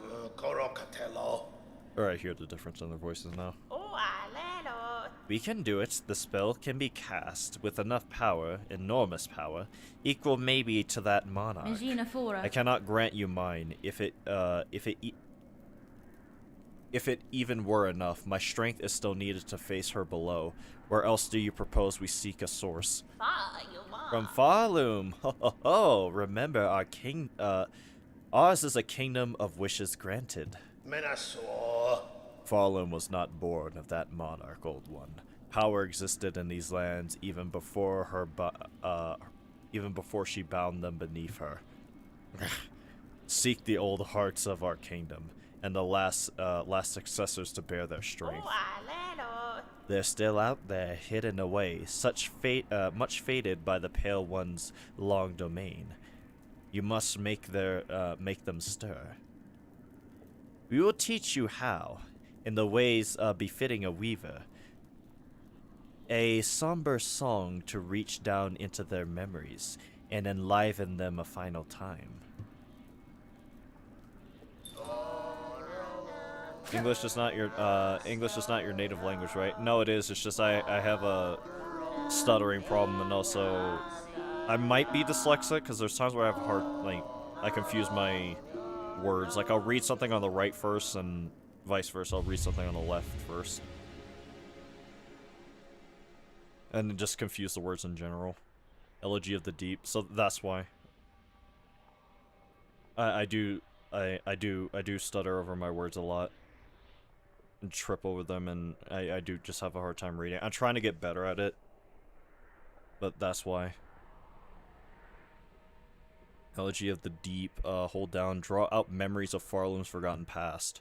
Or I hear the difference in their voices now. Oh, alelo. We can do it. The spell can be cast with enough power, enormous power, equal maybe to that monarch. Magina Fora. I cannot grant you mine. If it even were enough, my strength is still needed to face her below. Where else do you propose we seek a source? From Farloom. Ho ho ho! Remember, ours is a kingdom of wishes granted. Farloom was not born of that monarch, old one. Power existed in these lands even before even before she bound them beneath her. Seek the old hearts of our kingdom, and the last successors to bear their strength. They're still out there, hidden away, much faded by the Pale One's long domain. You must make them stir. We will teach you how, in the ways befitting a weaver. A somber song to reach down into their memories and enliven them a final time. English is not your native language, right? No, it is. It's just I have a stuttering problem, and also I might be dyslexic because there's times where I have a hard, like, I confuse my words. Like, I'll read something on the right first, and vice versa. I'll read something on the left first, and just confuse the words in general. Elegy of the Deep. So that's why. I do stutter over my words a lot. And trip over them, and I do just have a hard time reading. I'm trying to get better at it, but that's why. Elegy of the Deep, hold down, draw out memories of Farloom's forgotten past.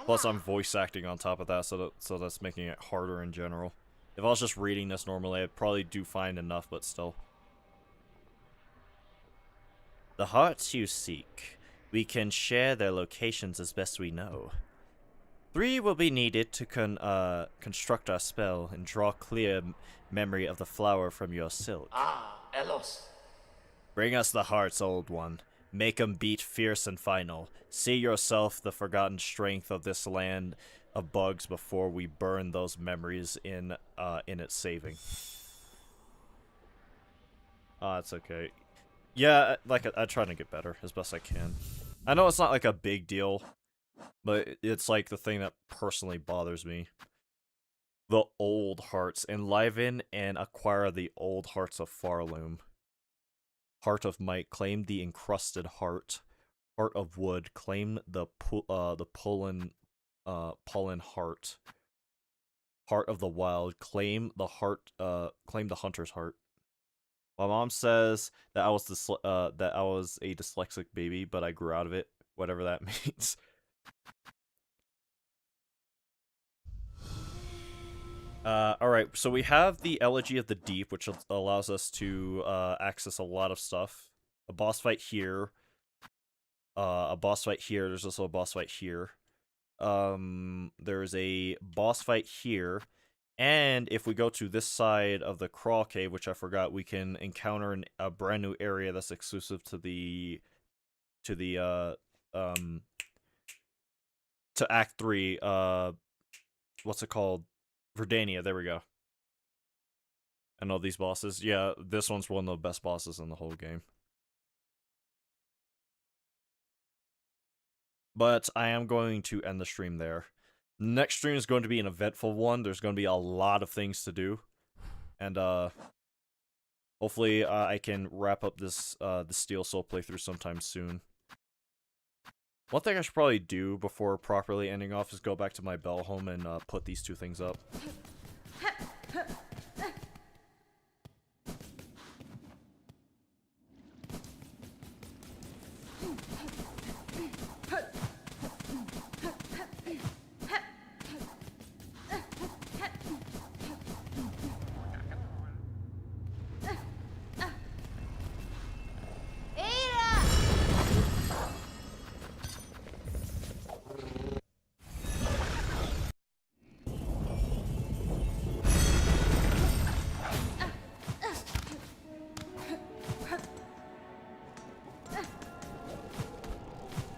Plus, I'm voice acting on top of that, so that's making it harder in general. If I was just reading this normally, I'd probably do fine enough, but still. The hearts you seek. We can share their locations as best we know. 3 will be needed to construct our spell and draw clear memory of the flower from your silk. Ah, Elos. Bring us the hearts, old one. Make 'em beat fierce and final. See yourself the forgotten strength of this land of bugs before we burn those memories in its saving. Ah, it's okay. Yeah, like, I'm trying to get better as best I can. I know it's not, like, a big deal, but it's, like, the thing that personally bothers me. The old hearts. Enliven and acquire the old hearts of Farloom. Heart of Might, claim the encrusted heart. Heart of Wood, claim the pollen heart. Heart of the wild. Claim the hunter's heart. My mom says that I was a dyslexic baby, but I grew out of it, whatever that means. Alright, so we have the Elegy of the Deep, which allows us to access a lot of stuff. A boss fight here. A boss fight here. There's also a boss fight here. There's a boss fight here. And if we go to this side of the Crawl Cave, which I forgot, we can encounter a brand new area that's exclusive to Act 3, what's it called? Verdania, there we go. I know these bosses. Yeah, this one's one of the best bosses in the whole game. But I am going to end the stream there. Next stream is going to be an eventful one. There's going to be a lot of things to do. And, hopefully, I can wrap up this, the Steel Soul playthrough sometime soon. One thing I should probably do before properly ending off is go back to my bell home and, put these two things up.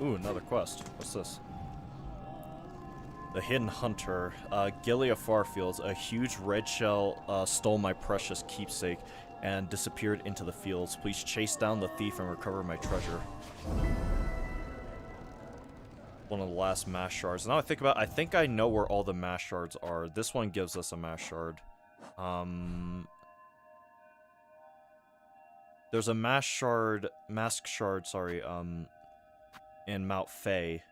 Ooh, another quest. What's this? The Hidden Hunter. Gilly of Farfields. A huge red shell stole my precious keepsake and disappeared into the fields. Please chase down the thief and recover my treasure. One of the last mass shards. Now I think about it, I think I know where all the mass shards are. This one gives us a mass shard. There's a mask shard, sorry, in Mount Fay.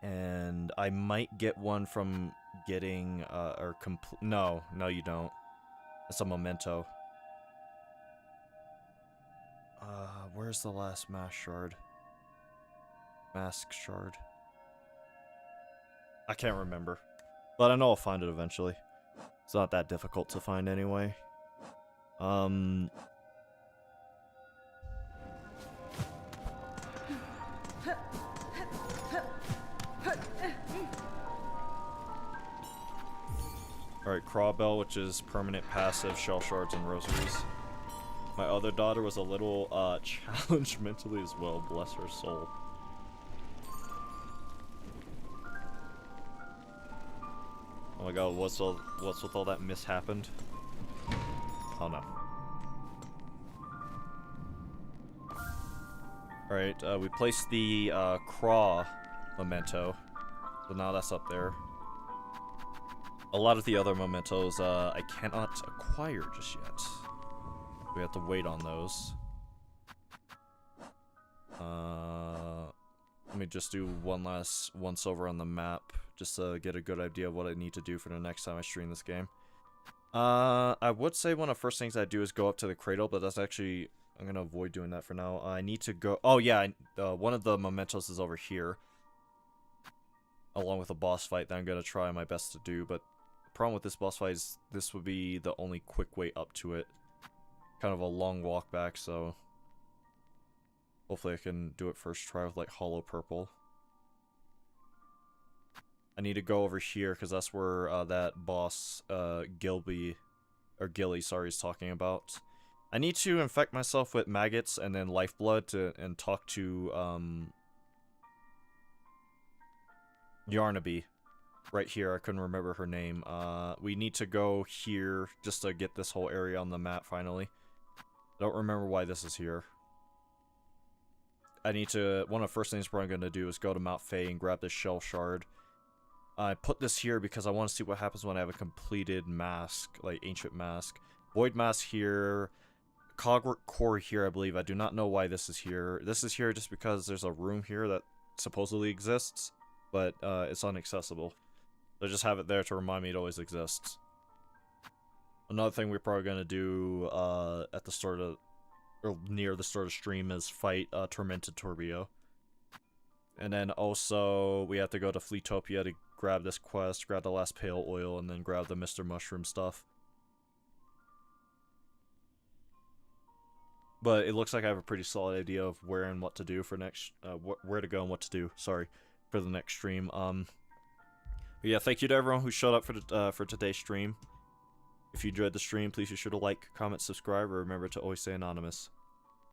And I might get one from getting, no, you don't. That's a memento. Where's the last mask shard? Mask shard. I can't remember. But I know I'll find it eventually. It's not that difficult to find anyway. Alright, Crawbell, which is permanent passive, shell shards, and rosaries. My other daughter was a little, challenged mentally as well, bless her soul. Oh my god, what's with all that mishappened? Oh no. Alright, we placed the, Craw memento. So now that's up there. A lot of the other mementos, I cannot acquire just yet. We have to wait on those. Let me just do one last once-over on the map, just to get a good idea of what I need to do for the next time I stream this game. I would say one of the first things I do is go up to the cradle, but that's actually... I'm gonna avoid doing that for now. I need to go... Oh yeah, one of the mementos is over here. Along with a boss fight that I'm gonna try my best to do, but... The problem with this boss fight is this would be the only quick way up to it. Kind of a long walk back, so... Hopefully I can do it first try with, like, Hollow Purple. I need to go over here, because that's where, that boss, Gilly, sorry, is talking about. I need to infect myself with maggots and then lifeblood and talk to, Yarnaby. Right here, I couldn't remember her name. We need to go here just to get this whole area on the map, finally. I don't remember why this is here. I need to... One of the first things I'm going to do is go to Mount Fay and grab this shell shard. I put this here because I want to see what happens when I have a completed mask, like Ancient Mask. Void Mask here, cog core here, I believe. I do not know why this is here. This is here just because there's a room here that supposedly exists, but it's inaccessible. So just have it there to remind me it always exists. Another thing we're probably gonna do at the start of, or near the start of stream, is fight Tormented Torbio. And then also we have to go to Fleetopia to grab this quest, grab the last pale oil, and then grab the Mr. Mushroom stuff. But it looks like I have a pretty solid idea of where and what to do for next, where to go and what to do. Sorry, for the next stream. But yeah, thank you to everyone who showed up for today's stream. If you enjoyed the stream, please be sure to like, comment, subscribe, or remember to always stay anonymous.